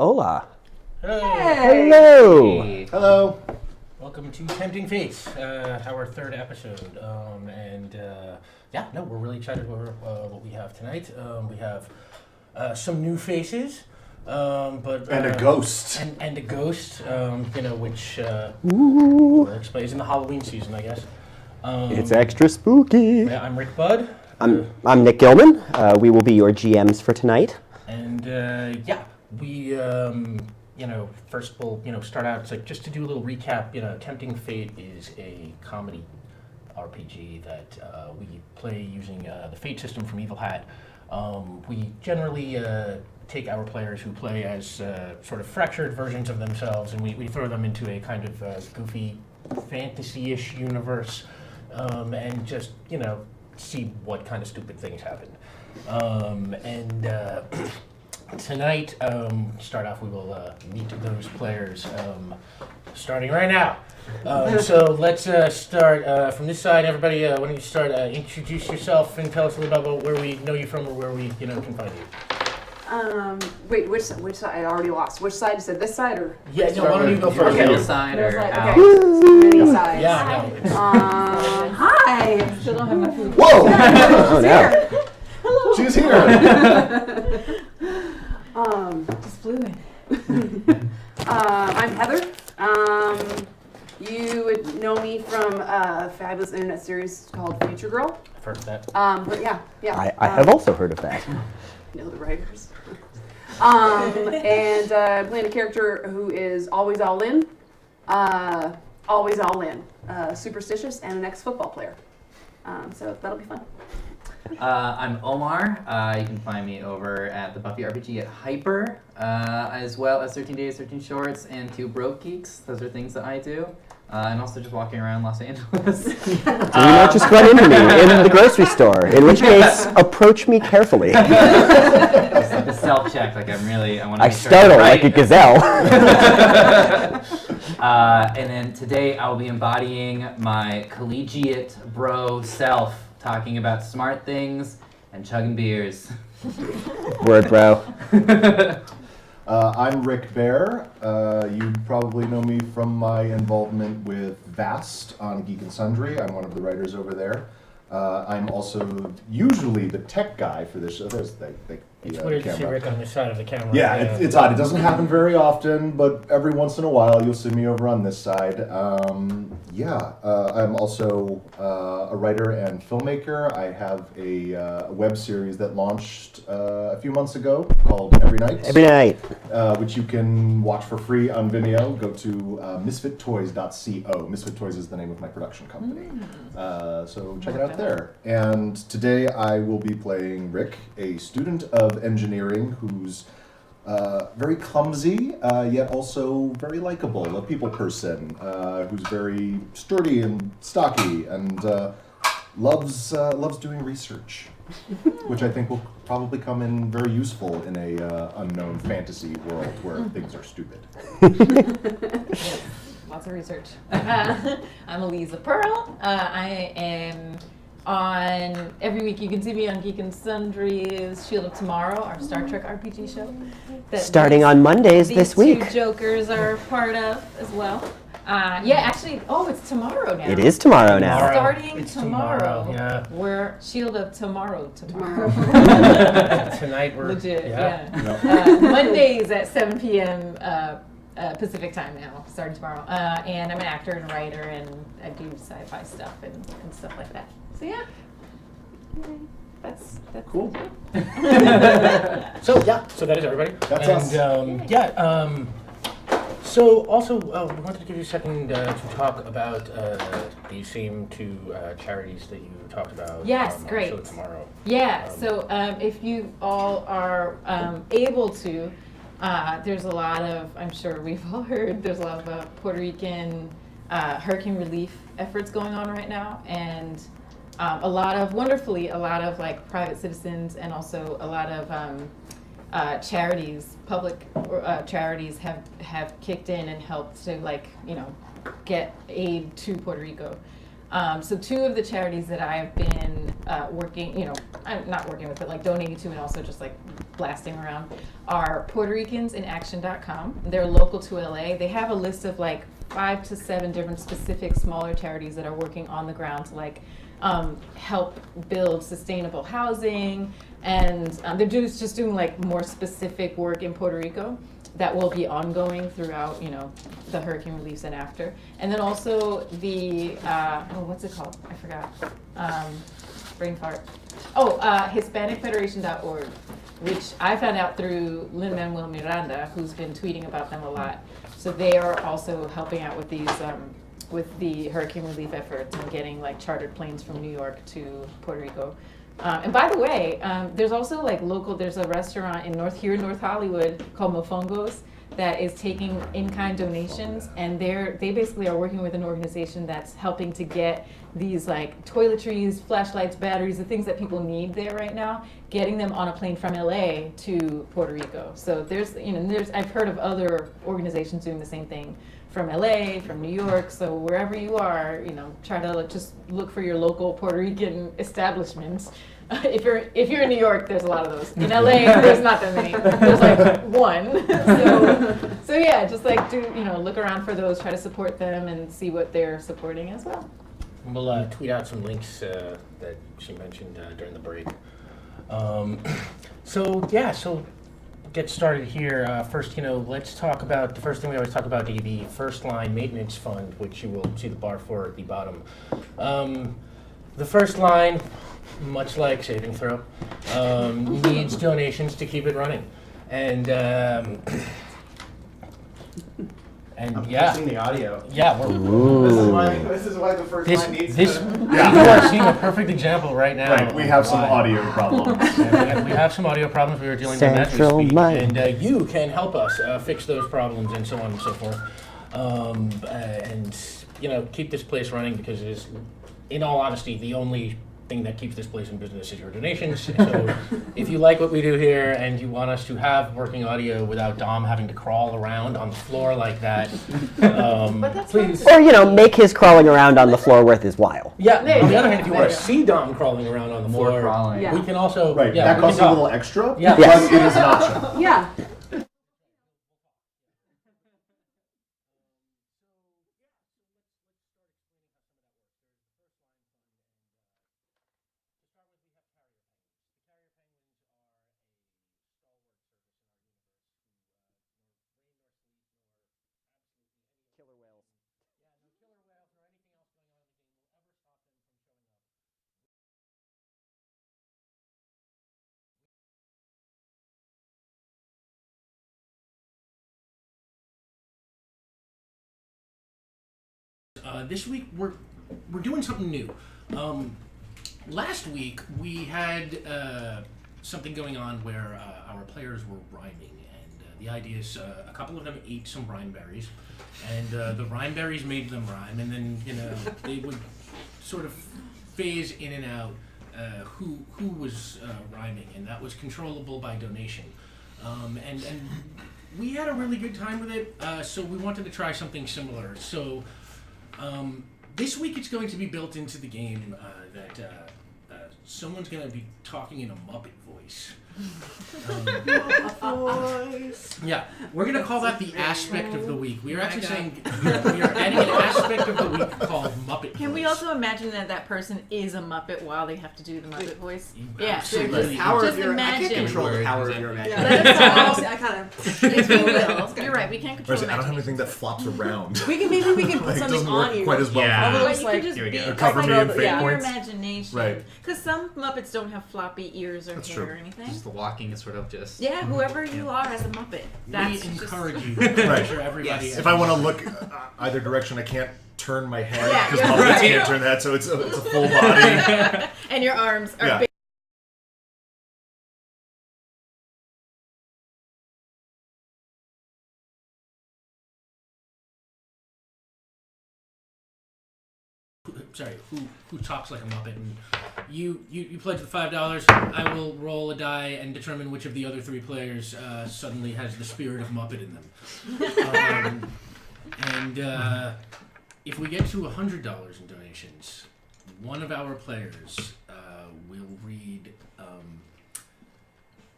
Hola. Hey. Hello. Hey. Hello. Welcome to Tempting Fates, our third episode. We're really excited for what we have tonight. We have some new faces, but And a ghost. and a ghost, which is in the Halloween season, I guess. It's extra spooky. Yeah, I'm Rick Budd. I'm Nick Gilman. We will be your GMs for tonight. And we first we'll start out. It's like just to do a little recap. Tempting Fate is a comedy RPG that we play using the Fate system from Evil Hat. We generally take our players who play as sort of fractured versions of themselves, and we throw them into a kind of goofy fantasy-ish universe, and just see what kind of stupid things happen. Tonight, start off, we will meet those players starting right now. So let's start from this side. Everybody, why don't you start, introduce yourself and tell us a little bit about where we know you from or where we can find you. Wait, which side? I already lost. Which side? You said this side or? Yeah, no, why don't you go first? Okay. Yeah. This side Middle or side. out? Okay. Many sides. Yeah, no. Hi. Still don't have my food. Whoa! Oh no. Hello. She's here. Just flew in. I'm Heather. You would know me from a fabulous internet series called Future Girl. I've heard of that. But yeah. I have also heard of that. Know the writers. And I'm playing a character who is always all in, superstitious, and an ex-football player. So that'll be fun. I'm Omar. You can find me over at the Buffy RPG at Hyper, as well as 13 Days, 13 Shorts, and 2 Broke Geeks. Those are things that I do. And also just walking around Los Angeles. So you might just run into me in the grocery store, in which case, approach me carefully. The self-check, like I want to I make sure startle I'm right. like a gazelle. And then today I'll be embodying my collegiate bro self, talking about smart things and chugging beers. Word, bro. I'm Rick Bear. You probably know me from my involvement with Vast on Geek and Sundry. I'm one of the writers over there. I'm also usually the tech guy for this show. There's the It's weird to see Rick on the side of the camera. Yeah, it's odd. It doesn't happen very often, but every once in a while you'll see me over on this side. I'm also a writer and filmmaker. I have a web series that launched a few months ago called Every Night. Every night. Which you can watch for free on Vimeo. Go to misfittoys.co. Misfit Toys is the name of my production company. So check it out there. And today I will be playing Rick, a student of engineering who's very clumsy, yet also very likable, a people person, who's very sturdy and stocky, and loves doing research, which I think will probably come in very useful in a unknown fantasy world where things are stupid. Yes, lots of research. I'm Eliza Pearl. I am on every week. You can see me on Geek and Sundry's Shield of Tomorrow, our Star Trek RPG show. Starting on Mondays this week. These 2 jokers are part of as well. It's tomorrow now. It is tomorrow now. Starting tomorrow. Yeah. We're Shield of Tomorrow. Tonight we're Legit, yeah. yeah. Mondays at 7 p.m. Pacific time now, starting tomorrow. And I'm an actor and writer, and I do sci-fi stuff and stuff like that. So yeah, that's Cool. So that is everybody. That's us. So also, we wanted to give you a second to talk about these same 2 charities that you talked about. Yes, on great. Show Tomorrow. Yeah. So if you all are able to, there's a lot of, I'm sure we've all heard, there's a lot of Puerto Rican hurricane relief efforts going on right now, and a lot of like private citizens and also a lot of charities, public charities have kicked in and helped to get aid to Puerto Rico. So 2 of the charities that I have been working, I'm not working with, but like donating to and also just like blasting around, are Puerto Ricans in Action.com. They're local to LA. They have a list of like 5 to 7 different specific smaller charities that are working on the ground to like help build sustainable housing, and they're just doing like more specific work in Puerto Rico that will be ongoing throughout, the hurricane reliefs and after. And then also the, what's it called? I forgot. Brain fart. HispanicFederation.org, which I found out through Lin-Manuel Miranda, who's been tweeting about them a lot. So they are also helping out with these, with the hurricane relief efforts and getting like chartered planes from New York to Puerto Rico. And by the way, there's also like there's a restaurant in North Hollywood called Mofongos that is taking in-kind donations, and they basically are working with an organization that's helping to get these like toiletries, flashlights, batteries, the things that people need there right now, getting them on a plane from LA to Puerto Rico. So I've heard of other organizations doing the same thing from LA, from New York. So wherever you are, try to just look for your local Puerto Rican establishments. If you're in New York, there's a lot of those. In LA, there's not that many. There's like one. So yeah, just like look around for those, try to support them and see what they're supporting as well. We'll tweet out some links that she mentioned during the break. So get started here. First, let's talk about the first thing we always talk about, the first line maintenance fund, which you will see the bar for at the bottom. The first line, much like Saving Throw, needs donations to keep it running. And I'm yeah. pushing the audio. Yeah, This is why the first line needs this to... you are seeing a perfect example right now. Right, we have some why. audio problems. And we have some audio problems we were dealing with as we Central speak, mind. and you can help us fix those problems and so on and so forth, and keep this place running, because it is, in all honesty, the only thing that keeps this place in business is your donations. So if you like what we do here and you want us to have working audio without Dom having to crawl around on the floor like that, please. Or, make his crawling around on the floor worth his while. Yeah, on the go. other hand, if you want There to you see Dom crawling around on the floor, crawling. Yeah. we can also, Right, yeah, that we costs can a talk. little extra, Yeah. but Yes. it is an option. Yeah. This week we're doing something new. Last week we had something going on where our players were rhyming, and the idea is a couple of them ate some rhyme berries, and the rhyme berries made them rhyme, and then they would sort of phase in and out who was rhyming, and that was controllable by donation. And we had a really good time with it, so we wanted to try something similar. So this week it's going to be built into the game that someone's going to be talking in a Muppet voice. Yeah, we're going to call that the aspect of the week. We are actually saying we are adding an aspect of the week called Muppet Can voice. we also imagine that person is a Muppet while they have to do the Muppet voice? Yeah, Absolutely. just I can't imagine. control the power of your imagination. Let us know. I kind of. Yes, we will. You're right. We can't control I don't have imagination. anything that flops around. Maybe we can put Like, it something doesn't on work you. quite as well. Yeah. for me. But Just you like- can just Here we be go. Cover me in fate yeah. your points. imagination. Right. Because some Muppets don't have floppy ears or That's hair true. or anything. Just the walking is sort of just. Yeah, whoever you are as a Muppet. That's We just... encourage you to Right. picture everybody. Yes. as If I want to look either direction, I can't turn my head Yeah, because yeah, Muppets right. can't turn that, so it's a full body. And your arms are Yeah. big. Sorry, who talks like a Muppet, and you pledge the $5. I will roll a die and determine which of the other 3 players suddenly has the spirit of Muppet in them. And if we get to $100 in donations, one of our players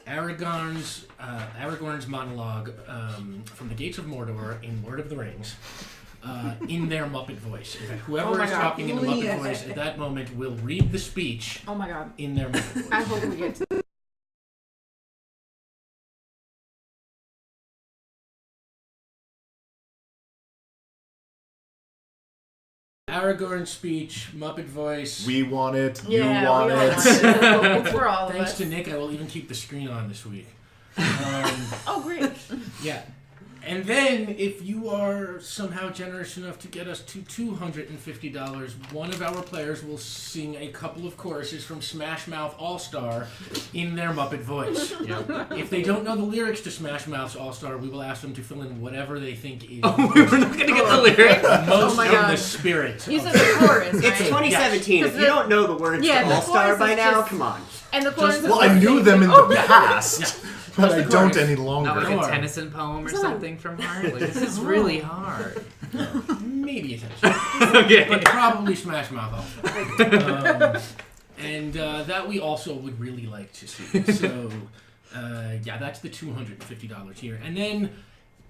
Aragorn's monologue from the Gates of Mordor in Lord of the Rings in their Muppet voice. In fact, whoever is talking in the Muppet voice at that moment will read the speech Oh my god. in their Muppet voice. I hope we get to Aragorn speech, Muppet voice. We want it. Yeah, you we want all it. want it. It's for all of Thanks us. to Nick, I will even keep the screen on this week. Oh, great. Yeah. And then, if you are somehow generous enough to get us to $250, one of our players will sing a couple of choruses from Smash Mouth All-Star in their Muppet voice. Yep. If they don't know the lyrics to Smash Mouth's All-Star, we will ask them to fill in whatever they think is We're not gonna get the lyrics. most my in God. the spirit. You of said it. the chorus, right? It's 2017. Yes. If you don't know the words Yeah, to the All Star chorus by is now, just- come on. And the chorus is Well, I knew them in the past, Yeah. but Just I the don't chorus. any Not longer. like Sure. a Tennyson poem or Come on. something from heart. Like, this is really hard. Maybe attention. Okay. But probably Smash Mouth All-Star. And that we also would really like to see. So, yeah, that's the $250 here. And then,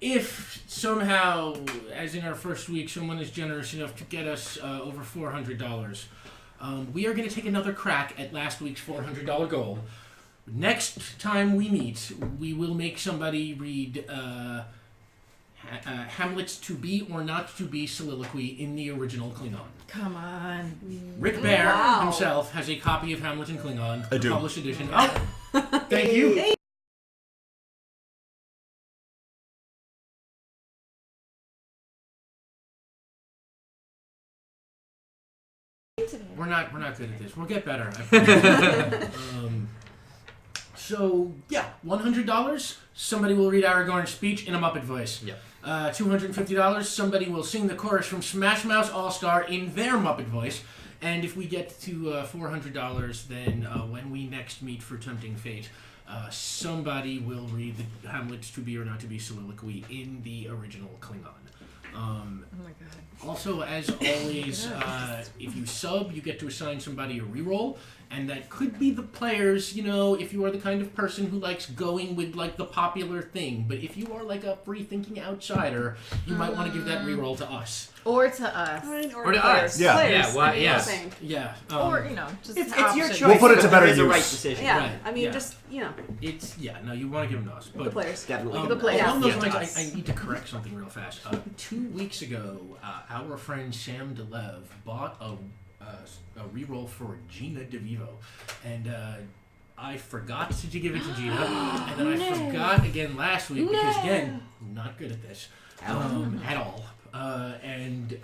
if somehow, as in our first week, someone is generous enough to get us over $400, we are going to take another crack at last week's $400 goal. Next time we meet, we will make somebody read Hamlet's to be or not to be soliloquy in the original Klingon. Come on. Rick Bear Wow. himself has a copy of Hamlet in Klingon, I do. published edition. Oh, thank you. We're not good at this. We'll get better. I promise. So yeah, $100. Somebody will read Aragorn's speech in a Muppet voice. Yep. $250. Somebody will sing the chorus from Smash Mouth All Star in their Muppet voice. And if we get to $400, then when we next meet for Tempting Fate, somebody will read the Hamlet's to be or not to be soliloquy in the original Klingon. Oh my god. Also, as always, if you sub, you get to assign somebody a reroll, and that could be the players, you know, if you are the kind of person who likes going with, like, the popular thing. But if you are, like, a free-thinking outsider, you might want to give that reroll to us. Or to us. Or to us. Yeah. Players, Yeah, why- I mean, yeah. saying. Yeah. Or, you know, just It's the your option. choice. We'll put it to but better it is a use. right decision. Yeah, Right, I mean, yeah. just, you know, It's, yeah, no, you want to give them to us. But, the players. Definitely. The players. Along those Yeah. lines, I need to correct something real fast. 2 weeks ago, our friend Sam DeLev bought a reroll for Gina DeVivo, and I forgot to give it to Gina, and then I forgot again last week because again, I'm not good at this at all. And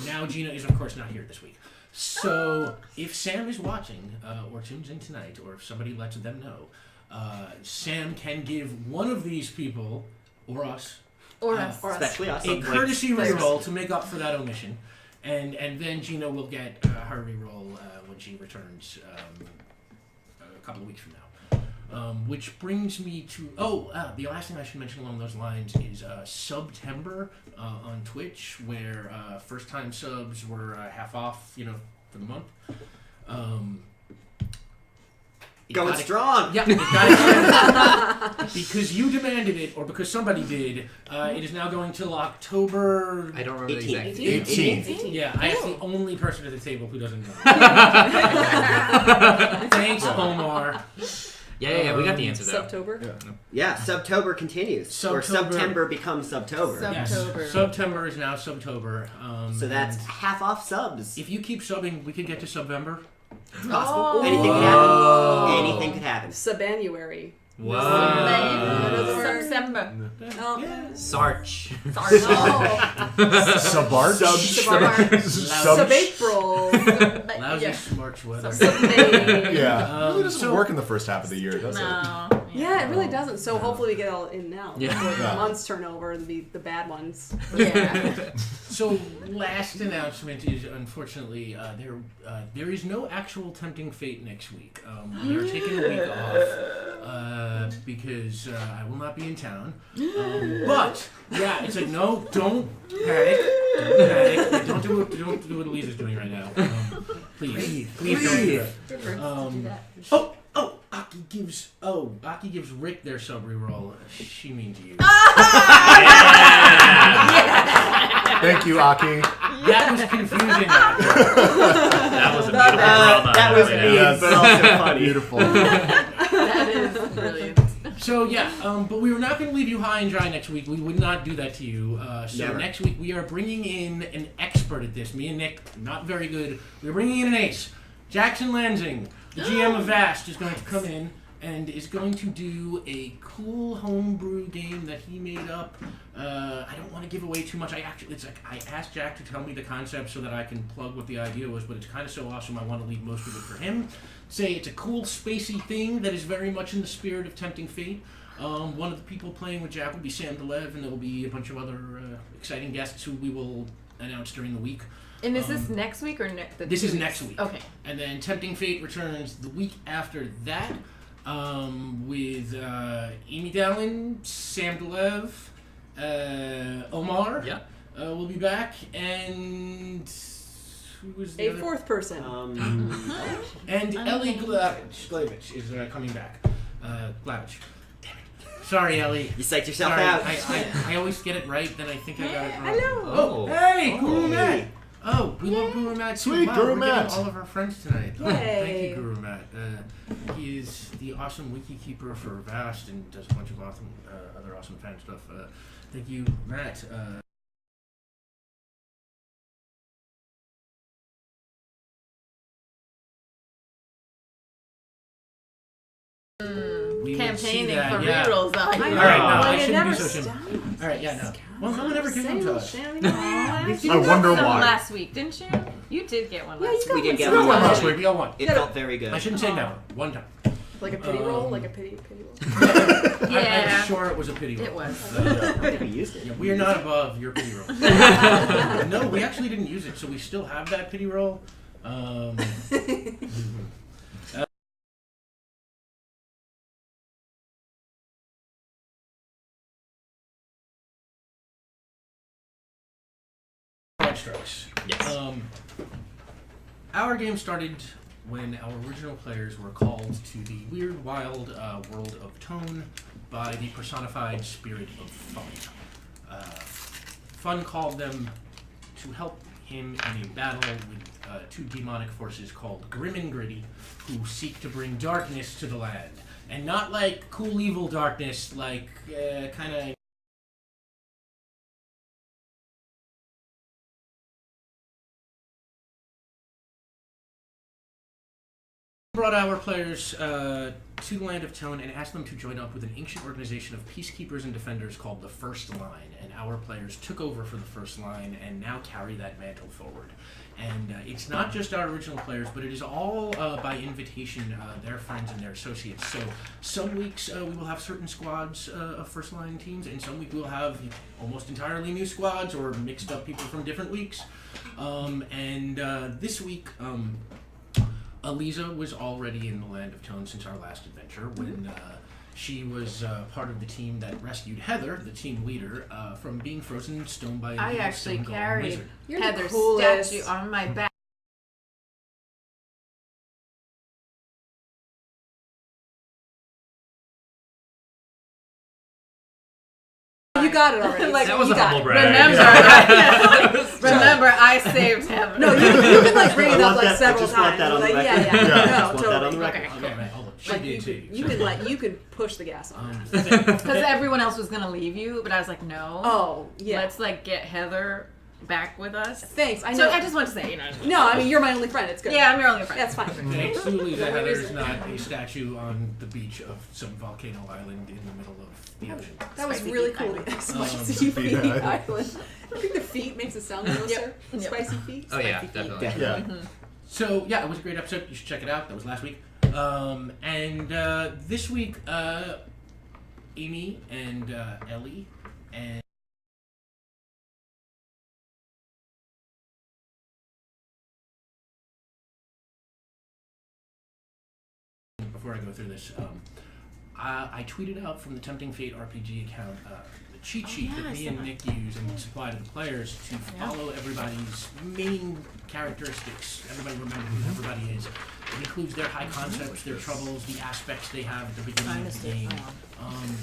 now Gina is of course not here this week. So if Sam is watching or tunes in tonight, or if somebody lets them know, Sam can give one of these people or us Or us. Or us. Especially us. a Like, courtesy players. reroll to make up for that omission, and then Gina will get her reroll when she returns a couple of weeks from now. Which brings me to the last thing I should mention along those lines is September on Twitch, where first time subs were half off, you know, for the month. It Going got strong. Yeah, it got extended. Because you demanded it, or because somebody did. It is now going till October. I don't remember the 18th. exact 18th. Yeah, I am the only person at the table who doesn't know. Thanks, Omar. Yeah, we got the answer though. September. Yeah, Subtober continues. Or Subtober. September becomes Subtober. Yes, Subtober. September is now Subtober. So that's and half off subs. if you keep subbing, we could get to Subvember. It's possible. Oh. Anything could happen. Anything could happen. Subanuary. Whoa. September. Oh. Sarch. Subarch? Sub-April. Lousy smarch weather. Sub-May. Yeah. It really doesn't so- work in the first half of the year, does it? No. Yeah, it really doesn't. So hopefully we get all in now. Yeah. Before Yeah. the months turn over and the bad ones. Yeah. So, last announcement is, unfortunately, there is no actual Tempting Fate next week. We are taking a week off because I will not be in town. But, yeah, it's like, no, don't panic. Don't panic. Don't do what Elisa's doing right now. Please don't do that. Aki gives Rick their sub reroll. She means you. Thank you, Aki. That was confusing. That was a beautiful drama. That was Yeah. mean, Yes. but also funny. Beautiful. That is brilliant. So yeah, but we were not going to leave you high and dry next week. We would not do that to you. So Never. next week we are bringing in an expert at this. Me and Nick, not very good. We're bringing in an ace. Jackson Lansing, the GM of Vast, is going to come in and is going to do a cool homebrew game that he made up. I don't want to give away too much. I asked Jack to tell me the concept so that I can plug what the idea was, but it's kind of so awesome I want to leave most of it for him. Say it's a cool spacey thing that is very much in the spirit of Tempting Fate. One of the people playing with Jack will be Sam Delev, and there will be a bunch of other exciting guests who we will announce during the week. And is this next week or next? This is next week. Okay. And then Tempting Fate returns the week after that with Amy Dallin, Sam Delev, Omar. Yeah. Will be back, and who was the A other? fourth person. And Ellie Glavich is coming back. Glavich. Damn it. Sorry, Ellie. You psyched yourself Sorry, out. I always get it right, then I think I got it wrong. Hello. Oh, hey, Oh. Guru Matt. Oh, we love Guru Matt too. Sweet, wow, Guru we're getting Matt. all of our friends tonight. Oh, Yay. thank you, Guru Matt. He is the awesome wiki keeper for Vast and does a bunch of awesome, other awesome fan stuff. Thank you, Matt. We would see Campaigning that, for yeah. rerolls. I know. All right, no, I it shouldn't never be so simple. stops. All right, yeah, no. Well, no one ever gave them to us. You I got wonder some why. last week, didn't you? You did get one Yeah, last you got We did one. get We all one won last last week. We all won. It felt very good. I shouldn't say never. One time. Like a pity roll, like a pity roll. Yeah. I'm sure it was a pity roll. It was. I think we used it. Yeah, we are not above your pity roll. No, we actually didn't use it, so we still have that pity roll. Strokes. Yes. Our game started when our original players were called to the weird, wild world of Tone by the personified spirit of Fun. Fun called them to help him in a battle with two demonic forces called Grim and Gritty, who seek to bring darkness to the land. And not like cool evil darkness, like kind of brought our players to the Land of Tone and asked them to join up with an ancient organization of peacekeepers and defenders called the First Line. And our players took over for the First Line and now carry that mantle forward. And it's not just our original players, but it is all by invitation, their friends and their associates. So some weeks we will have certain squads of First Line teams, and some week we'll have almost entirely new squads or mixed up people from different weeks. And this week, Aliza was already in the Land of Tone since our last adventure when she was part of the team that rescued Heather, the team leader, from being frozen in stone by an I evil actually stone golem carried wizard. You're the Heather's coolest. statue on my back. You got it already. Like, That was you a got humble it. brag. Remember, I saved Heather. No, you can like bring it I up want like that- I several just want times. that on the Like, record. yeah, Yeah. no, Just want that totally. on the record. Okay. Okay, man, hold on. She Like, did too. you can push the gas on. Because everyone else was gonna leave you, but I was like, no. Oh yeah. Let's like get Heather back with us. Thanks. I So know. I just want to say, No, I mean you're my only friend. It's good. yeah, I'm your only friend. That's fine. Thanks to Aliza, Heather is not a statue on the beach of some volcano island in the middle of the ocean. That was Spicy really Feet cool. Island. Spicy Feet Feet Island. Island. I think the feet makes it sound nicer. Yep. Spicy feet. Oh yeah, Spicy feet. definitely. Yeah. So yeah, it was a great episode. You should check it out. That was last week. And this week, Amy and Ellie and before I go through this, I tweeted out from the Tempting Fate RPG account the cheat sheet yeah, that I me saw and that. Nick use and supply to the players to follow everybody's main characteristics. Everybody remember who everybody is. It includes their high concepts, their troubles, the aspects they have at the beginning of the game.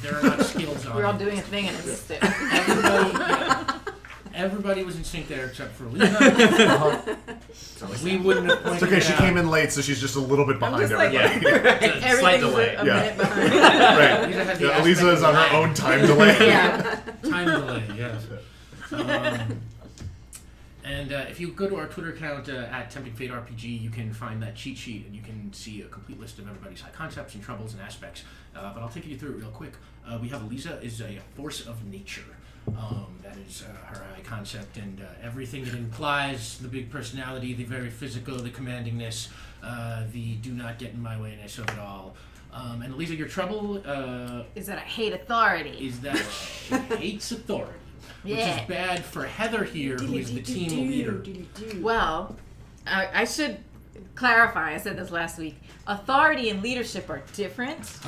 There are not skills on We're all it. doing a thing and I missed it. Everybody was in sync there except for Lisa. We wouldn't have pointed It's okay. it She out. came in late, so she's just a little bit behind just like- everybody. It's a slight Everything's delay. a Yeah. minute behind. Right. Lisa has the Yeah, aspect Elisa is of on her lag. own time delay. Yeah. Time delay, yes. And if you go to our Twitter account at Tempting Fate RPG, you can find that cheat sheet and you can see a complete list of everybody's high concepts and troubles and aspects. But I'll take you through it real quick. We have Elisa is a force of nature. That is her high concept, and everything it implies, the big personality, the very physical, the commandingness, the do not get in my wayness of it all. And Elisa, your trouble Is that I hate authority. is that she hates authority. Which Yeah. is bad for Heather here, who is the team leader. Well, I should clarify, I said this last week. Authority and leadership are different.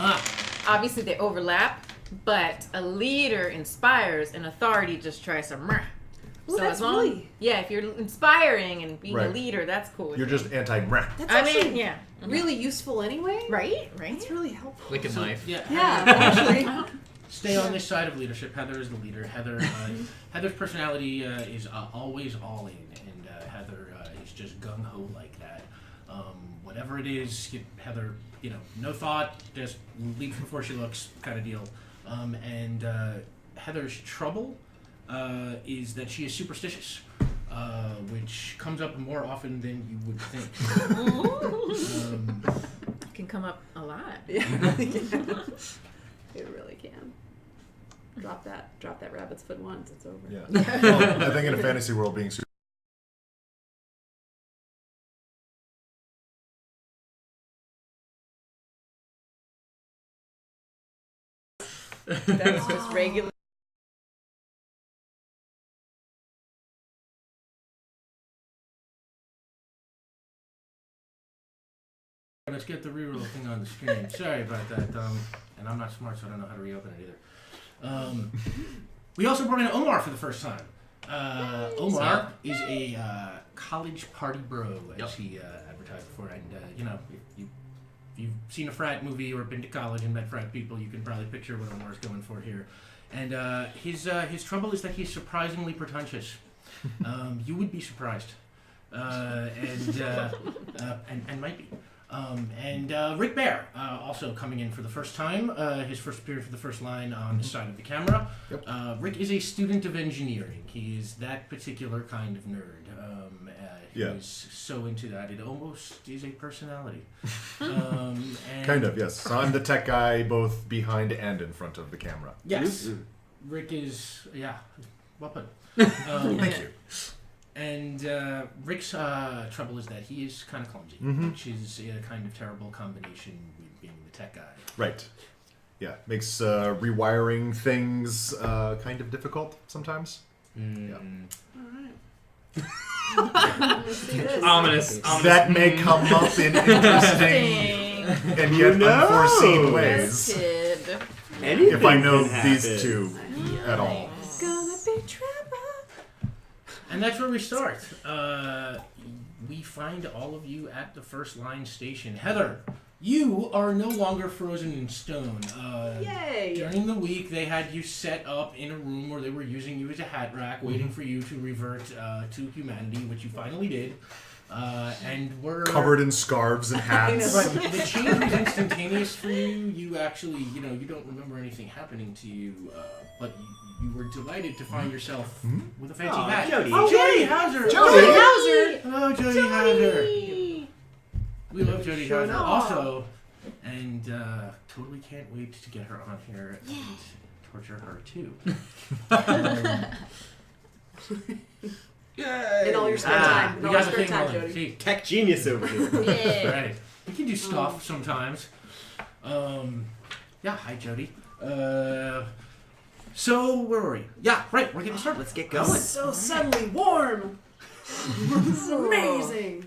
Obviously, they overlap, but a leader inspires and authority just tries to meh. Well, that's as long, really- yeah, if you're inspiring and being a Right. leader, that's cool. with You're me. just anti-meh. That's I actually mean, yeah. really useful anyway. Right? It's really helpful. Like a knife. Yeah, Yeah, actually. stay on this side of leadership. Heather is the leader. Heather's personality is always all in, and Heather is just gung ho like that. Whatever it is, Heather, no thought, just leaps before she looks, kind of deal. And Heather's trouble is that she is superstitious, which comes up more often than you would think. It can come up a lot. Yeah. It really can. Drop that rabbit's foot once, it's over. Yeah. Well, I think in a fantasy world, being super That's just regular. Let's get the reroll thing on the screen. Sorry about that, and I'm not smart, so I don't know how to reopen it either. We also brought in Omar for the first time. Omar is a college party bro, as he advertised before. And if you've seen a frat movie or been to college and met frat people, you can probably picture what Omar's going for here. And his trouble is that he's surprisingly pretentious. You would be surprised, and might be. Rick Bear, also coming in for the first time, his first appearance for the first line on the side of the camera. Yep. Rick is a student of engineering. He is that particular kind of nerd. He is so into that, it almost is a personality. And kind of, yes. So I'm the tech guy, both behind and in front of the camera. Yes. Rick is, well put. Thank you. And Rick's trouble is that he is kind of clumsy, which is a kind of terrible combination with being the tech guy. Right. Yeah, makes rewiring things kind of difficult sometimes. Yeah. Let's see this. Ominous. That may come up in interesting and yet unforeseen ways. Kid. If I know Anything can these happen. two at all. It's gonna be trouble. And that's where we start. We find all of you at the first line station. Heather, you are no longer frozen in stone. Yay! During the week, they had you set up in a room where they were using you as a hat rack, waiting for you to revert to humanity, which you finally did. And we're Covered in scarves and hats. Right, the change was instantaneous for you. You actually, you don't remember anything happening to you, but you were delighted to find yourself with a fancy hat. Jody. Oh, Jody Hauser! Jody Hauser! Hello, Jody Hauser! We love Jody Hauser up. also, and totally can't wait to get her on here and torture her too. In all your spare time. In We all your got the spare thing time, rolling. Jody. See, Tech genius over here. Yeah. right. We can do stuff sometimes. Hi Jody. So where were we? Yeah, right. We're getting started. Let's get going. So suddenly warm. This is amazing.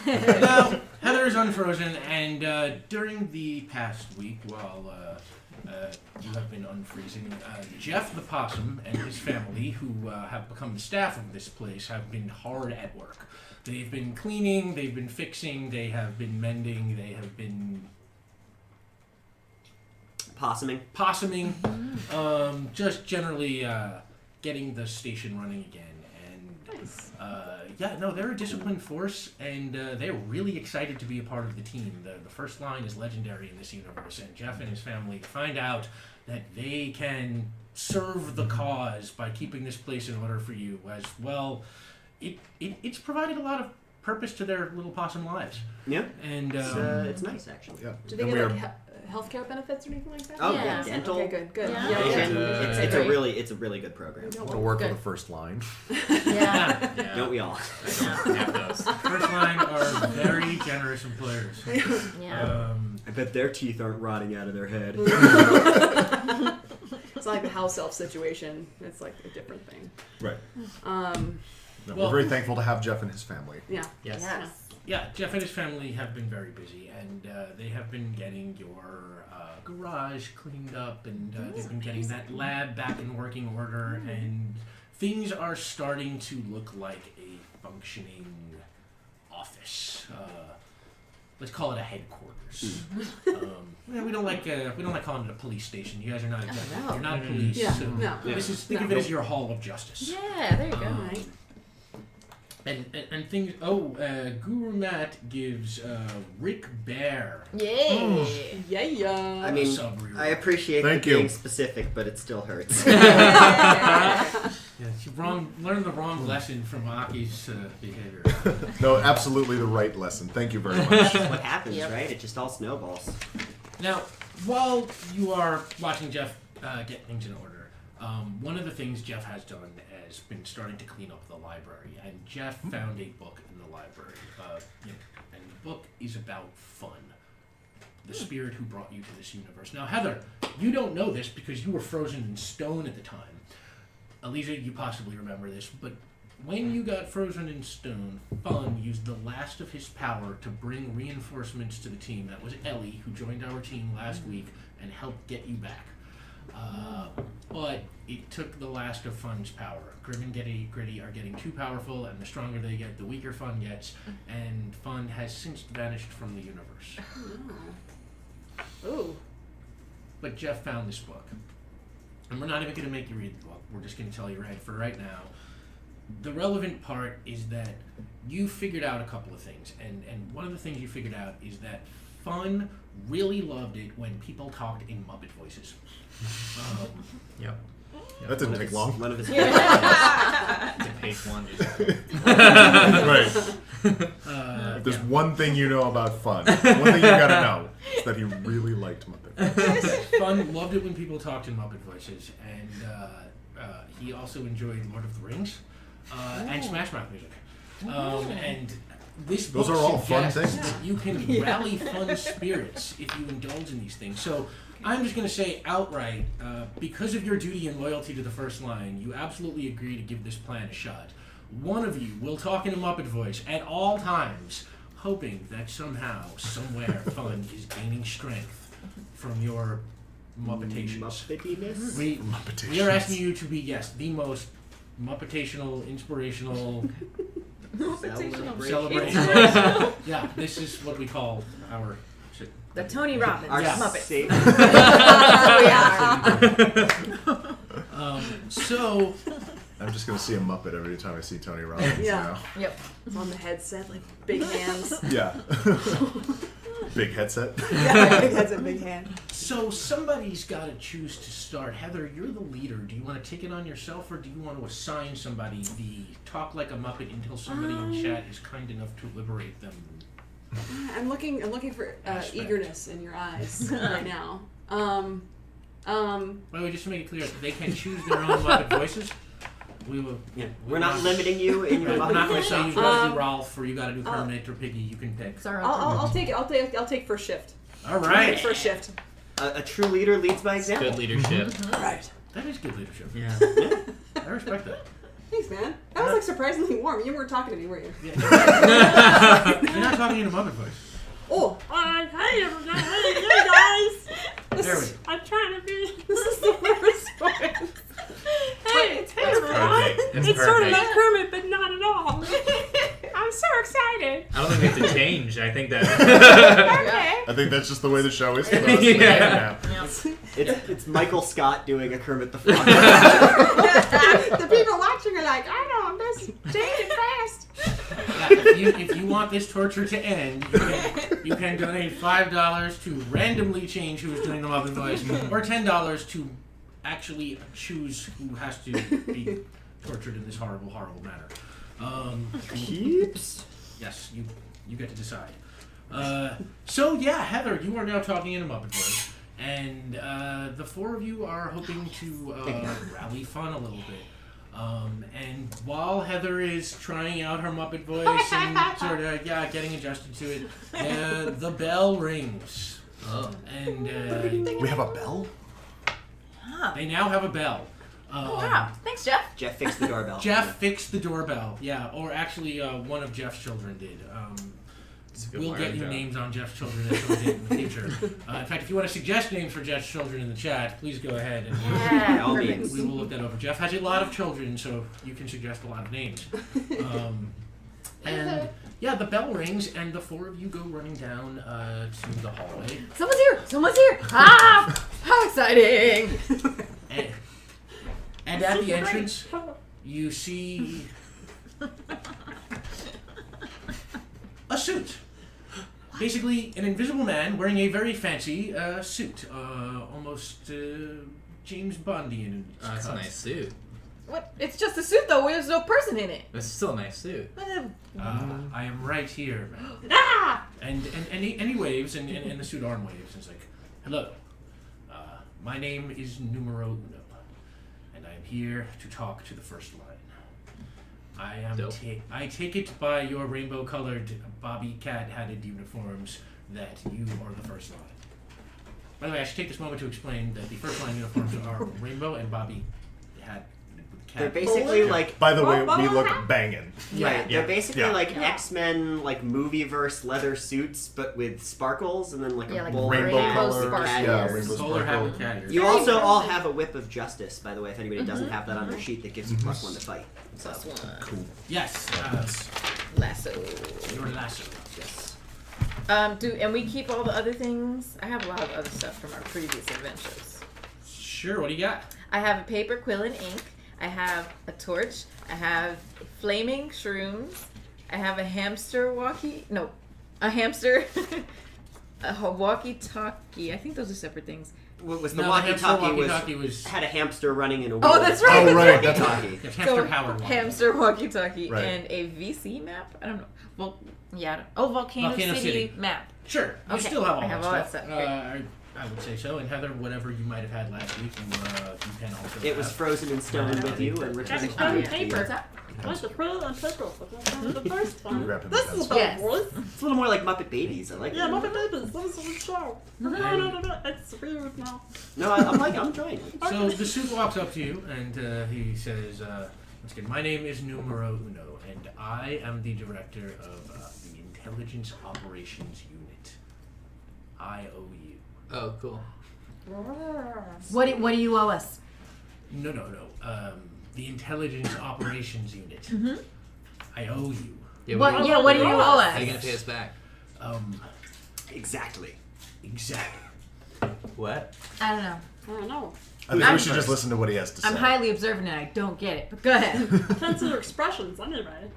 Now, Heather is unfrozen, and during the past week, while you have been unfreezing. Jeff the Possum and his family, who have become the staff of this place, have been hard at work. They've been cleaning, they've been fixing, they have been mending, they have been possuming, just generally getting the station running again. And Nice. they're a disciplined force, and they're really excited to be a part of the team. The first line is legendary in this universe, and Jeff and his family find out that they can serve the cause by keeping this place in order for you as well. It's provided a lot of purpose to their little possum lives. Yeah. And It's nice, actually. Yeah. Do they And get we like are- healthcare benefits or anything like that? Oh, Yeah. yeah. Dental. Okay, good. Yeah. Vision. Yeah. It's Yeah. a really good program. We I don't want to work for Good. the first line. Yeah. Yeah. Don't we all? I don't have those. First line are very generous employers. Yeah. I bet their teeth aren't rotting out of their head. It's not like the house elf situation. It's like a different thing. Right. No, Well- we're very thankful to have Jeff and his family. Yeah. Yes. Yeah, Jeff and his family have been very busy, and they have been getting your garage cleaned up, and they've been getting that lab back in working order, and things are starting to look like a functioning office. Let's call it a headquarters. We don't like calling it a police station. You guys are not exactly, no. you're not police. Yeah. So No. this is think of it as your hall of justice. Yeah, there you go. Right. And things. Guru Matt gives Rick Bear Yay. Yeah. I mean, sub reward. I appreciate Thank being you. specific, but it still hurts. Yeah, you learned the wrong lesson from Aki's behavior. No, absolutely the right lesson. Thank you very much. What happens, Yep. right? It just all snowballs. Now, while you are watching Jeff get things in order, one of the things Jeff has done has been starting to clean up the library, and Jeff found a book in the library, and the book is about fun, the spirit who brought you to this universe. Now, Heather, you don't know this because you were frozen in stone at the time. Alicia, you possibly remember this, but when you got frozen in stone, Fun used the last of his power to bring reinforcements to the team. That was Ellie, who joined our team last week and helped get you back. But it took the last of Fun's power. Grim and Gritty are getting too powerful, and the stronger they get, the weaker Fun gets, and Fun has since vanished from the universe. Ooh. But Jeff found this book. And we're not even going to make you read the book. We're just going to tell you right for right now. The relevant part is that you figured out a couple of things. And one of the things you figured out is that Fun really loved it when people talked in Muppet voices. Yep. That didn't take long. One of his To page one. Right. If there's one thing you know about Fun, one thing you gotta know is that he really liked Muppet. Fun loved it when people talked in Muppet voices. And he also enjoyed Lord of the Rings and Smash Mouth music. And this Those book are all fun suggests things. that you can rally fun spirits if you indulge in these things. So I'm just going to say outright, because of your duty and loyalty to the first line, you absolutely agree to give this plan a shot. One of you will talk in a Muppet voice at all times, hoping that somehow, somewhere, Fun is gaining strength from your Muppetations. Muppetiness? We are asking you to be, yes, the most Muppetational, inspirational celebration. Yeah, this is what we call our shit. The Tony Robbins Our Yeah. Muppet. safe- So, I'm just gonna see a Muppet every time I see Tony Robbins. Yeah. Yep. It's on the headset, like big hands. You know? Yeah. Big headset. Yeah, big headset, big hand. so somebody's got to choose to start. Heather, you're the leader. Do you want to take it on yourself, or do you want to assign somebody the talk like a Muppet until somebody in chat is kind enough to liberate them? I'm looking for Aspect. eagerness in your eyes right now. By the way, just to make it clear, they can choose their own Muppet voices. We will. Yeah. We're not limiting you in your Right, we're not going to Muppet say you voice. got to do Ralph or you got to do Kermit or Piggy. You can pick. Sorry. I'll take it. I'll take first shift. All right. First shift. A true leader leads by example. Good leadership. Right. That is good leadership. Yeah. I respect that. Thanks, man. That was like surprisingly warm. You weren't talking to me, were you? Yeah. You're not talking in a Muppet voice. Oh. Hey guys. There we go. I'm trying to be. This is the worst one. Hey, It's everyone. perfect. It's It's sort of perfect. like Kermit, but not at all. I'm so excited. I don't think we have to change. I think that. Okay. I think that's just the way the show is. For us. Yeah. It's Michael Scott doing a Kermit the Frog. The people watching are like, I don't this change it fast. If you want this torture to end, you can donate $5 to randomly change who is doing the Muppet voice, or $10 to actually choose who has to be tortured in this horrible, horrible manner. Keeps. Yes, you get to decide. So yeah, Heather, you are now talking in a Muppet voice, and the four of you are hoping to rally fun a little bit. And while Heather is trying out her Muppet voice and sort of getting adjusted to it, the bell rings. Oh. And We have a bell? they now have a bell. Oh, wow. Thanks, Jeff. Jeff fixed the doorbell. Jeff fixed the doorbell, or actually one of Jeff's children did. It's a good We'll wiring get you job. names on Jeff's children as we did in the future. In fact, if you want to suggest names for Jeff's children in the chat, please go ahead and By all perfect. means. we will look that over. Jeff has a lot of children, so you can suggest a lot of names. And yeah, the bell rings, and the four of you go running down to the hallway. Someone's here. Someone's here. Ah! How exciting. And at the entrance, you see a suit. Basically, an invisible man wearing a very fancy suit, almost James Bondian. That's a nice suit. What? It's just a suit, though. There's no person in it. It's still a nice suit. I am right here, man. Ah! And he waves, and the suit arm waves, and it's like, hello, my name is Numero Uno, and I am here to talk to the first line. I am. Dope. I take it by your rainbow-colored Bobby Cat-hatted uniforms that you are the first line. By the way, I should take this moment to explain that the first line uniforms are rainbow and Bobby hat with cat. They're basically like. By the way, Well, we look well, banging. Right, Yeah. they're basically Yeah. like X-Men, like movie-verse leather suits, but with sparkles, and then like Yeah, a like bowl Rainbow hat colors. with sparkles. cat Yeah, ears. rainbow Solar hat with sparkle. cat ears. You also all have a whip of justice, by the way, if anybody doesn't have that on their sheet that gives you +1 to fight. So, Cool. Yes, Lasso. your lasso. yes. And we keep all the other things. I have a lot of other stuff from our previous adventures. Sure, what do you got? I have a paper, quill, and ink. I have a torch. I have flaming shrooms. I have a hamster a hamster. A walkie-talkie. I think those are separate things. What was the No, walkie-talkie was had a hamster running in a wheel. Oh, that's right. Oh, right. That's Walkie-talkie. yes, hamster powered one. Hamster walkie-talkie Right. and a VC map. I don't know. Volcano Volcano City City. map. Sure, you Okay, still have all I have that all that stuff. stuff, great. I would say so. And Heather, whatever you might have had last week, you can also. It was have. frozen in stone with you and returned That's home fun to paper. you. What's the quill and paper? The first one. Grab him This a is pencil. the Yes. voice. It's a little more like Muppet Babies. I like Yeah, it. Muppet Babies. This is the show. No. It's weird now. No, I'm enjoying it. So the suit walks up to you and he says, "Once again, my name is Numero Uno, and I am the director of the Intelligence Operations Unit, I.O.U. Oh, cool. What do you owe us? No. The Intelligence Operations Unit. Mm-hmm. I owe you. Yeah, What do you owe How us? are you gonna pay us back? Exactly. Exactly. What? I don't know. I don't know. I think we should just listen to what he has to say. I'm highly observant and I don't get it. But go ahead. Consider expressions anyway.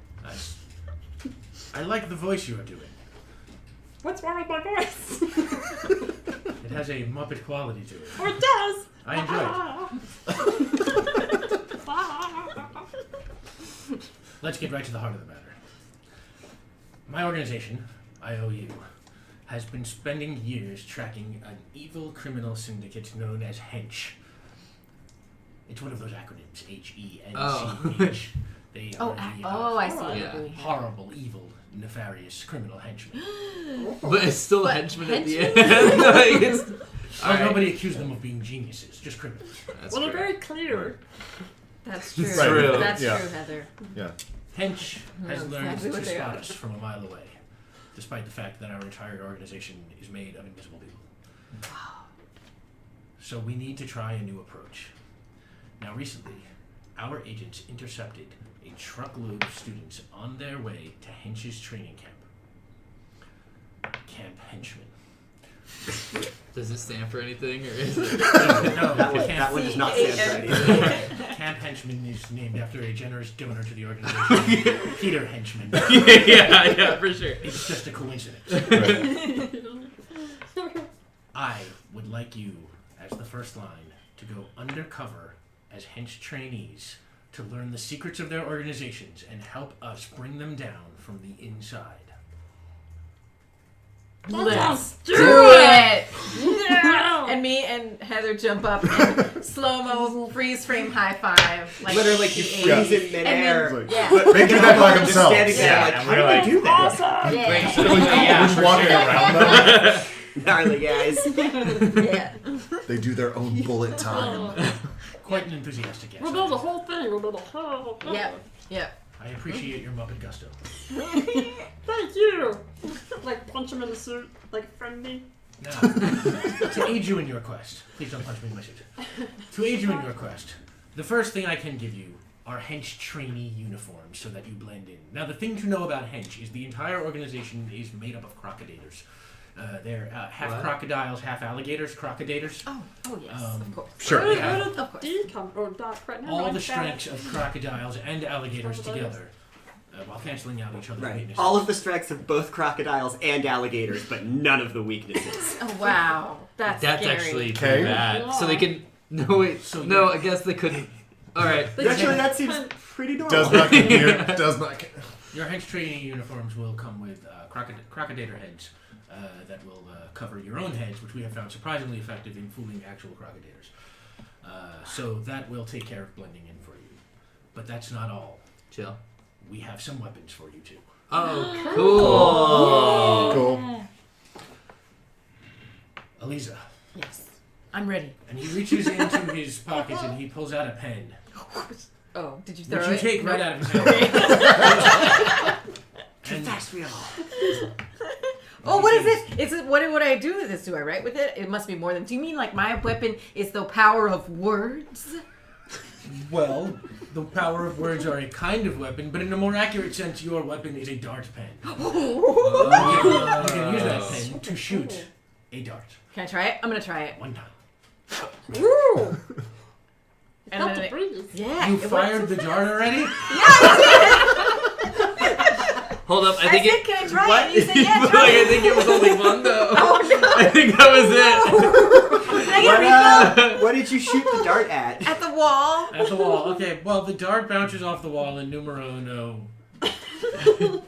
I like the voice you are doing. What's wrong with my voice? It has a Muppet quality to it. Or it does. I enjoy it. Let's get right to the heart of the matter. My organization, I.O.U., has been spending years tracking an evil criminal syndicate known as H.E.N.C.H. It's one of those acronyms, H.E.N.C.H. They are I see. Yeah. horrible, evil, nefarious criminal henchmen. But it's still But henchmen at the henchmen? end. Like, it's- Well, Alright. nobody accused them of being geniuses, just criminals. That's Well, they're fair. very clear. That's true. Right. True. That's Yeah. true, Heather. Yeah. Hench has Knows learned exactly to what they spot are. us from a mile away, despite the fact that our entire organization is made of invisible people. So we need to try a new approach. Now, recently, our agents intercepted a truckload of students on their way to H.E.N.C.H training camp. Camp Henchmen. Does it stand for anything, or is it? No, That one does not stand for anything. Camp Henchman is named after a generous donor to the organization, Peter Henchman. yeah, for sure. It's just a coincidence. I would like you, as the first line, to go undercover as H.E.N.C.H trainees to learn the secrets of their organizations and help us bring them down from the inside. Let's do it! And me and Heather jump up and slow-mo freeze frame high five. Like Literally, like you freeze in midair. And then, yeah. But they do that by Just themselves. standing there, like, how do I do that? Yeah. Just walking around them. Gnarly guys. Yeah. They do their own bullet time. Quite an enthusiastic We'll answer. build a whole thing. We'll build a whole. Yep. Yep. I appreciate your Muppet gusto. Thank you. Like punch him in the suit, like friendly. Now, to aid you in your quest, please don't punch me in my suit. To aid you in your quest, the first thing I can give you are H.E.N.C.H trainee uniforms so that you blend in. Now, the thing to know about H.E.N.C.H is the entire organization is made up of crocodiles. They're half What? crocodiles, half alligators. Crocodilators. Oh yes, of course. Sure. Where Yeah. did the Of course. D come from? Right now, All I'm the sad. strengths of crocodiles and alligators together, while canceling out each other's Right. weaknesses. All of the strengths of both crocodiles and alligators, but none of the weaknesses. Oh wow, that's scary. actually Okay. pretty bad. So they can. No wait. So No, you- I guess they couldn't. All right. Actually, that seems pretty normal. Does not compute. Does not. Your H.E.N.C.H trainee uniforms will come with crocodiler heads that will cover your own heads, which we have found surprisingly effective in fooling actual crocodilators. So that will take care of blending in for you. But that's not all. Chill. We have some weapons for you too. Oh, cool. Cool. Eliza. Yes, I'm ready. And he reaches into his pocket and he pulls out a pen, Oh, did you which throw you it? take right Nope. out of his hand. Too And fast for y'all. Oh, what is it? Is it what would I do with this? Do I write with it? It must be more than. Do you mean like my weapon is the power of words? well, the power of words are a kind of weapon, but in a more accurate sense, your weapon is a dart pen. You can use that pen to shoot a dart. Can I try it? I'm gonna try it. One time. Ooh. And Felt then the breeze. yeah, You it fired works the so dart already? Hold up. I I think said, it. can I try What? it? And you said, yeah, Like, try I it. think it was only one though. Oh no! I think that was Can I get a refill? What did you shoot the dart at? At the wall. At the wall. Okay, well, the dart bounces off the wall in numero no.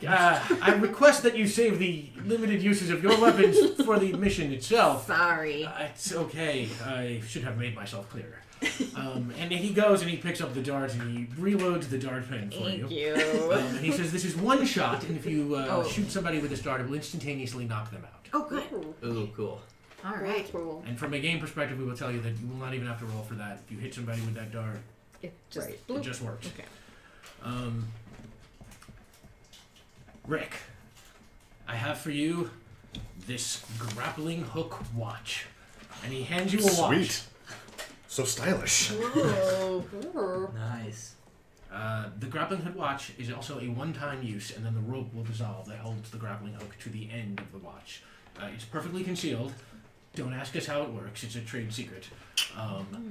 I request that you save the limited uses of your weapons for the mission itself. Sorry. It's okay. I should have made myself clearer. And he goes and he picks up the dart and he reloads the dart pen for Thank you. you. And he says, this is one shot, and if you Oh. shoot somebody with this dart, it will instantaneously knock them out. Oh, good. Ooh, cool. All right. Cool. And from a game perspective, we will tell you that you will not even have to roll for that. If you hit somebody with that dart, It just it bloop. just works. Okay. Rick, I have for you this grappling hook watch. And he hands you a watch. Sweet. So stylish. Whoa. Ooh. Nice. The grappling hook watch is also a one-time use, and then the rope will dissolve that holds the grappling hook to the end of the watch. It's perfectly concealed. Don't ask us how it works. It's a trade secret.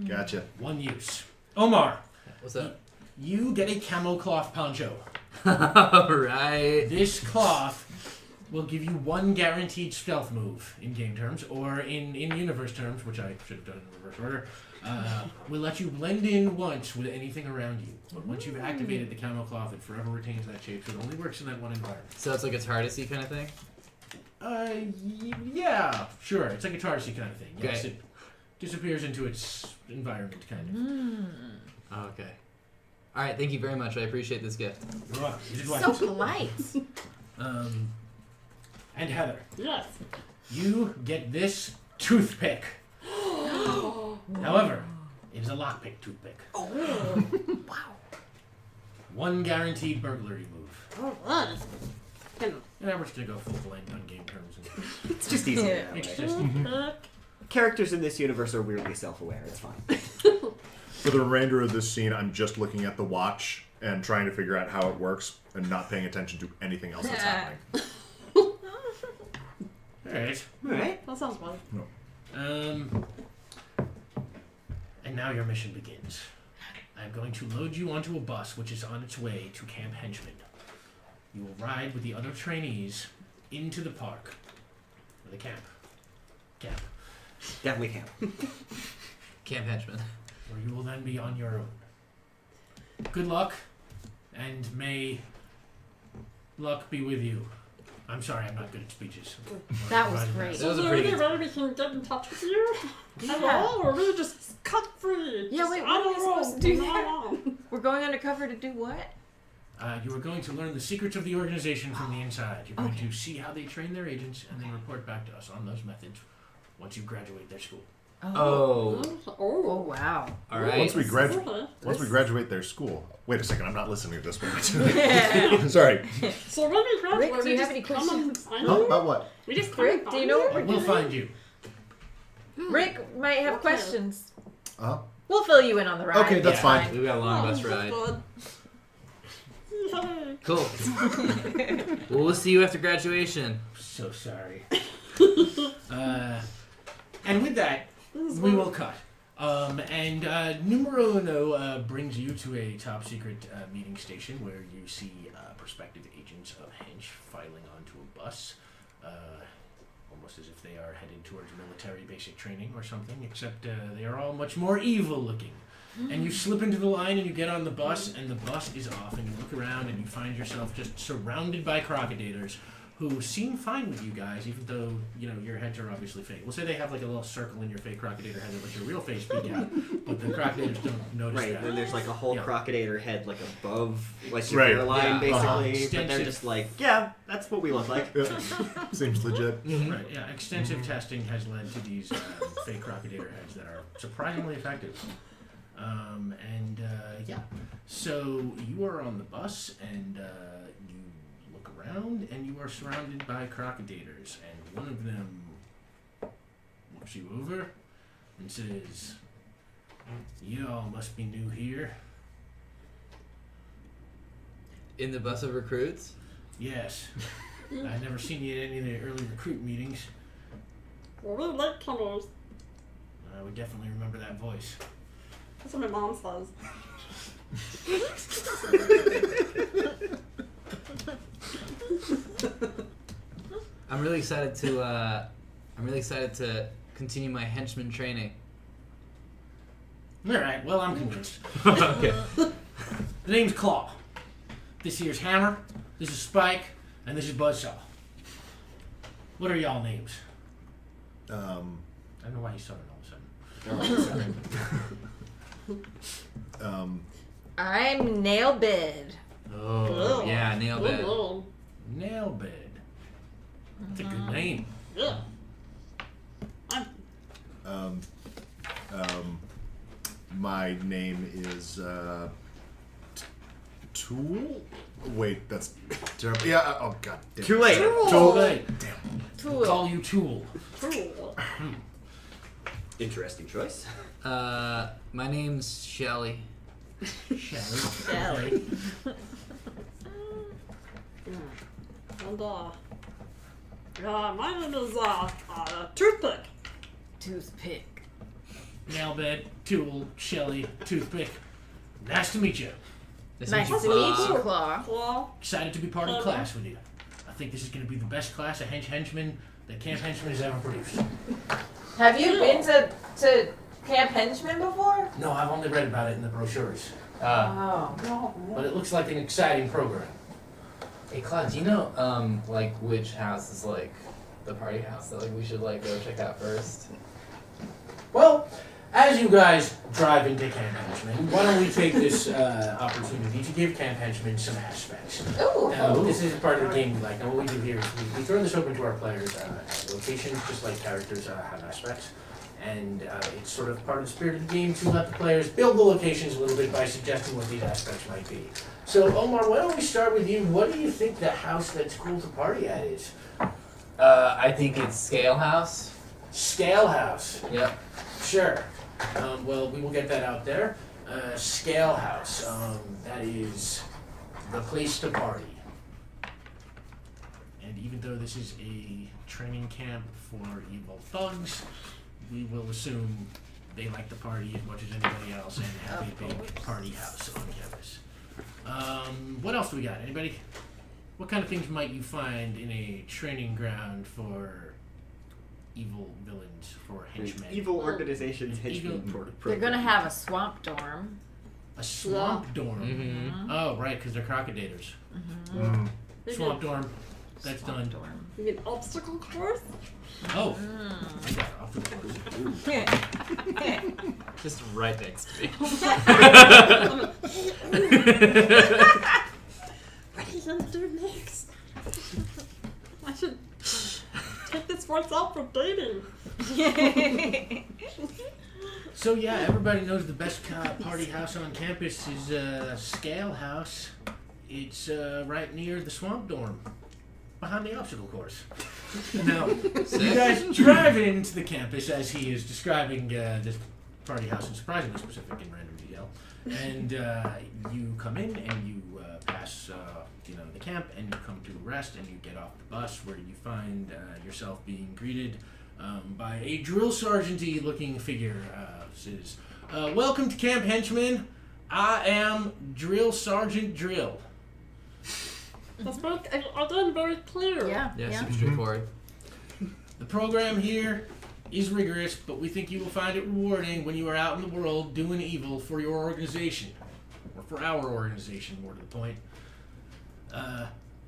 Gotcha. One use. Omar, What's that? you get a camel cloth poncho. All right. This cloth will give you one guaranteed stealth move in game terms, or in universe terms, which I should have done in reverse order. Will let you blend in once with anything around you. But once you've activated the camel cloth, it forever retains that shape, so it only works in that one environment. So it's like a TARDIS-y kind of thing? Yeah, sure. It's like a Tarsi kind of thing. Yes, Okay. it disappears into its environment, kind of. Oh, okay. All right. Thank you very much. I appreciate this gift. You're welcome. You did So right. polite. And Heather, Yes. you get this toothpick. However, it is a lockpick toothpick. Wow. One guaranteed burglary move. Alright. And we're just gonna go full blend on game terms. It's just easier. Yeah. that It's way. just characters in this universe are weirdly self-aware. It's fine. For the remainder of this scene, I'm just looking at the watch and trying to figure out how it works and not paying attention to anything else that's happening. Alright. All right. That sounds fun. And now your mission begins. I'm going to load you onto a bus which is on its way to Camp Henchman. You will ride with the other trainees into the park. Or the camp. Camp. Definitely camp. Camp Henchman. Where you will then be on your own. Good luck, and may luck be with you. I'm sorry, I'm not good at speeches. That was great. That was a pretty good. we can get in touch with you? At all? Or we just cut free? Yeah, Just wait, on what are we our supposed own to do from there? now on. We're going undercover to do what? You are going to learn the secrets of the organization from the inside. You're going to see how they train their agents and then report back to us on those methods once you graduate their school. Oh. Oh wow. All right. Once we graduate, Okay. once we graduate their school. Wait a second, I'm not listening to this one. Yeah. Sorry. So when we graduate, Rick, do we you just have any come and questions? find Huh? you? About what? We just come Rick, and do find you know what we're We'll doing? find you. Rick might have Okay. questions. Uh-huh. We'll fill you in on the ride. Okay, that's It's fine. We've got a long bus Oh, ride. good. Yay. Cool. Well, we'll see you after graduation. So sorry. And with that, we will cut. Numero uno brings you to a top secret meeting station where you see prospective agents of H.E.N.C.H filing onto a bus, almost as if they are headed towards military basic training or something, except they are all much more evil looking. And you slip into the line and you get on the bus, and the bus is off, and you look around and you find yourself just surrounded by crocodiles who seem fine with you guys, even though, you know, your heads are obviously fake. We'll say they have like a little circle in your fake crocodile head that lets your real face peek out, but the crocodiles don't notice Right, that. then there's like a whole Yeah. crocodile head like above like your Right. hairline Yeah. basically, but Extensive. they're just like, yeah, that's what we look like. Seems legit. Right, yeah. Extensive testing has led to these fake crocodile heads that are surprisingly effective. Yeah. So you are on the bus, and you look around, and you are surrounded by crocodiles, and one of them looks you over and says, "You all must be new here." In the bus of recruits? Yes. I've never seen you at any of the early recruit meetings. Well, we're latecomers. I would definitely remember that voice. That's what my mom says. I'm really excited to continue my henchman training. All right. Well, I'm convinced. Okay. The name's Claw. This here's Hammer. This is Spike, and this is Buzzsaw. What are y'all names? I don't know why he's southern all of a sudden. I'm Nailbid. Oh, yeah, nailed it. Oh, Nailbed. That's a good name. yeah. My name is Tool. Wait, that's terrible. Yeah. Oh God. Damn it. Too late. Tool. Damn. Tool. Call you Tool. Cool. Interesting choice. My name's Shelly. Shelly. And my name is Toothpick. Toothpick. Nailbed, Tool, Shelly, Toothpick. Nice to meet you. Nice to meet you, Claw. Claw. Excited to be part of the class with you. I think this is going to be the best class of henchmen that Camp Henchman has ever produced. Have you been to Camp Henchman before? No, I've only read about it in the brochures. Oh. But it looks like an exciting program. Hey, Claude, do you know, like, which house is, like, the party house that, like, we should, like, go check out first? Well, as you guys drive into Camp Henchman, why don't we take this opportunity to give Camp Henchman some aspects. Ooh. This is a part of the game we like. Now, what we do here is we throw this open to our players as locations, just like characters have aspects. And it's sort of part of the spirit of the game to let the players build the locations a little bit by suggesting what these aspects might be. So, Omar, why don't we start with you? What do you think the house that's cool to party at is? I think it's Scale House. Scale House. Yep. Sure. Well, we will get that out there. Scale House. That is the place to party. And even though this is a training camp for evil thugs, we will assume they like to party as much as anybody else and have a big party house on campus. What else do we got? Anybody? What kind of things might you find in a training ground for evil villains, for henchmen? Evil organizations, henchmen program. They're gonna have a swamp dorm. A swamp dorm. Mm-hmm. Oh, right, because they're crocodilators. Mm. Swamp dorm. That's Swamp done. dorm. You mean obstacle course? Oh, I got off the course. Just right next to me. What are you gonna do next? I should take this once out for dating. So yeah, everybody knows the best party house on campus is Scale House. It's right near the swamp dorm, behind the obstacle course. Now, you guys drive into the campus as he is describing this party house in surprisingly specific and random detail, and you come in and you pass, the camp, and you come to a rest, and you get off the bus where you find yourself being greeted by a drill sergeant-y looking figure. Says, "Welcome to Camp Henchmen. I am Drill Sergeant Drill." That's very, again, very clear. Yeah. Yeah, super straightforward. The program here is rigorous, but we think you will find it rewarding when you are out in the world doing evil for your organization, or for our organization, more to the point.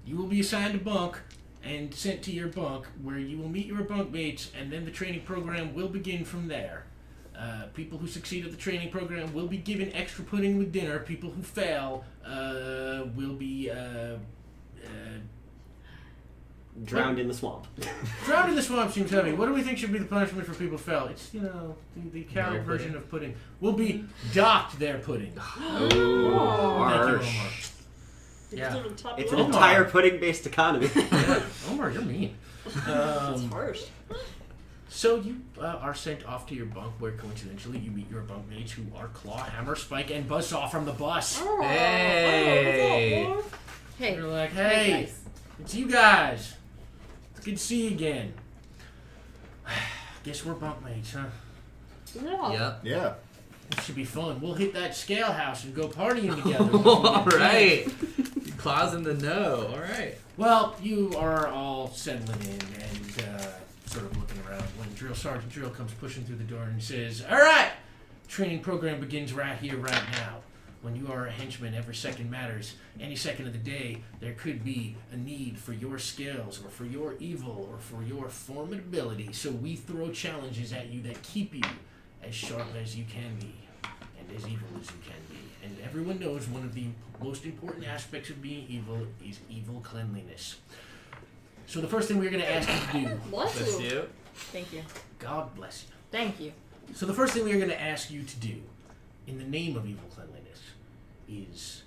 You will be assigned a bunk and sent to your bunk, where you will meet your bunk mates, and then the training program will begin from there. People who succeed at the training program will be given extra pudding with dinner. People who fail will be Drowned in the swamp. drowned in the swamp seems heavy. What do we think should be the punishment for people who fail? It's, the calorie No version pudding. of pudding. Will be docked their pudding. Oh, Thank you, harsh. Omar. Yeah. It's an Omar. entire pudding-based economy. Omar, you're mean. It's harsh. So you are sent off to your bunk, where coincidentally you meet your bunk mates, who are Claw, Hammer, Spike, and Buzzsaw from the bus. Oh, Hey. what's up, boy? Hey. You're like, Hey, hey, guys. it's you guys. It's good to see you again. Guess we're bunk mates, huh? Yeah. Yep. Yeah. This should be fun. We'll hit that scale house and go partying together. All right. Claws in the know. All right. Well, you are all settling in and sort of looking around when Drill Sergeant Drill comes pushing through the door and says, "All right, training program begins right here, right now. When you are a henchman, every second matters. Any second of the day, there could be a need for your skills or for your evil or for your formidability. So we throw challenges at you that keep you as sharp as you can be and as evil as you can be. And everyone knows one of the most important aspects of being evil is evil cleanliness. So the first thing we're going to ask you to do, Bless That's you. you. Thank you. God bless you. Thank you. So the first thing we are going to ask you to do, in the name of evil cleanliness, is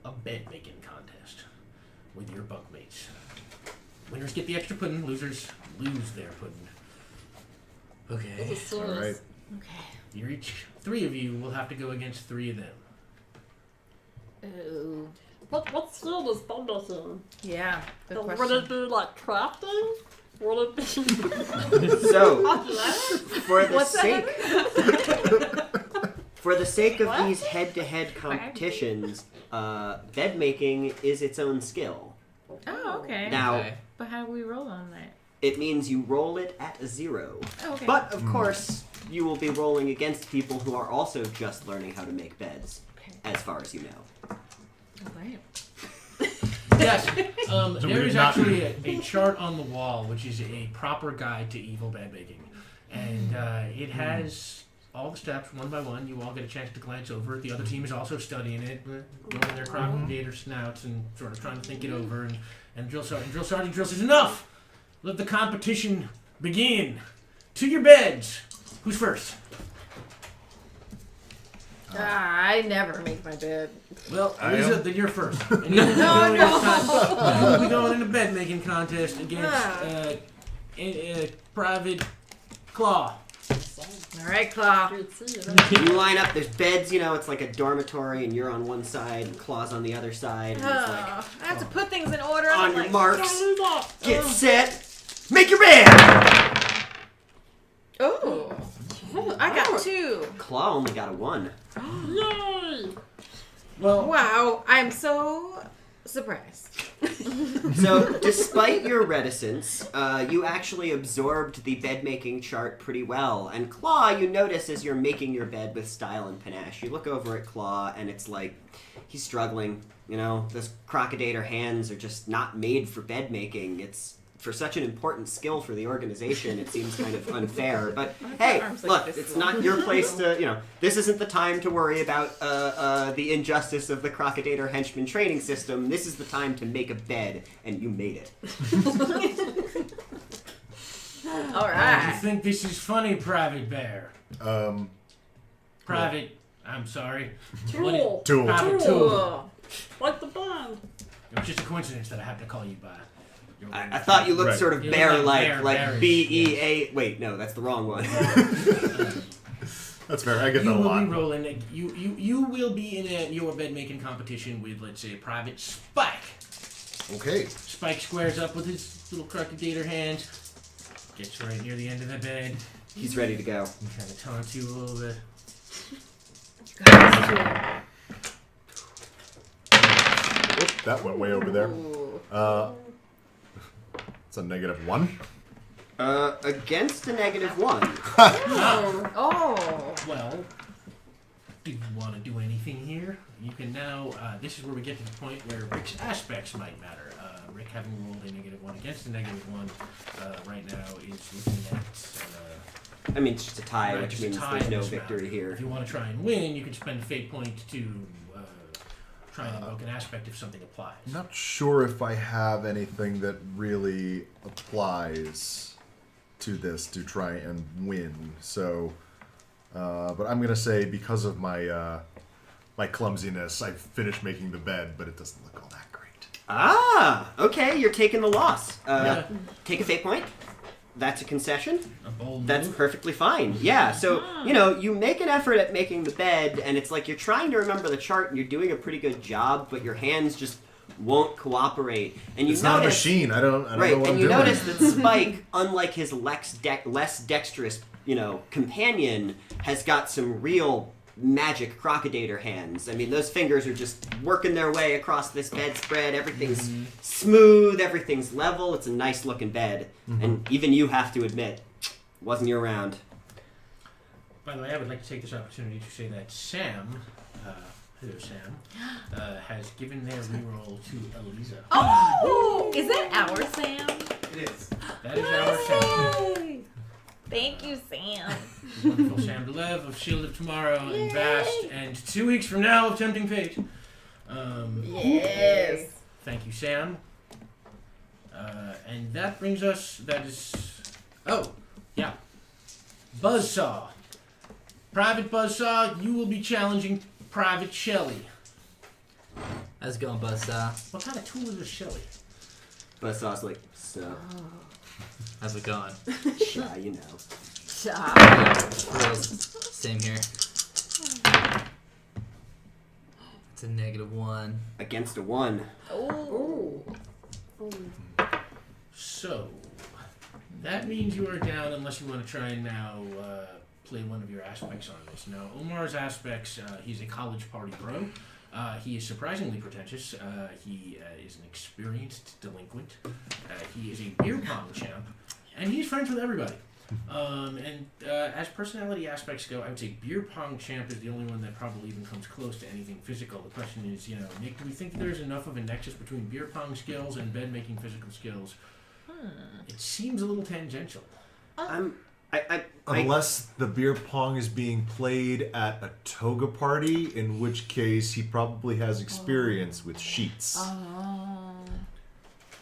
a bed making contest with your bunkmates. Winners get the extra pudding, losers lose their pudding. This Okay. is serious. All right. Okay. You're each, 3 of you will have to go against 3 of them. Oh. What skill does Thunder in? Yeah. Good Would question. it be like crafting? Would it be So, athletics? for the What's sake that? for the sake of What? these head-to-head competitions, bed making is its own skill. Oh, okay. Now, Okay. But how do we roll on that? it means you roll it at a 0. Oh, okay. But of course, you will be rolling against people who are also just learning how to make beds, Okay. as far as you know. All right. Yes, we there did is not- actually a chart on the wall, which is a proper guide to evil bed making. And it has all the steps, one by one. You all get a chance to glance over it. The other team is also studying it, rolling their crocodile snouts and sort of trying to think it over. And Drill Sergeant Drill says, "Enough! Let the competition begin. To your beds. Who's first?" I never make my bed. Well, I Lisa, am. then you're first. And you will be going in a bed making contest against private Claw. All right, Claw. You line up. There's beds. It's like a dormitory, and you're on one side, and Claw's on the other side. And it's like I have to put things in order. on I'm your like, marks, get set, make your bed. Oh, I got 2. Claw only got a 1. Well, Wow, I'm so surprised. So, despite your reticence, you actually absorbed the bed-making chart pretty well. And Claw, you notice as you're making your bed with style and panache, you look over at Claw, and it's like, he's struggling. Those crocodile hands are just not made for bed making. It's for such an important skill for the organization, it seems kind of unfair. But hey, arms like look, this it's long. not your place to, this isn't the time to worry about the injustice of the Crocodile henchman training system. This is the time to make a bed, and you made it. All do you right. think this is funny, Private Bear? Private, I'm sorry. Tool. Tool. Private Tool. Cool. Like the band. It was just a coincidence that I happened to call you by. I thought you looked Right. sort of You look bear-like, like bearish, B-E-A... Wait, no, that's the wrong one. That's fair. I get You that a will lot. be rolling. You will be in your bed making competition with, let's say, Private Spike. Okay. Spike squares up with his little crocodile hands, gets right near the end of the bed, He's ready to go. and kind of taunts you a little bit. Oop, that went way over there. It's a -1. Against a -1. Oh. Well, do you want to do anything here? You can now. This is where we get to the point where Rick's aspects might matter. Rick, having rolled a -1 against a -1, right now is looking at. I mean, it's just a tie, Right, which just a means tie there's in no this victory round. here. If you want to try and win, you can spend a fate point to try and invoke an aspect if something applies. I'm not sure if I have anything that really applies to this to try and win. So, but I'm gonna say because of my my clumsiness, I finished making the bed, but it doesn't look all that great. Ah, okay, you're taking the loss. Yeah. Take a fate point. That's a concession. A bold That's move. perfectly fine. Yeah, so, you make an effort at making the bed, and it's like you're trying to remember the chart, and you're doing a pretty good job, but your hands just won't cooperate. And you It's not a notice, machine. I don't right, know what and I'm you doing. notice that Spike, unlike his less dexterous, companion, has got some real magic crocodile hands. I mean, those fingers are just working their way across this bedspread. Everything's smooth, everything's level. It's a nice looking bed. And even you have to admit, wasn't your round. By the way, I would like to take this opportunity to say that Sam, hello Sam, has given their reroll to Eliza. Oh, is that our Sam? It is. That is our Sam. Yay. Thank you, Sam. Wonderful Sam Belev of Shield of Tomorrow and Vast, and 2 weeks from now of Tempting Fate. Yes. Thank you, Sam. And that brings us, Buzzsaw. Private Buzzsaw, you will be challenging Private Shelley. How's it going, Buzzsaw? What kind of tool is a Shelley? Buzzsaw's like, so, How's it going? shy, you know. Same here. It's a -1. Against a 1. Oh. So, that means you are down unless you want to try and now play one of your aspects on this. Now, Omar's aspects, he's a college party bro. He is surprisingly pretentious. He is an experienced delinquent. He is a beer pong champ. And he's friends with everybody. As personality aspects go, I would say beer pong champ is the only one that probably even comes close to anything physical. The question is, Nick, do we think there's enough of a nexus between beer pong skills and bed making physical skills? It seems a little tangential. Unless the beer pong is being played at a toga party, in which case he probably has experience with sheets.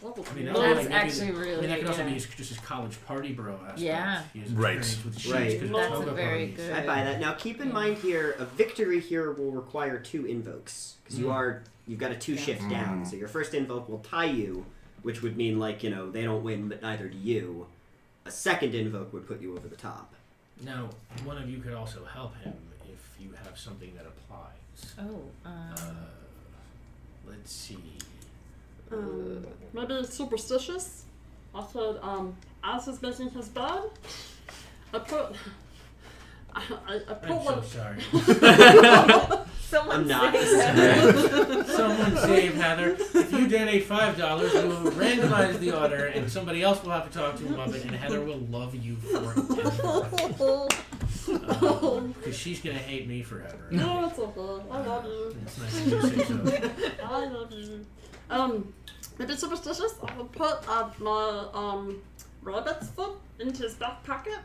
That's actually really that could also good. be just his college party bro aspect. Yeah. He has Right. experience with sheets Right. 'cause of That's toga a very parties. good. I buy that. Now, keep in mind here, a victory here will require 2 invokes. Because you've got a 2-shift down. So your first invoke will tie you, which would mean, they don't win, but neither do you. A second invoke would put you over the top. Now, one of you could also help him if you have something that applies. Oh, Let's see. Maybe superstitious. I said, as he's making his bed, I put I'm so sorry. someone I'm not. Someone save Heather. If you donate $5, we will randomize the order, and somebody else will have to talk to a Muppet, and Heather will love you forever. Because she's gonna hate me forever. No, it's okay. I love you. It's nice of you to say so. I love you. Maybe superstitious. I will put my rabbit's foot into his back pocket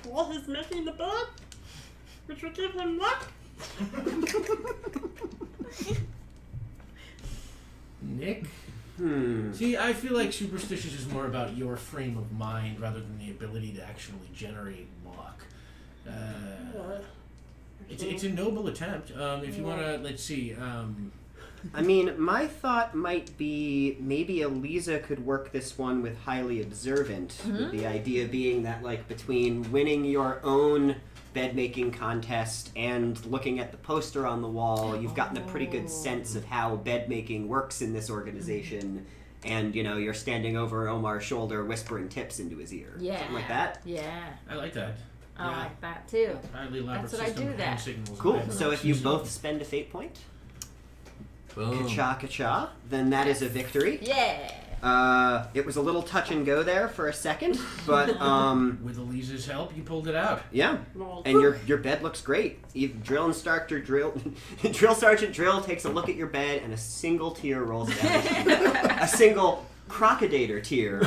while he's making the bed, which will give him luck. Nick? Hmm. See, I feel like superstitious is more about your frame of mind rather than the ability to actually generate luck. It's a noble attempt. If you want to, let's see. I mean, my thought might be maybe Eliza could work this one with highly observant. With the idea being that, like, between winning your own bed making contest and looking at the poster on the wall, you've gotten a pretty good sense of how bed making works in this organization. And, you know, you're standing over Omar's shoulder whispering tips into his ear. Yeah. Something like that. Yeah. I like that. I like that too. Highly elaborate That's what I system do of that. hand signals. Cool. and So if you both spend a fate point, Boom. ka-cha, then that is a victory. Yeah. It was a little touch and go there for a second, but with Eliza's help, you pulled it out. yeah. And your bed looks great. Drill Sergeant Drill takes a look at your bed, and a single tear rolls down. A single crocodile tear.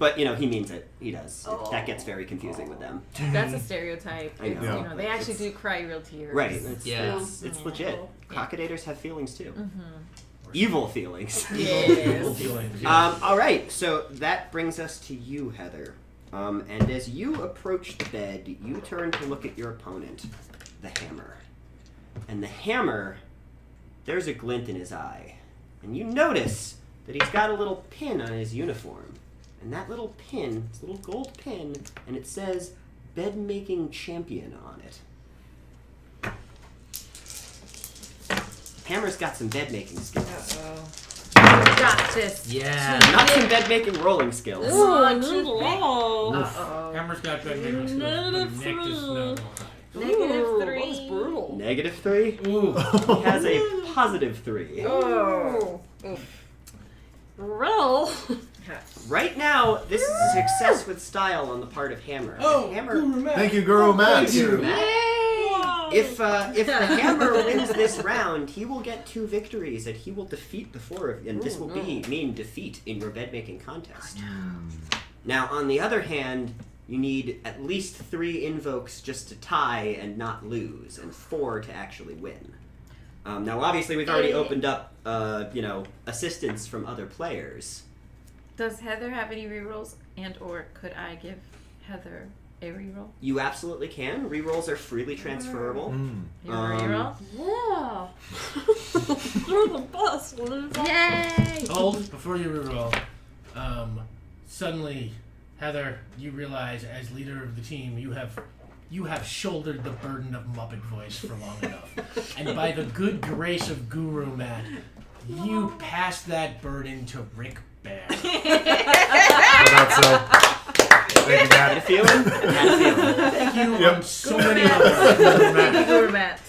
But you know he means it. He does. That gets very confusing with them. That's a stereotype. I know. It's, you know, they actually do cry real tears. Right. It's Yeah. it's legit. Crocodiles have feelings too. Or Evil feelings. Evil feelings, yes. All right, so that brings us to you, Heather. And as you approach the bed, you turn to look at your opponent, the hammer. And the hammer, there's a glint in his eye. And you notice that he's got a little pin on his uniform. And that little pin, it's a little gold pin, and it says Bed Making Champion on it. Hammer's got some bed making skills. Got this. Yeah. Not some bed making rolling skills. Hammer's got good making skills. Nick does not know -3. -3? Ooh. He has a +3. Oh. Well, Right now, this is a success with style on the part of Hammer. Oh, Hammer. Guru Matt. Thank you, Guru Matt. If the Hammer wins this round, he will get 2 victories, and he will defeat the 4 of you, and this will mean defeat in your bed making contest. Now, on the other hand, you need at least 3 invokes just to tie and not lose, and 4 to actually win. Now, obviously, we've already opened up, assistance from other players. Does Heather have any rerolls, and/or could I give Heather a reroll? You absolutely can. Rerolls are freely transferable. You want a reroll? yeah. You're the best, Liz. Yay! Hold before you reroll. Suddenly, Heather, you realize as leader of the team, you have shouldered the burden of Muppet voice for long enough. And by the good grace of Guru Matt, you pass that burden to Rick Bear. That's thank you, Had a Matt. feeling? Had a feeling. Thank you Yep. on so many levels, Guru Matt. Guru Matt.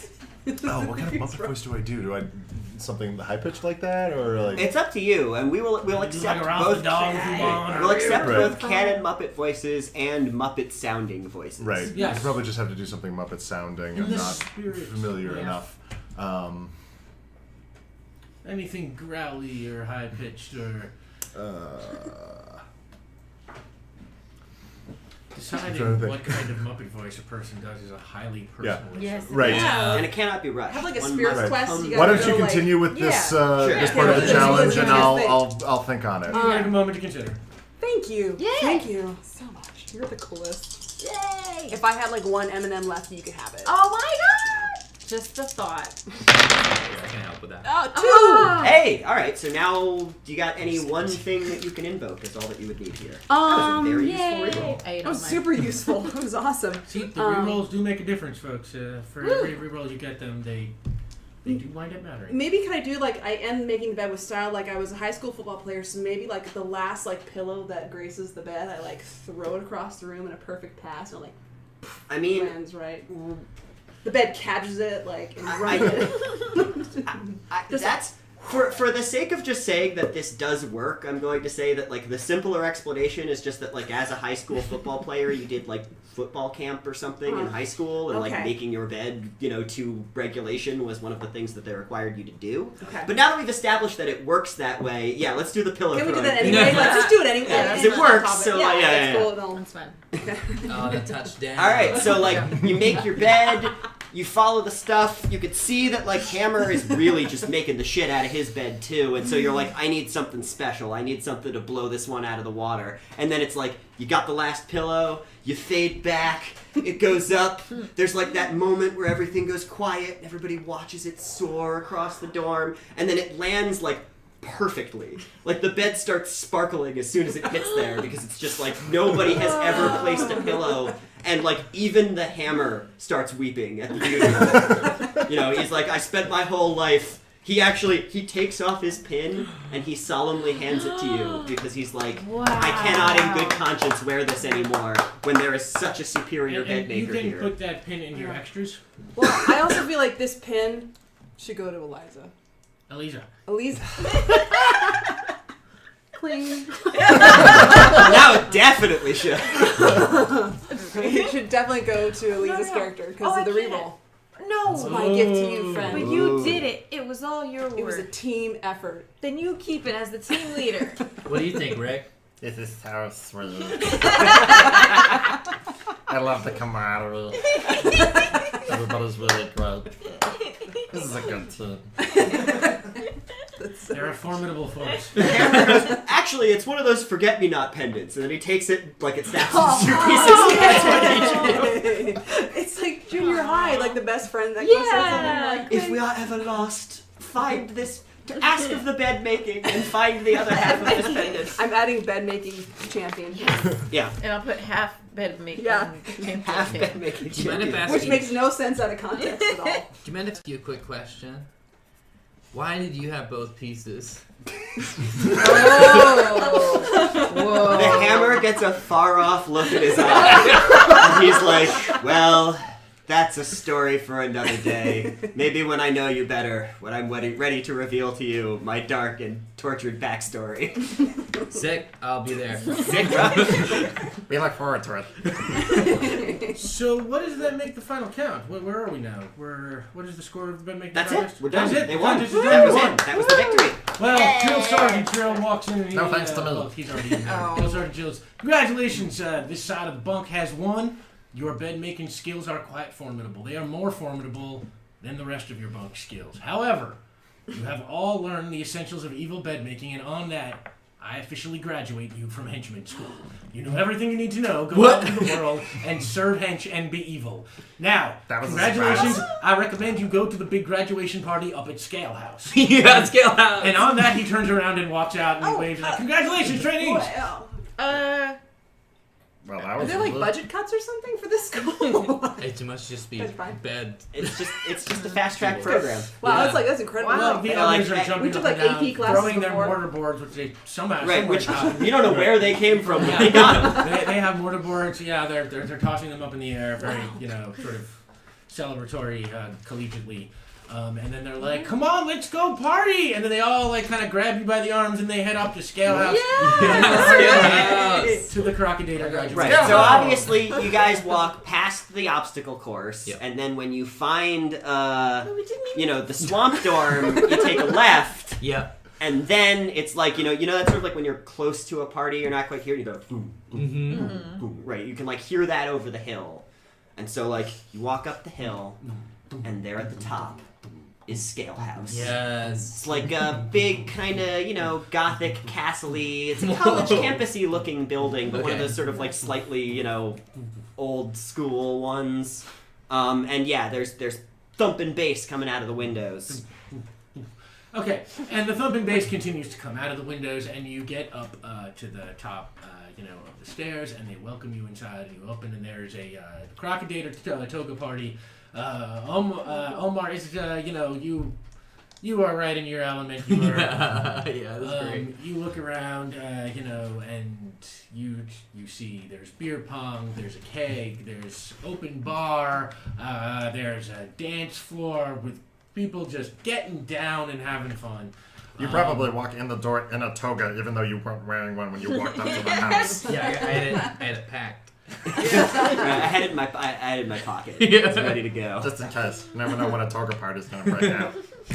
Oh, what kind of Muppet voice do I do? Do I something high pitched like that, or like? It's up to you, and we'll Do accept like around both. the dog if you want. or- We'll accept Right. both canon Muppet voices and Muppet sounding voices. Right. Yes. You probably just have to do something Muppet sounding. In I'm the not spirit. familiar Yeah. enough. Anything growly or high pitched or deciding trying to think. what kind of Muppet voice a person does is a highly personal issue. Yes. Right. Yeah. And it cannot be rushed. Have like a One spirit must quest. come- You Why gotta don't you go, like- continue with this Yeah. this part of the Yeah. challenge, and Yeah. I'll think on it. You have a moment to consider. Thank you. Yay. Thank you so much. You're the coolest. Yay! If I had like one M&M left, you could have it. Oh my god! Just the thought. I can help with that. Oh, Hey, all right. So now, do you got any one thing that you can invoke? Is all that you would need here. two. That was a very useful reroll. I ate That all was mine. super useful. It was awesome. See, the rerolls do make a difference, folks. For every reroll you get them, they do wind up mattering. Maybe can I do like I am making the bed with style, like I was a high school football player, so maybe like the last like pillow that graces the bed, I like throw it across the room in a perfect pass and it, like I mean, lands right. The bed catches it like and runs it. that's for the sake of just saying that this does work. I'm going to say that like the simpler explanation is just that like as a high school football player, you did like football camp or something in high school, and like Okay. making your bed, to regulation was one of the things that they required you to do. Okay. But now that we've established that it works that way, yeah, let's do the pillow Can we do throwing that thing. anyway? Let's just do it anyway. Yeah, 'cause It's it not works, topic. so, yeah, like, yeah, it's yeah, cool. No. That's fun. Oh, the touchdown. All right, so like you make your bed, you follow the stuff. You could see that like Hammer is really just making the shit out of his bed too, and so you're like, I need something special. I need something to blow this one out of the water. And then it's like you got the last pillow. You fade back. It goes up. There's like that moment where everything goes quiet. And everybody watches it soar across the dorm, and then it lands like perfectly. Like the bed starts sparkling as soon as it hits there because it's just like nobody has ever placed a pillow, and like even the Hammer starts weeping at the beauty. He's like, I spent my whole life. He takes off his pin and he solemnly hands it to you because he's like, Wow. I cannot in good conscience wear this anymore when there is such a superior bed And you maker can here. put that pin in your extras. Well, I also feel like this pin should go to Eliza. Eliza. Eliza. Cling. Now it definitely should. It should definitely go to Eliza's no. character because Oh, of the I can't. reroll. No. It's my gift to you, friend. But you did it. It was all your work. It was a team effort. Then you keep it as the team leader. What do you think, Rick? This is so sweet. I love the camaraderie. Everybody's really great. This is a good team. They're a formidable force. Hammer goes, actually, it's one of those forget-me-not pendants, and then he takes it like it snaps into two pieces. That's what he did. It's like junior high, like the best friend that Yeah. If we are ever lost, find this. To ask of the bed making and find the other half of this pendant. I'm adding bed making champion, Yeah. And I'll put half bed making. Yeah. Half bed making Do you mind if I champion. ask which you, makes no sense out of context at all. do you mind if I ask you a quick question? Why did you have both pieces? Oh. Whoa. The Hammer gets a far-off look in his eye. And he's like, well, that's a story for another day. Maybe when I know you better, when I'm ready to reveal to you my dark and tortured backstory. Sick, I'll be there. Sick, bro. We look forward to it. So what does that make the final count? Where are we now? What is the score of the bed making That's contest? it. We're done. That's it. They The won. contest is That was done. it. That was the victory. Well, Drill Sergeant Drill walks in and he, No thanks to me. well, he's already in there. Drill Sergeant Drill's, congratulations, this side of the bunk has won. Your bed making skills are quite formidable. They are more formidable than the rest of your bunk skills. However, you have all learned the essentials of evil bed making, and on that, I officially graduate you from henchman school. You know everything you need to know. Go out into the world and serve hench and be evil. Now, That was a congratulations. I recommend you go to the big graduation party up at Scale House. Yeah, scale out. And on that, he turns around and walks out and he waves like, congratulations, trainees! Wow. Well, that Are was there like good. budget cuts or something for this school? It must just be That's fine. bed. It's just a fast track program. Wow, Yeah. that's incredible. Well, the Yeah, others like, are jumping we took up and like down, AP classes throwing their before. mortar boards, which they somehow Right, somewhere which got. you don't know where they came from. Yeah. They got them. They have mortar boards. Yeah, they're tossing them up in the air, very sort of celebratory, collegiately. And then they're like, "Come on, let's go party!" And then they all like kind of grab you by the arms and they head up to Scale House. To the Crocodile graduation. Right. So obviously, you guys walk past the obstacle course, Yep. and then when you find, the swamp dorm, you take a left, Yep. and then it's like, that's sort of like when you're close to a party, you're not quite here, you go, boom, Mm-hmm. boom. Right. You can like hear that over the hill, and so like you walk up the hill, and there at the top is Scale House. Yes. It's like a big kind of, gothic castle-y. It's a college campus-y looking building, but one of Okay. those sort of like slightly, old school ones. And yeah, there's thumping bass coming out of the windows. Okay, and the thumping bass continues to come out of the windows, and you get up to the top, of the stairs, and they welcome you inside. And you open, and there's a Crocodile toga party. Omar is, you are right in your element. You are, Yeah, that's great. You look around, and you see there's beer pong, there's a keg, there's open bar, there's a dance floor with people just getting down and having fun. You probably walk in the door in a toga, even though you weren't wearing one when you walked up to the house. Yeah, I had it packed. I had it in my pocket. It's ready to go. Just in case. You never know when a toga party's going to break out.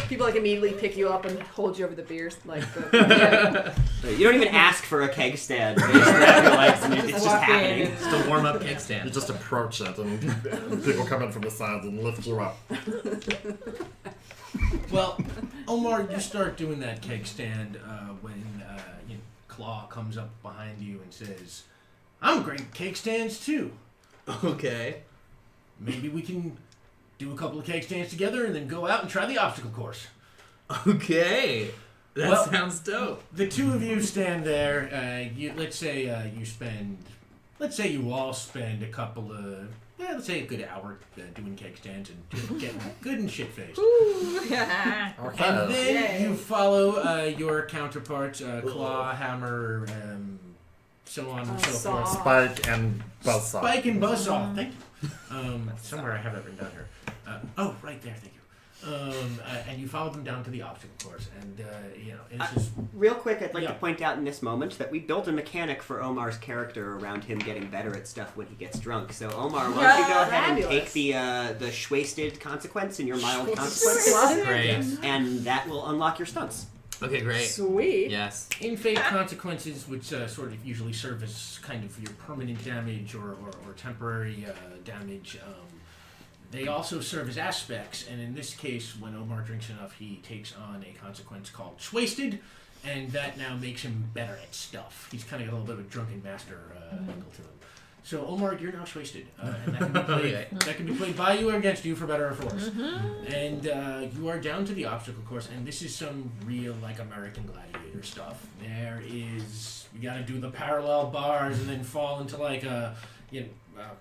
People like immediately pick you up and hold you over the beers, like the. You don't even ask for a keg stand. They just grab your legs and it's just happening. It's a warm up keg You stand. just approach it, and people come in from the sides and lift you up. Well, Omar, you start doing that keg stand when Claw comes up behind you and says, "I'm great at keg stands too. Okay. Maybe we can do a couple of keg stands together and then go out and try the obstacle course." Okay. That Well- sounds dope. The two of you stand there. Let's say you all spend a couple of, let's say a good hour doing keg stands and getting good and shit faced. Okay. And then you follow your counterparts, Claw, Hammer, so on and so Saw. forth. Spike and Buzzsaw. Spike and Buzzsaw, thank you. Somewhere I have that written down here. Right there, thank you. And you follow them down to the obstacle course, and it's just Real quick, I'd like Yeah. to point out in this moment that we built a mechanic for Omar's character around him getting better at stuff when he gets drunk. So Omar, why don't you go ahead and take the Schwasted consequence in your mild consequence, Great. and that will unlock your stunts. Okay, great. Sweet. Yes. in fate consequences, which sort of usually serve as kind of your permanent damage or temporary damage. They also serve as aspects, and in this case, when Omar drinks enough, he takes on a consequence called Schwasted, and that now makes him better at stuff. He's kind of got a little bit of a drunken master angle to him. So Omar, you're now Schwasted, and that can be played by you or against you for better or for worse. And you are down to the obstacle course, and this is some real like American Gladiator stuff. You got to do the parallel bars and then fall into like a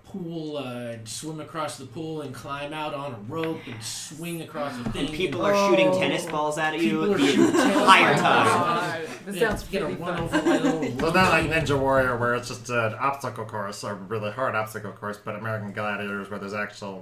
pool, swim across the pool and climb out on a rope and swing across the thing. And people are shooting tennis balls at you People are the shooting tennis entire balls. time. This sounds get a pretty run fun. over my little. So not like Ninja Warrior, where it's just an obstacle course, or a really hard obstacle course, but American Gladiators, where there's actual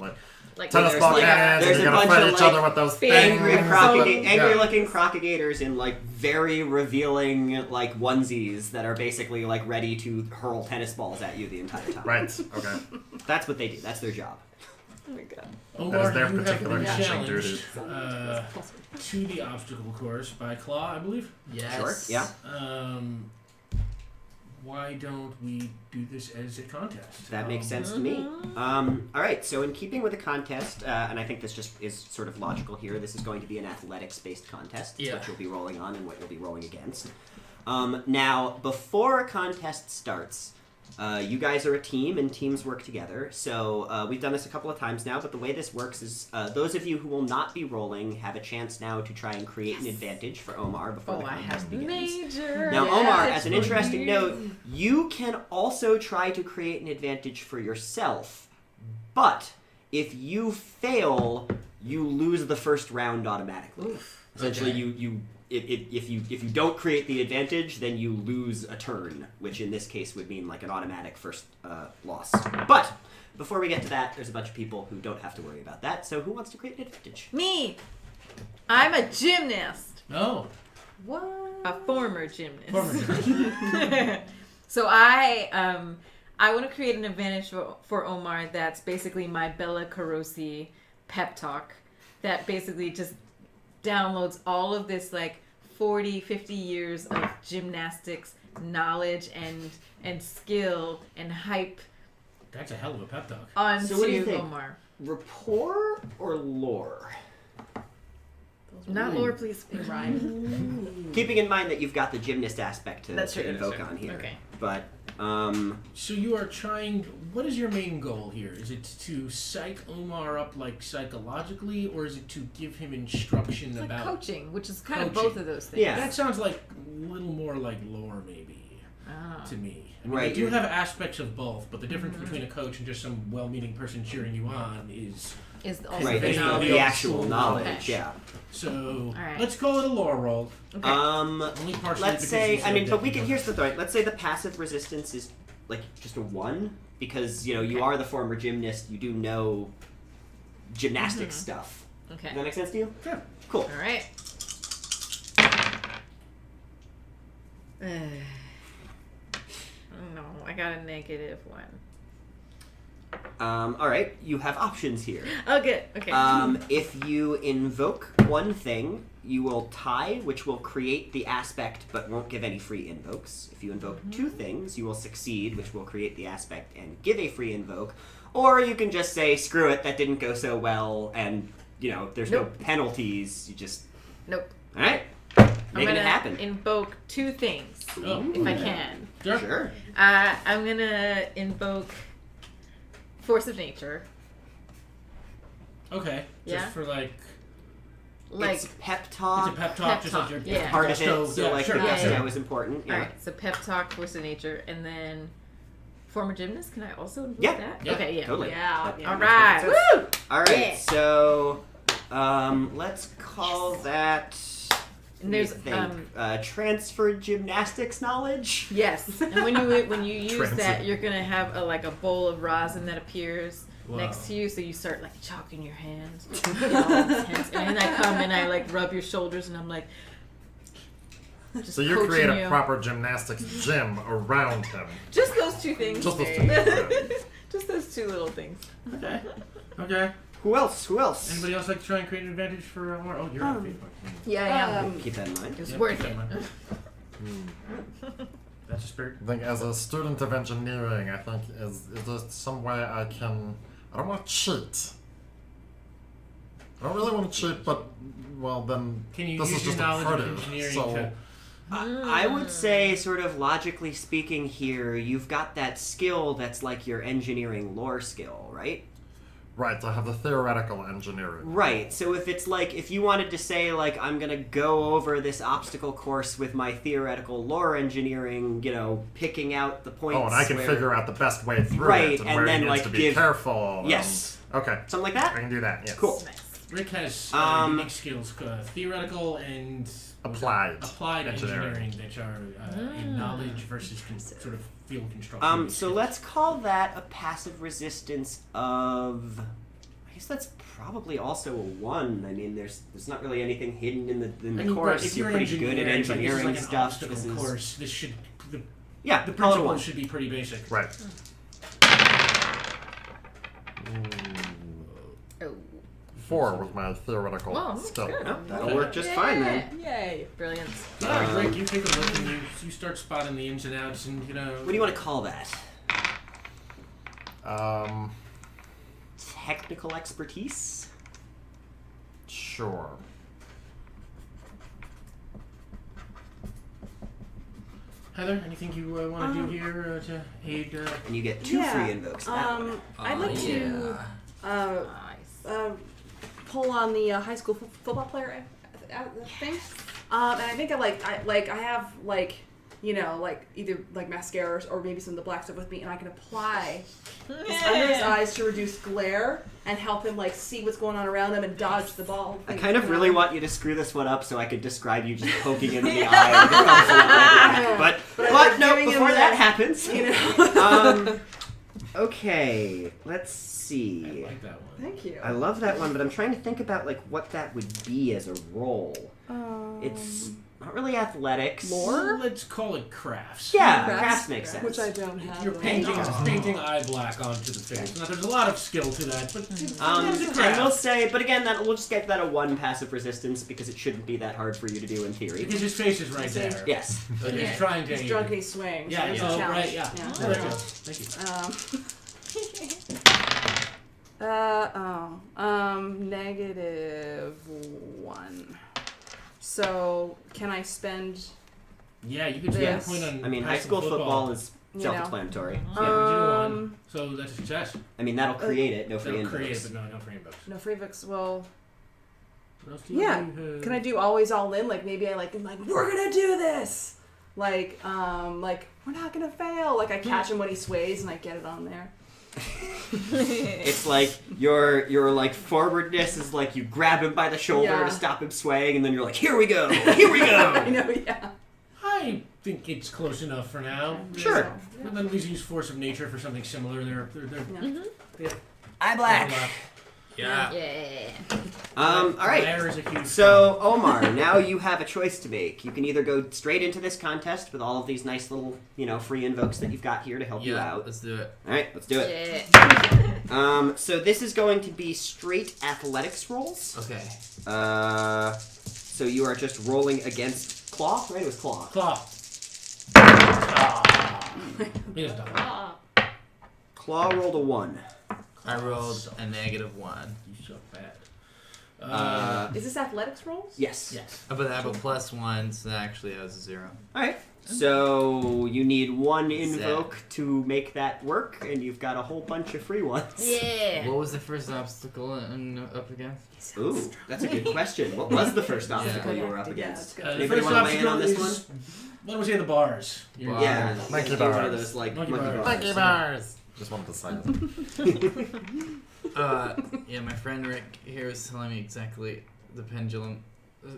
Like tennis there's ball like- cannons, there's and you're a gonna bunch fight of, each like, other with those Angry, things. looking crocodilators in like very revealing like onesies that are basically like ready to hurl tennis balls at you the entire time. Right. Okay. That's what they do. That's their job. Oh my god. Omar, That is their you have particular been fishing challenged duties. to the obstacle course by Claw, I believe. Yes. Sure. Yeah. Why don't we do this as a contest? That makes sense to me. All right, so in keeping with the contest, and I think this just is sort of logical here, this is going to be an athletics-based contest. It's Yeah. what you'll be rolling on and what you'll be rolling against. Now, before a contest starts, you guys are a team, and teams work together. So we've done this a couple of times now, but the way this works is those of you who will not be rolling have a chance now to try and create an advantage for Omar before the contest begins. Major. Now, Yeah, Omar, it's as an for interesting you. note, you can also try to create an advantage for yourself, but if you fail, you lose the first round automatically. Essentially, Okay. if you don't create the advantage, then you lose a turn, which in this case would mean like an automatic first loss. But before we get to that, there's a bunch of people who don't have to worry about that. So who wants to create an advantage? Me. I'm a gymnast. Oh, What? A former gymnast. former. So I want to create an advantage for Omar that's basically my Bella Carosi pep talk that basically just downloads all of this like 40, 50 years of gymnastics knowledge and skill and hype That's a hell of a pep talk. onto So what do you think? Omar. Rapport or lore? Not lore, please. Right. Keeping in mind that you've got the gymnast aspect to That's true. invoke on here. Okay. But So you are trying. What is your main goal here? Is it to psych Omar up like psychologically, or is it to give him instruction It's like about coaching, which is kind of coaching. both of those things. Yeah. That sounds like a little more like lore, maybe, Ah. to me. I mean, Right, they do you're- have aspects of both, but the difference between a coach and just some well-meaning person cheering you on is Is also Right, They there's know the the actual old knowledge, Okay. yeah. so. Alright. Let's call it a lore roll. Okay. Only partially Let's because say, you I said mean, that but we you can, don't here's have- the thing. Let's say the passive resistance is like just a 1, because, you know, you are the former gymnast, you do know gymnastics stuff. Okay. Does that make sense to you? Yeah. Cool. All right. No, I got a -1. All right, you have options here. Oh, good. Okay. If you invoke one thing, you will tie, which will create the aspect but won't give any free invokes. If you invoke 2 things, you will succeed, which will create the aspect and give a free invoke. Or you can just say, screw it, that didn't go so well, and, you know, there's no penalties. You just... Nope. All right. I'm Make it gonna happen. invoke 2 things, Oh, if I can. Sure. Sure. I'm gonna invoke Force of Nature. Okay. Yeah? Just for like. Like, it's pep talk. It's a pep talk, just talk, like your yeah. Part of it, gusto. so Yeah, like sure, the yeah, gusto yeah. is important. Yeah. alright, so pep talk, Force of Nature, and then former gymnast. Can I also invoke Yeah. that? Yeah. Okay, yeah. Totally. Yeah. All right. Woo! All right, Yeah. so let's call that. And there's let me think, transfer gymnastics knowledge. yes, and when you use Transit. that, you're gonna have a bowl of rosin that appears Wow. next to you, so you start like chalking your hands, get all intense, and then I come and I like rub your shoulders, and I'm like, just So you coaching create a you. proper gymnastics gym around him. Just those 2 things. Just those 2 things. Just those 2 little things. Okay. Okay. Who else? Who else? Anybody else like to try and create an advantage for Omar? Oh, you're on Facebook. Yeah, yeah. Keep that in mind. It's Yeah, worth keep it. that in mind. That's a spirit. I think as a student of engineering, I think is there some way I can... I don't want to cheat. I don't really want to cheat, but, well, then Can you this use is your just a knowledge part of of it. engineering So, to... I would say, sort of logically speaking here, you've got that skill that's like your engineering lore skill, right? right, I have the theoretical engineering. Right, so if it's like, if you wanted to say, like, I'm gonna go over this obstacle course with my theoretical lore engineering, you know, picking out the points Oh, and I can where- figure out the best way through Right, it and, and where then, he needs like, to be give- careful. Yes. Okay, Something like I that? can do that, yes. Cool. Rick has unique skills, theoretical and Applied engineering, which are in knowledge versus sort of field construction. So let's call that a passive resistance of... I guess that's probably also a 1. I mean, there's not really anything hidden in the I mean, course. if you're pretty good at it's like, engineering this is like stuff. An This obstacle is... course. This should Yeah, the call it a principles 1. should be pretty basic. Right. Oh. 4 with my theoretical Well, skill. good. Oh, that'll work just fine then. Yay! Brilliant. Yeah, Rick, you take a look and you start spotting the ins and outs, and you know. What do you want to call that? Technical expertise? Sure. Heather, anything you want to do here to aid? And you get 2 Yeah, free invokes. That way. I'd like to Nice. pull on the high school football player thing. And I think I have you know, like either like mascaras or maybe some of the black stuff with me, and I can apply this under his eyes to reduce glare and help him like see what's going on around him and dodge the ball. I kind of really want you to screw this one up so I could describe you just poking him in the eye. But no, giving him before the- that happens. You know. Okay, let's I see. like that one. Thank you. I love that one, but I'm trying to think about like what that would be as a role. It's not really athletics. Lore? Let's call it crafts. Yeah, Crafts? crafts makes sense. Which I don't have. You're painting eye black onto the face. Now, there's a lot of skill to that, but it's a I craft. will say, but again, we'll just get that a 1 passive resistance because it shouldn't be that hard for you to do in theory. Because his face is right there. Yes. Like he's trying to. He's drunk and he swings. Yeah, so it's a oh, challenge. right, yeah. Yeah. There you go. Thank you. -1. So can I spend? Yeah, you can spend a Yes. point on. I mean, high passive school football is You self-explanatory. So yeah, we did a 1, so that's a success. I mean, that'll create it. No free That'll create it, invokes. but no free invokes. No free books. Well, What else do you yeah. do? Can I do always all in? Like maybe I am like we're gonna do this. Like we're not gonna fail. Like I catch him when he sways and I get it on there. It's like your like forwardness is like you grab him by the shoulder Yeah. to stop him swaying, and then you're like, here we go, here we go. I know, yeah. I think it's close enough for now. Sure. And then we use force of nature for something similar. They're I'm black. Yeah. All right. Fire is a huge So, Omar, now you have a choice to make. You can either go straight into this contest with all of these nice little, free invokes that you've got here to help you out. Let's do it. All right, let's do it. So this is going to be straight athletics rolls. Okay. So you are just rolling against Claw, right? It was Claw. Claw. He doesn't die. Claw rolled a 1. I rolled a -1. You suck bad. Is this athletics rolls? Yes. Yes. But I have a +1, so that actually has a 0. All right. So you need 1 invoke to make that work, and you've got a whole bunch of free ones. Yeah. What was the first obstacle up against? Ooh, that's a good question. What was the first obstacle you were up against? The Anybody first want to weigh in on this obstacle one? is- What do we say? The bars. Yeah, Monkey one of bars. those like Monkey monkey bars. bars. Monkey bars. Just wanted to say that. Yeah, my friend Rick here was telling me exactly the pendulum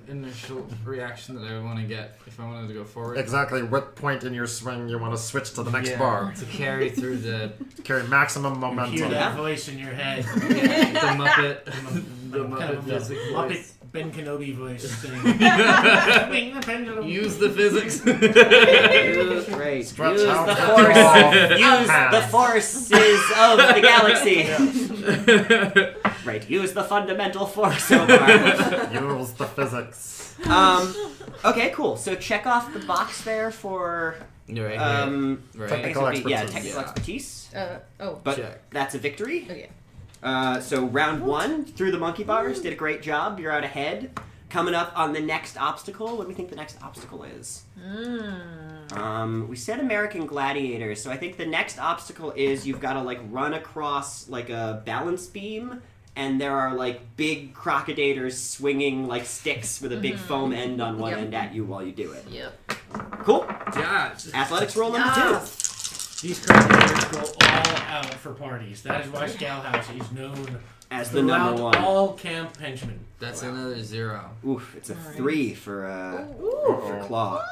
initial reaction that I want to get if I wanted to go forward. Exactly what point in your swing you want to switch to the next bar. To carry through the Carry maximum You momentum. hear that voice in your head. the Muppet Kind of physics Muppet voice. Ben Kenobi voice. Swing the pendulum. Use the physics. Right. Stretch Use out the the force. ball. Use Hands. the forces of the galaxy. Right. Use the fundamental force, Omar. Use the physics. Okay, cool. So check off the box there for You're right. Right. Technical yeah, expertise. technical expertise. But Check. that's a victory. Okay. So round 1 through the monkey bars, did a great job. You're out ahead. Coming up on the next obstacle. What do we think the next obstacle is? We said American Gladiators, so I think the next obstacle is you've got to like run across like a balance beam, and there are like big crocodiles swinging like sticks with a big foam end on one end at you while you do it. Yep. Cool. Yeah. Athletics roll number 2. These crocodiles go all out for parties. That is why Scalhouse is known As the number throughout 1. all camp henchmen. That's another 0. Oof, it's a 3 for Claw.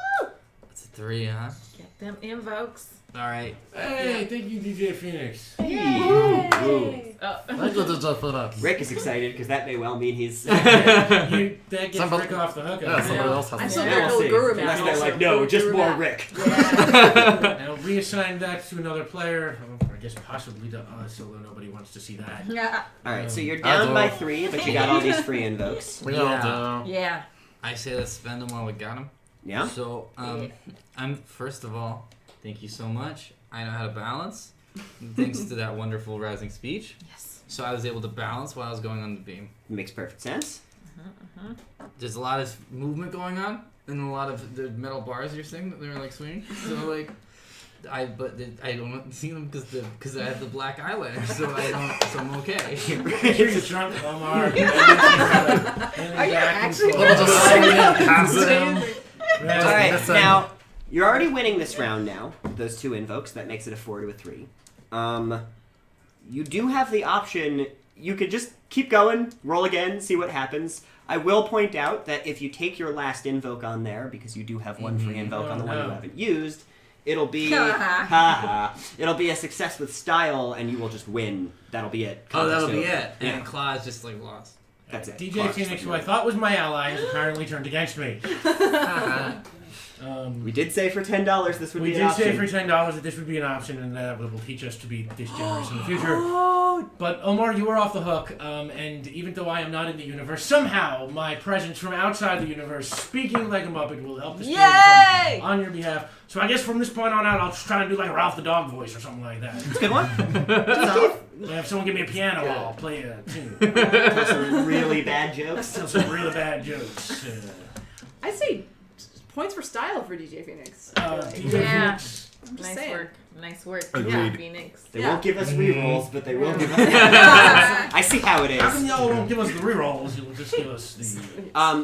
That's a 3, huh? Get them invokes. All right. Hey, thank you, DJ Phoenix. Ooh. Thank you, DJ Phoenix. Rick is excited because that may well mean he's. That gets Somebody- Rick off the hook. Yeah, somebody else has I'm to still say very it. cool guru Unless man. they're like, no, just more Rick. And I'll reassign that to another player. Or I guess possibly to us, although nobody wants to see that. Yeah. Alright, so you're I down do. by 3, but you got all these free invokes. We Yeah. all do. Yeah. I say let's spend them while we got them. Yeah? So, I'm first of all, thank you so much. I know how to balance, thanks to that wonderful rousing speech. Yes. So I was able to balance while I was going on the beam. Makes perfect sense. There's a lot of movement going on, and a lot of the metal bars you're saying that they're like swinging. So like, I don't see them because I have the black eyeliner, so I'm okay. Here's a drunk Omar. Are you actually? Let me just swing it past him. Alright, listen. now, you're already winning this round now, with those 2 invokes. That makes it a 4 to a 3. You do have the option, you could just keep going, roll again, see what happens. I will point out that if you take your last invoke on there, because you do have 1 free invoke on the one you haven't used, it'll be it'll be a success with style, and you will just win. That'll be it. Oh, that'll be Contest it. over. And Claw's just like lost. That's it. DJ Clark's Phoenix, just who I like, thought was my ally, has apparently turned against me. We did say for $10 this would We be an did option. say for $10 that this would be an option, and that will teach us to be this generous in the future. But Omar, you are off the hook, and even though I am not in the universe, somehow my presence from outside the universe, speaking like a Muppet, will help the spirit Yay! on your behalf. So I guess from this point on out, I'll just try and do like a Ralph the Dog voice or something like that. It's a good one. If someone give me a piano, I'll play a tune. Tell some really bad jokes. Tell some really bad jokes. I say points for style for DJ Phoenix. I feel like. DJ Yeah. Phoenix. I'm just Nice saying. work. Nice work. Agreed. Phoenix. They Yeah. won't give us rerolls, but they will give us. I see how it How come is. y'all won't give us the rerolls? You'll just give us the.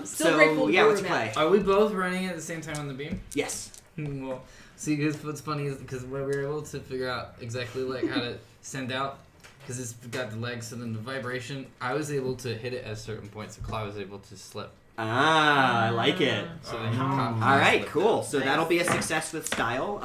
Still grateful So to yeah, Guru what's your now. play? Are we both running at the same time on the beam? Yes. Well, see, because what's funny is because we were able to figure out exactly like how to send out, because it's got the legs and then the vibration. I was able to hit it at certain points, so Claw was able to slip. Ah, I like it. So then he All right, cool. So that'll be a success with style.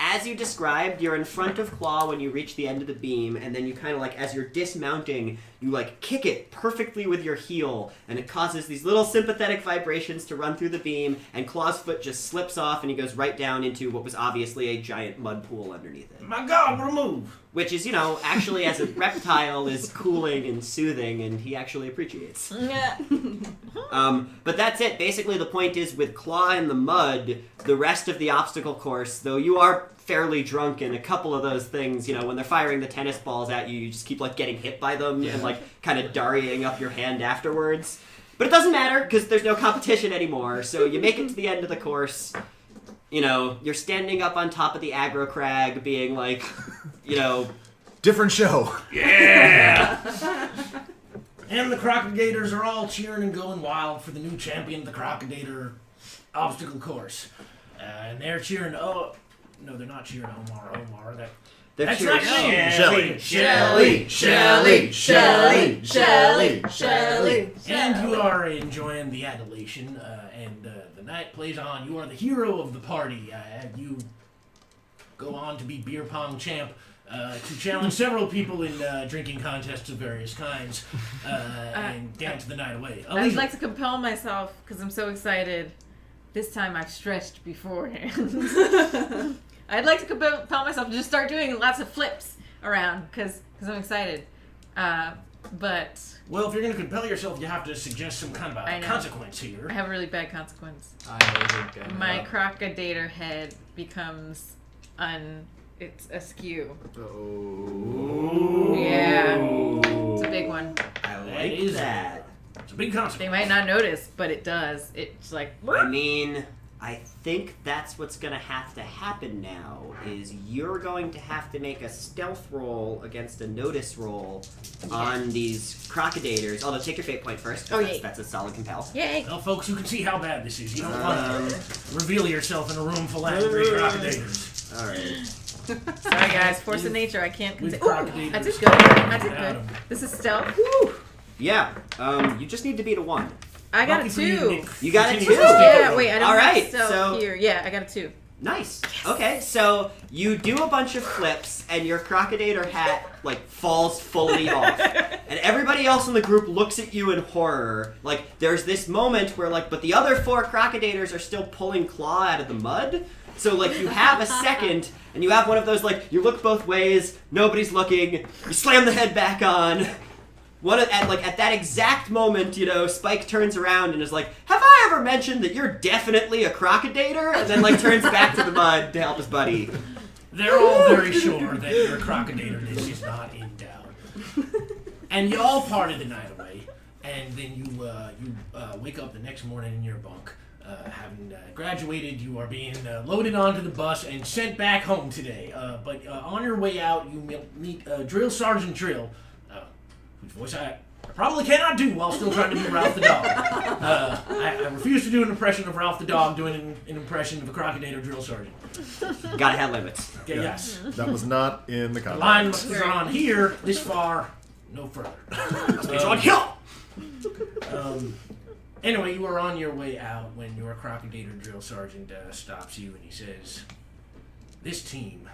As you described, you're in front of Claw when you reach the end of the beam, and then you kind of like, as you're dismounting, you like kick it perfectly with your heel, and it causes these little sympathetic vibrations to run through the beam, and Claw's foot just slips off, and he goes right down into what was obviously a giant mud pool underneath it. My God, what a move! Which is, actually as a reptile is cooling and soothing, and he actually appreciates. But that's it. Basically, the point is with Claw in the mud, the rest of the obstacle course, though you are fairly drunk in a couple of those things, when they're firing the tennis balls at you, you just keep like getting hit by them and like kind of darrying up your hand afterwards. But it doesn't matter because there's no competition anymore. So you make it to the end of the course. You're standing up on top of the aggro crag, being like, Different show. Yeah! And the Crocodilators are all cheering and going wild for the new champion of the Crocodilator obstacle course. And they're cheering, oh, no, they're not cheering Omar. That's cheering not me. Shelly. Shelly. And you are enjoying the adulation, and the night plays on. You are the hero of the party. You go on to be beer pong champ, to challenge several people in drinking contests of various kinds, and dance the night away. I'd like to compel myself, because I'm so excited. This time I've stretched beforehand. I'd like to compel myself to just start doing lots of flips around, because I'm excited. But Well, if you're going to compel yourself, you have to suggest some kind of I a know. consequence here. I have a really bad consequence. I My crocodilator head becomes it's askew. Oh. Yeah. It's a big one. I That like is that. It's a big consequence. They might not notice, but it does. It's like, I mean, I think that's what's going to have to happen now, is you're going to have to make a stealth roll against a notice roll on these crocodilators. Although, take your fate point first, 'cause yay. that's a solid compel. yay. Well, folks, you can see how bad this is. You don't want to reveal yourself in a room full of angry crocodilators. All right. Sorry, guys. Force of nature. I can't With contain. crocodilators. I did good. I did Got good. 'em. This is stealth. Yeah, you just need to beat a 1. I got a Lucky for you, 2. Nick. You got a Continue 2? to stay Yeah, low. wait, I don't All have right, stealth so- here. Yeah, I got a 2. Nice. Okay, so you do a bunch of flips, and your crocodilator hat, like, falls fully off. And everybody else in the group looks at you in horror. Like, there's this moment where, like, but the other 4 crocodilators are still pulling Claw out of the mud. So, like, you have a second, and you have one of those, like, you look both ways, nobody's looking, you slam the head back on. At that exact moment, Spike turns around and is like, "Have I ever mentioned that you're definitely a crocodilator?" And then, like, turns back to the mud to help his buddy. They're all very sure that your crocodilator is not in doubt. And you all party the night away, and then you wake up the next morning in your bunk. Having graduated, you are being loaded onto the bus and sent back home today. But on your way out, you meet Drill Sergeant Drill, whose voice I probably cannot do while still trying to do Ralph the dog. I refuse to do an impression of Ralph the dog doing an impression of a crocodile drill sergeant. Gotta have limits. Okay, yes. That was not in the The contract. line must be drawn here, this far, no further. It's on hill! Anyway, you are on your way out when your crocodile drill sergeant stops you and he says, "This team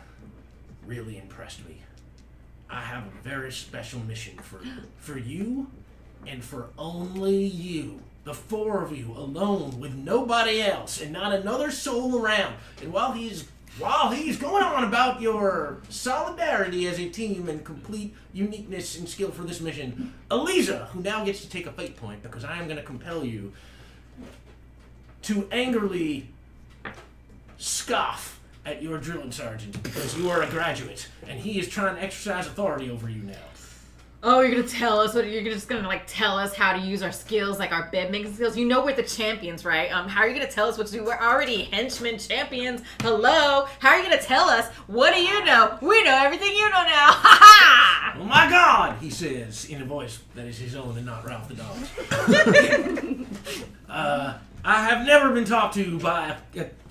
really impressed me. I have a very special mission for you and for only you. The 4 of you alone with nobody else and not another soul around. And while he's going on about your solidarity as a team and complete uniqueness and skill for this mission, Eliza, who now gets to take a fate point because I am going to compel you to angrily scoff at your drilling sergeant because you are a graduate and he is trying to exercise authority over you now. Oh, you're gonna tell us what? You're just gonna like tell us how to use our skills, like our bed making skills. You know we're the champions, right? How are you gonna tell us what to do? We're already henchmen champions. Hello, how are you gonna tell us? What do you know? We know everything you know now. Ha ha! Oh my God, he says in a voice that is his own and not Ralph the dog's. I have never been talked to by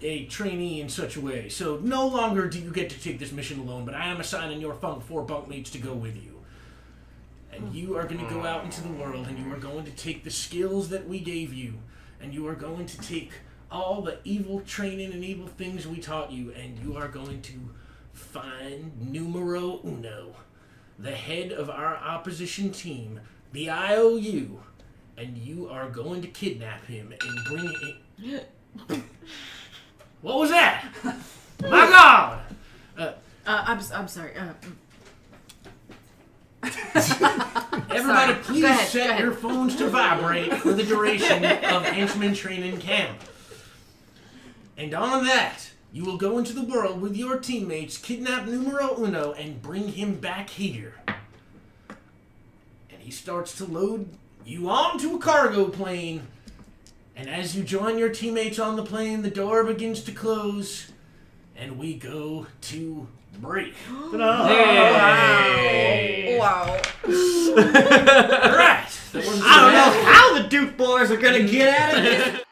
a trainee in such a way, so no longer do you get to take this mission alone, but I am assigning your 4 bunkmates to go with you. And you are going to go out into the world, and you are going to take the skills that we gave you, and you are going to take all the evil training and evil things we taught you, and you are going to find numero uno, the head of our opposition team, the I.O.U., and you are going to kidnap him and bring him... What was that? My God! I'm sorry. Everybody, please Go ahead, set go ahead. your phones to vibrate for the duration of Henchman Training Camp. And on that, you will go into the world with your teammates, kidnap numero uno, and bring him back here. And he starts to load you onto a cargo plane. And as you join your teammates on the plane, the door begins to close, and we go to break. Wow. Alright! I don't know how the Duke boys are gonna get out of this.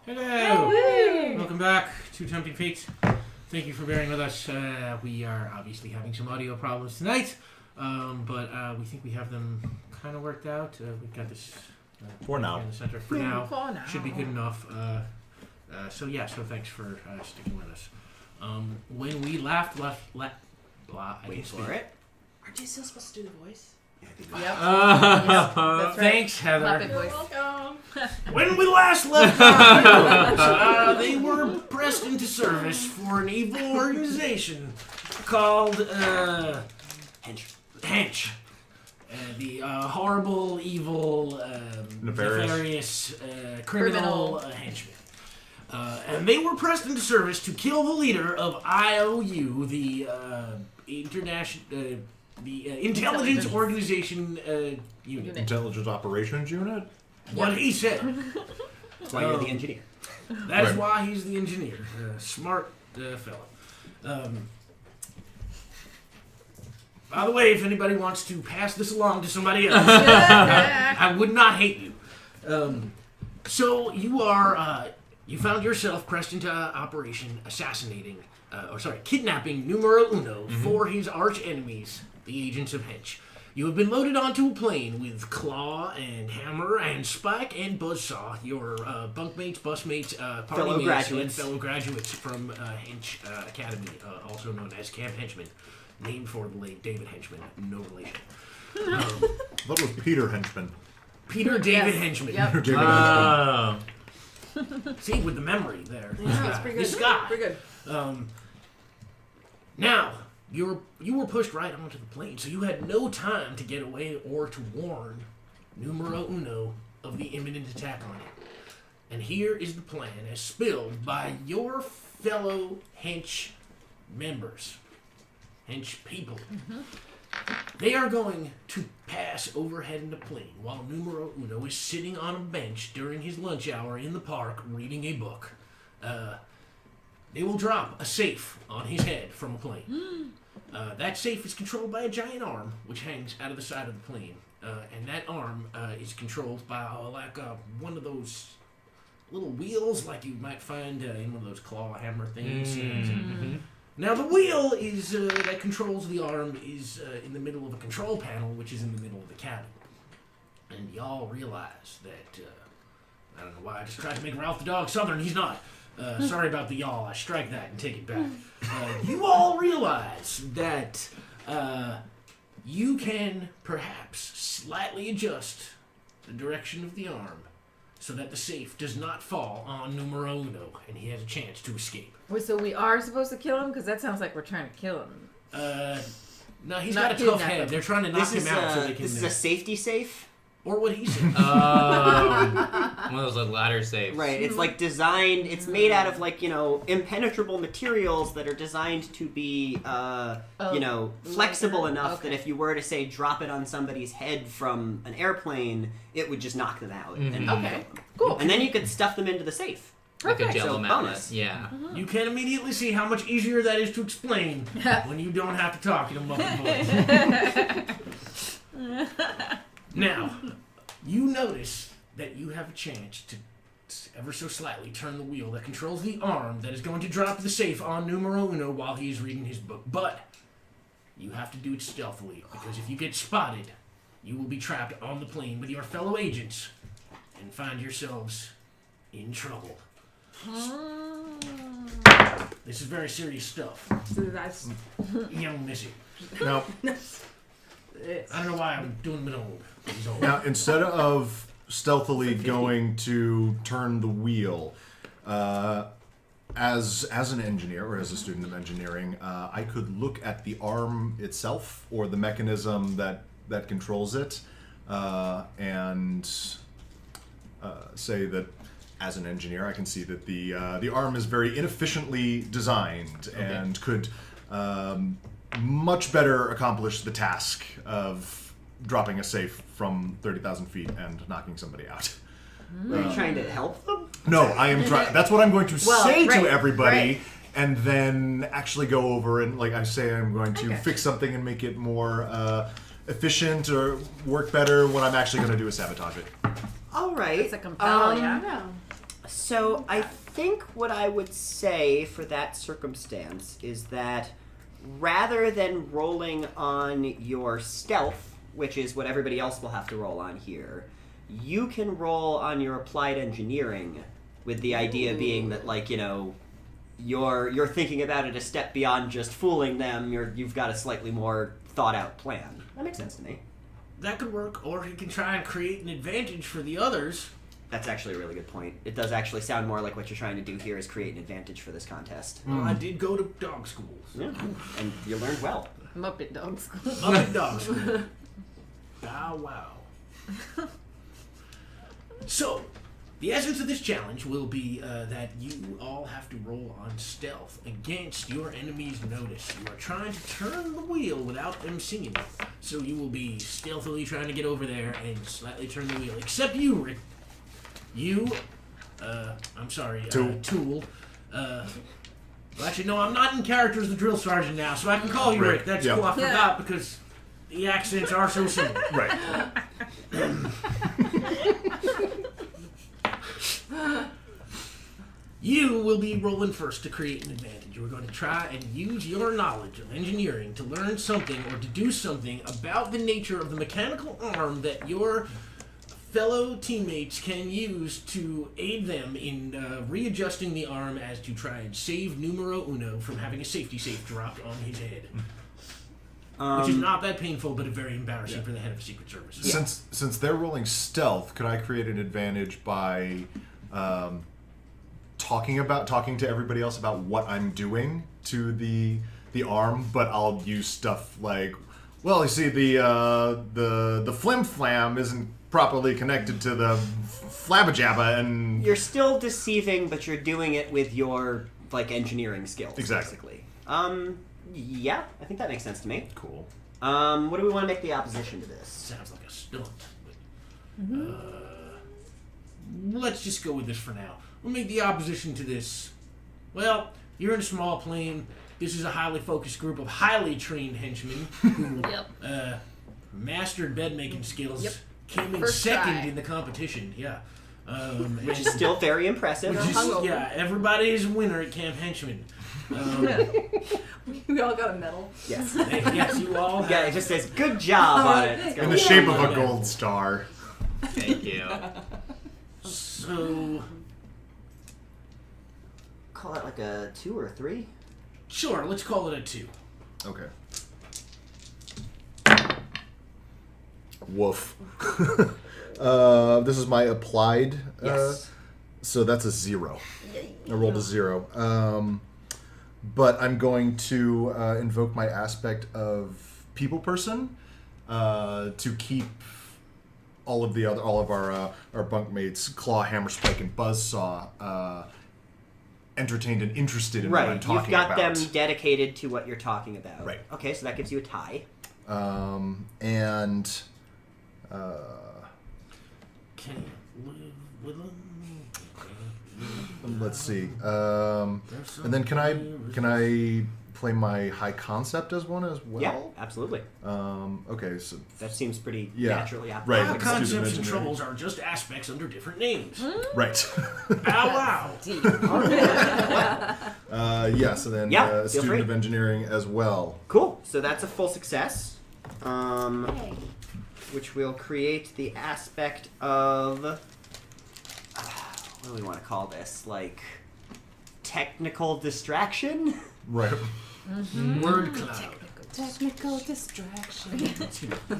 Hello! Hey. Welcome back to Tempting Fates. Thank you for bearing with us. We are obviously having some audio problems tonight, but we think we have them kind of worked out. We've got this For now. in the center for now. For now. Should be good enough. So thanks for sticking with us. When we left, I Wait can for speak. it. Aren't you still supposed to do the voice? Yeah, I think Yep. That's right. Thanks, Heather. Muppet voice. Welcome. When we last left our heroes, they were pressed into service for an evil organization called H.E.N.C.H. The horrible, evil, Nefarious. criminal henchmen. And they were pressed into service to kill the leader of I.O.U., the international, intelligence organization unit. Intelligence Operations Unit? What he said. That's why you're the engineer. That is Right. why he's the engineer. Smart fellow. By the way, if anybody wants to pass this along to somebody else, I would not hate you. So you are, you found yourself pressed into operation kidnapping numero uno for his arch enemies, the agents of H.E.N.C.H. You have been loaded onto a plane with Claw and Hammer and Spike and Buzzsaw, your bunkmates, busmates, Fellow party mates, and graduates. fellow graduates from H.E.N.C.H. Academy, also known as Camp Henchman, named for the late David Henchman, no relation. That was Peter Henchman. Peter David Henchman. Yep. David Henchman. See, with the memory there. That's pretty good. This guy. Pretty good. Now, you were pushed right onto the plane, so you had no time to get away or to warn numero uno of the imminent attack on you. And here is the plan as spilled by your fellow H.E.N.C.H. members. H.E.N.C.H. people. They are going to pass overhead in the plane while numero uno is sitting on a bench during his lunch hour in the park reading a book. They will drop a safe on his head from a plane. That safe is controlled by a giant arm which hangs out of the side of the plane. And that arm is controlled by one of those little wheels like you might find in one of those claw hammer things. Now the wheel is that controls the arm is in the middle of a control panel, which is in the middle of the cabin. And y'all realize that I don't know why I just tried to make Ralph the dog Southern. He's not. Sorry about the y'all. I strike that and take it back. You all realize that you can perhaps slightly adjust the direction of the arm so that the safe does not fall on numero uno and he has a chance to escape. Wait, so we are supposed to kill him? Because that sounds like we're trying to kill him. No, he's Not got a tough kidnap head. him. They're trying to knock This him is out so they can. this is a safety safe. Or what he said. One of those like ladder safes. Right, it's like designed, it's made out of like, impenetrable materials that are designed to be, flexible enough that if you were to say drop it on somebody's head from an airplane, it would just knock them out. And Okay, cool. And then you could stuff them into the safe. Like a Perfect. jello So, mallet. bonus. Yeah. You can immediately see how much easier that is to explain when you don't have to talk in a muffled voice. Now, you notice that you have a chance to ever so slightly turn the wheel that controls the arm that is going to drop the safe on numero uno while he is reading his book. But you have to do it stealthily, because if you get spotted, you will be trapped on the plane with your fellow agents and find yourselves in trouble. This is very serious stuff, So that's young Missy. Now, I don't know why I'm doing him old. He's old. now, instead of stealthily going to turn the wheel, as an engineer or as a student of engineering, I could look at the arm itself or the mechanism that controls it, and say that as an engineer, I can see that the arm is very inefficiently designed and could much better accomplish the task of dropping a safe from 30,000 feet and knocking somebody out. Are you trying to help them? No, I am trying. That's what I'm going to Well, say right, to everybody, right. and then actually go over and, like I say, I'm going to fix something and make it more efficient or work better when I'm actually going to do a sabotage it. All right. It's a compel, yeah. So I think what I would say for that circumstance is that rather than rolling on your stealth, which is what everybody else will have to roll on here, you can roll on your applied engineering, with the idea being that, like, you know, you're thinking about it a step beyond just fooling them. You've got a slightly more thought out plan. That makes sense to me. That could work, or he can try and create an advantage for the others. That's actually a really good point. It does actually sound more like what you're trying to do here is create an advantage for this contest. Well, I did go to dog schools. Yeah, and you learned well. Muppet Dog School. Muppet dog school. Bow wow. So, the essence of this challenge will be that you all have to roll on stealth against your enemy's notice. You are trying to turn the wheel without them seeing it. So you will be stealthily trying to get over there and slightly turn the wheel. Except you, Rick. You, I'm sorry, Tool. Well, actually, no, I'm not in character as the drill sergeant now, so I can call you Rick. That's cool. I forgot because the accents are so similar. Right. You will be rolling first to create an advantage. You are going to try and use your knowledge of engineering to learn something or to do something about the nature of the mechanical arm that your fellow teammates can use to aid them in readjusting the arm as to try and save numero uno from having a safety safe dropped on his head. Which is not that painful, but very embarrassing for the head of Secret Service. Yeah. Since they're rolling stealth, could I create an advantage by talking to everybody else about what I'm doing to the arm? But I'll use stuff like, well, you see, the flim flam isn't properly connected to the flabberjabba, and You're still deceiving, but you're doing it with your engineering skills. Exactly. Basically. Yeah, I think that makes sense to me. Cool. What do we want to make the opposition to this? Sounds like a stunt. Let's just go with this for now. We'll make the opposition to this. Well, you're in a small plane. This is a highly focused group of highly trained henchmen who mastered bed-making skills. Yep. Came in First second try. in the competition. Yeah. Which is still very impressive. Everybody is a winner at Camp Henchman. We all got a medal. Yes. Yes, you all have. Yeah, it just says good job on it. It's got in a the little shape of logo. a gold star. Thank you. So, Call it like a 2 or 3? sure, let's call it a 2. Okay. Woof. This is my applied. Yes. So that's a 0. I rolled a 0. But I'm going to invoke my aspect of people person to keep all of our bunkmates, Claw, Hammer, Spike, and Buzzsaw entertained and interested in what I'm Right, talking you've got about. them dedicated to what you're talking about. Right. Okay, so that gives you a tie. And Can you live with them? let's see. And then can I play my high concept as one as well? Yeah, absolutely. Okay, so That seems pretty Yeah, naturally right. applicable. Our Let's do the concepts and engineering. troubles are just aspects under different names. right. Bow wow. Yeah. So then Yeah, a feel student free. of engineering as well. Cool. So that's a full success. Which will create the aspect of what do we want to call this? Like technical distraction? Right. Word cloud. Technical distraction.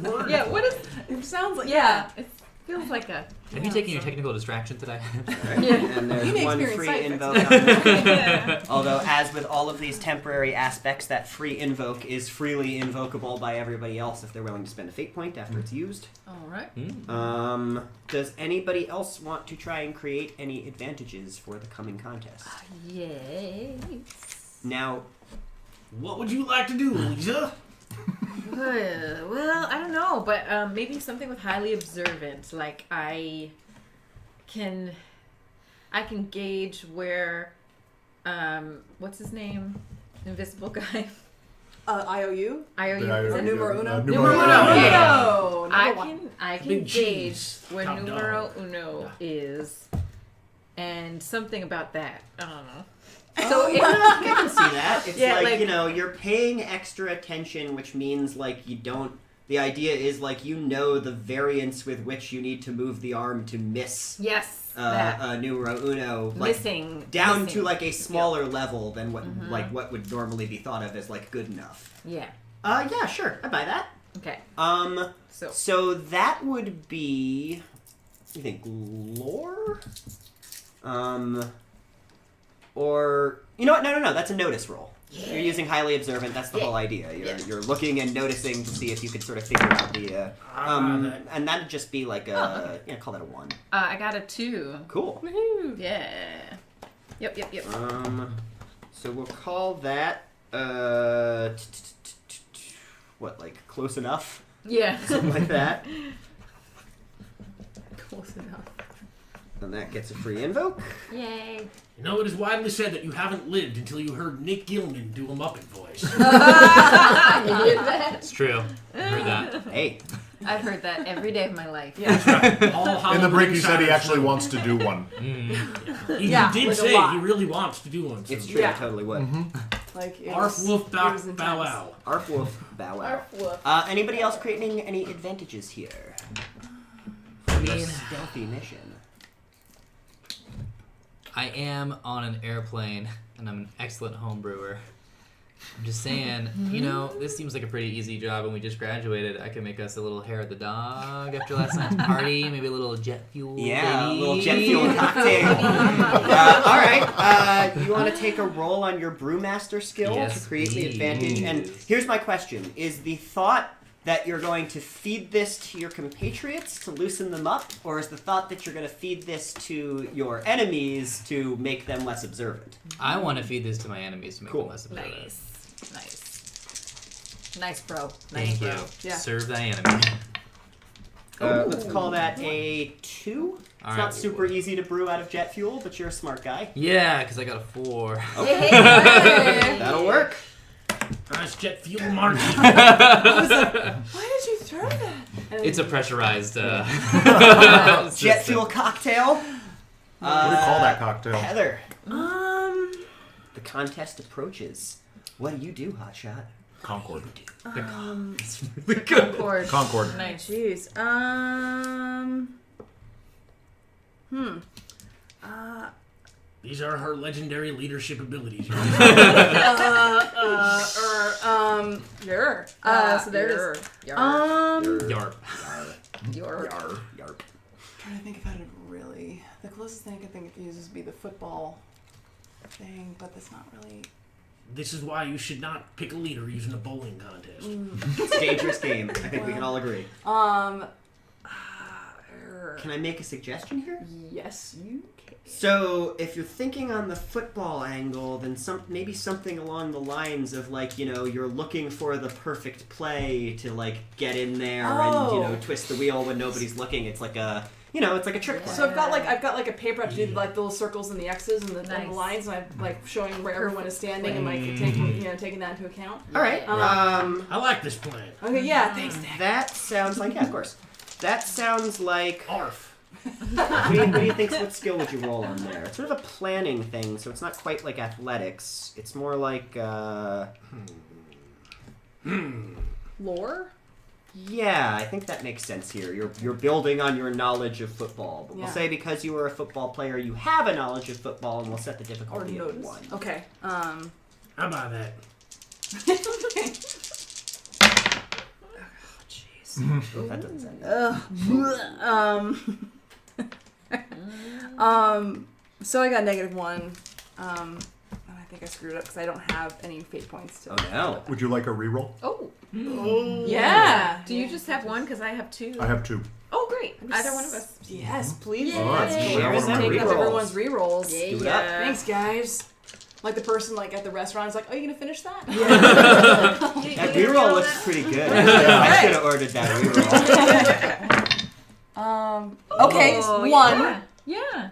Word Yeah, what is? It sounds like It feels like a. Have you taken your technical distraction today? And there's You may one experience free side invoke effects. on that. Although, as with all of these temporary aspects, that free invoke is freely invocable by everybody else if they're willing to spend a fate point after it's used. All right. Does anybody else want to try and create any advantages for the coming contest? Yay. Now, What would you like to do, Lisa? Well, I don't know, but maybe something with highly observant. Like I can gauge where, what's his name? Invisible guy. I.O.U. I.O.U. Is it numero uno? Numero uno. Numero Yeah. uno. I Number one. can Big gauge cheese. where Top numero dog. uno is and something about that. I don't know. So I can see that. It's Yeah, like, like- you know, you're paying extra attention, which means like you don't. The idea is like you know the variance with which you need to move the arm to miss Yes, that. numero uno, like Missing. down missing. to like a smaller level than what like what would normally be thought of as like good enough. Yeah. Yeah, sure, I buy that. Okay. So that would be, you think, lore? Or, you know what, no, that's a notice roll. Yeah. You're using highly observant, that's the whole idea. You're looking and noticing to see if you can sort of figure out the, and that'd just be like a, call that a 1. I got a 2. Cool. Woohoo! Yeah. Yep. So we'll call that, what, like, close enough? Yeah. Something like that. Close enough. And that gets a free invoke. Yay. You know, it is widely said that you haven't lived until you heard Nick Gilman do a Muppet voice. You did that? It's true. I heard that. Hey. I've heard that every day of my life. All In the break, he Halloween said he Saturday. actually wants to do one. He Yeah, did like a say lot. he really wants to do one. So. It's true, Yeah. I totally would. Like it Arf was, woof it bow was bow intense. wow. Arf woof, bow wow. Arf woof. Anybody else creating any advantages here? I Your mean, stealthy mission. I am on an airplane, and I'm an excellent home brewer. I'm just saying, you know, this seems like a pretty easy job, and we just graduated. I could make us a little hair of the dog after last night's party, maybe a little jet fuel. Yeah, baby. a little jet fuel cocktail. All right, you want to take a roll on your brewmaster skill Yes, to create the please. advantage? And here's my question: is the thought that you're going to feed this to your compatriots to loosen them up, or is the thought that you're going to feed this to your enemies to make them less observant? I want to feed this to my enemies to make Cool. them less observant. Nice, bro. Nice, Thank bro. you. Yeah. Serve thy enemy. Let's call that a 2. It's All not right. super easy to brew out of jet fuel, but you're a smart guy. Yeah, because I got a 4. That'll work. Nice jet fuel march. Why did you throw that? And It's a pressurized Jet system. fuel cocktail. What do you call that cocktail? Heather. The contest approaches. What do you do, Hotshot? Concord. Concord. Concord. Nice. Jeez. These are her legendary leadership abilities. Sure. So there's Yarp. Yarp. trying to think if I would really. The closest thing I could think of uses would be the football thing, but that's not really. This is why you should not pick a leader using a bowling contest. It's a dangerous game. I think we can all agree. Can I make a suggestion here? Yes, you can. So, if you're thinking on the football angle, then maybe something along the lines of like, you know, you're looking for the perfect play to like get in there and, you know, twist the wheel when nobody's looking. It's like a, you know, it's like a trick play. So I've got like a paper I have to do like the little circles and the X's and the Nice. lines, and I'm like showing where everyone is standing and like taking that into account. All right. I like this plan. Okay, yeah, thanks, Dad. That sounds like, yeah, of course. That sounds like. Arf. What do you think? What skill would you roll on there? It's sort of a planning thing, so it's not quite like athletics. It's more like. Lore? Yeah, I think that makes sense here. You're building on your knowledge of football, but we'll Yeah. say because you are a football player, you have a knowledge of football, and we'll set the Or difficulty at notice. 1. Okay. How about that? That doesn't sound good. So I got -1. And I think I screwed up because I don't have any fate points to. Oh no. Would you like a reroll? Oh. Yeah. Do you just have one? Because I have 2. I have 2. Oh, great. Either one of us. Yes, please. Yay. All right. Share One of my rerolls. Taking up everyone's rerolls. Yeah. Do it up. Thanks, guys. Like the person like at the restaurant is like, "Oh, you gonna finish that?" That reroll looks pretty good. I should have ordered that reroll. Okay, Oh, 1. Yeah.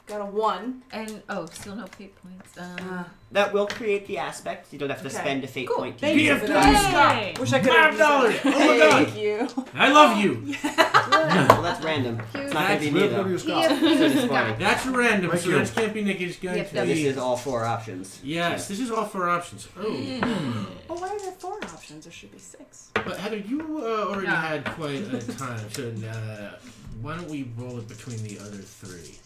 Got a 1. And, still no fate points. That will create the aspect. You don't have to Okay. spend a fate Cool. point. To Thank use you it. for that. Yay. Wish I could have $5. Oh my Thank god. you. I love you. Well, that's random. random. It's not going to be We'll me, go to though. your He Scott. is So disappointing. That's random, Thank so you. that can't be Nick is going Yep, to No, be. this is all 4 options. Yes, this is all 4 options. Oh. Well, why are there 4 options? There should be 6. But Heather, you already No. had quite a time, so why don't we roll it between the other 3?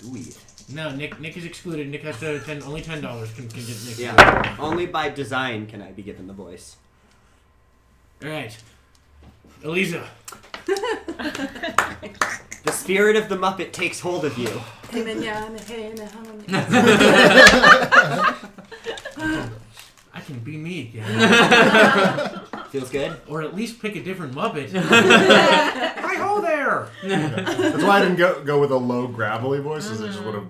Do we? No, Nick is excluded. Nick has to only $10 can get Nick. Yeah. Only by design can I be given the voice. All right, Eliza. The spirit of the Muppet takes hold of you. I can be me again, Feels good? or at least pick a different Muppet. Hi ho there. That's why I didn't go with a low gravelly voice, because it just would have.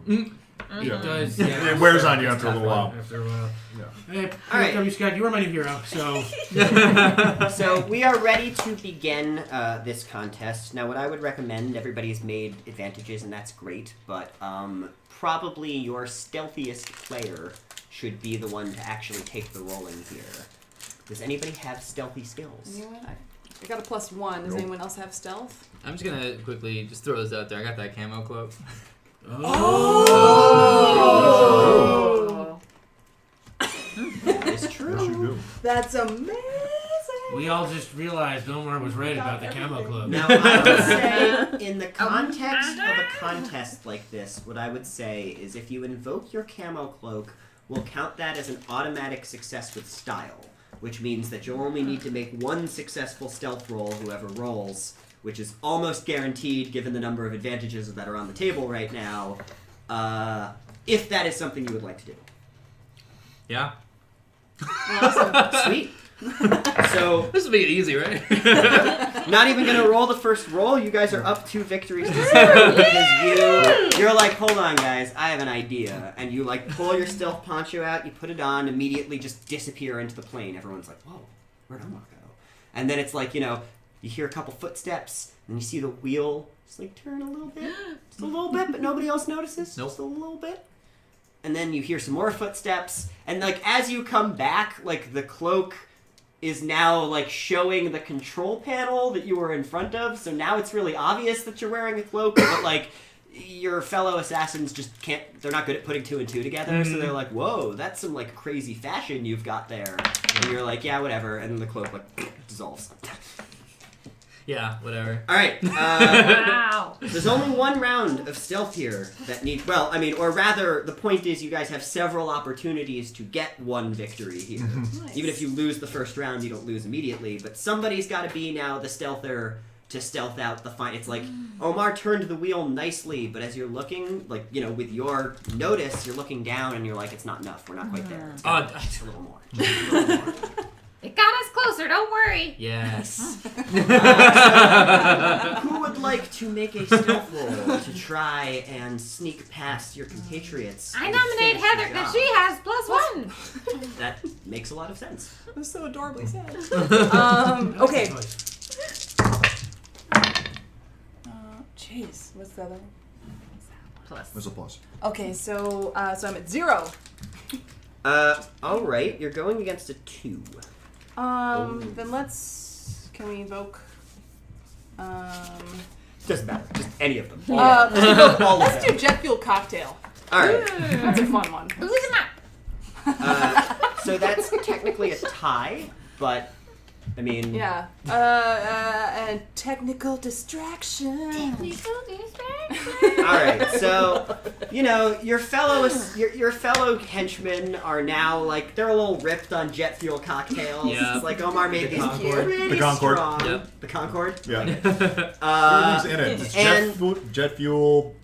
It does. Yeah. It wears on you after a little while. After a while. Yeah. Hey, All right. W. Scott, you are my new hero. So So we are ready to begin this contest. Now, what I would recommend, everybody's made advantages, and that's great, but probably your stealthiest player should be the one to actually take the rolling here. Does anybody have stealthy skills? Anyone? I got a +1. Does Nope. anyone else have stealth? I'm just gonna quickly just throw this out there. I got that camo cloak. Oh! That is true. Yes, you do. That's amazing! we all just realized Omar was right about the camo club. Now, I would say, in the context of a contest like this, what I would say is if you invoke your camo cloak, we'll count that as an automatic success with style, which means that you'll only need to make 1 successful stealth roll, whoever rolls, which is almost guaranteed given the number of advantages that are on the table right now, if that is something you would like to do. Yeah. Sweet. So, This will make it easy, right? not even gonna roll the first roll. You guys are up 2 victories to 0 because you're like, hold on, guys, I have an idea, and you like pull your stealth poncho out, you put it on, immediately just disappear into the plane. Everyone's like, whoa, where'd Omar go? And then it's like, you hear a couple footsteps, and you see the wheel just like turn a little bit, just a little bit, but nobody else notices. Nope. Just a little bit. And then you hear some more footsteps, and like as you come back, like the cloak is now like showing the control panel that you were in front of, so now it's really obvious that you're wearing a cloak, but like your fellow assassins just can't, they're not good at putting 2 and 2 together, so they're like, whoa, that's some like crazy fashion you've got there. And you're like, yeah, whatever, and then the cloak like dissolves. Yeah, whatever. Alright, Wow. there's only 1 round of stealth here that needs, well, I mean, or rather, the point is you guys have several opportunities to get 1 victory here. Nice. Even if you lose the first round, you don't lose immediately, but somebody's got to be now the stealther to stealth out the fight. It's like, Omar turned the wheel nicely, but as you're looking, like, with your notice, you're looking down and you're like, it's not enough, we're not quite there. It's gotta be just a little more. Just a little more. It got us closer, don't worry. Yes. Who would like to make a stealth roll to try and sneak past your compatriots? I and nominate finish the Heather because job? she has +1. That makes a lot of sense. That was so adorably sad. Okay. Jeez, what's the other one? There's a plus. Okay, so I'm at 0. All right, you're going against a 2. Then can we invoke? Doesn't matter, just any of them. Let's do jet fuel cocktail. All right. That's a fun one. Who's in that? So that's technically a tie, but I mean, Yeah. And technical distraction. all right. So your fellow henchmen are now like they're a little ripped on jet fuel cocktails. Yeah. It's like Omar made these Concord. pretty The Concord. strong. Yep. The Concord. Yeah. Uh, Everything's in it. It's and- jet fuel,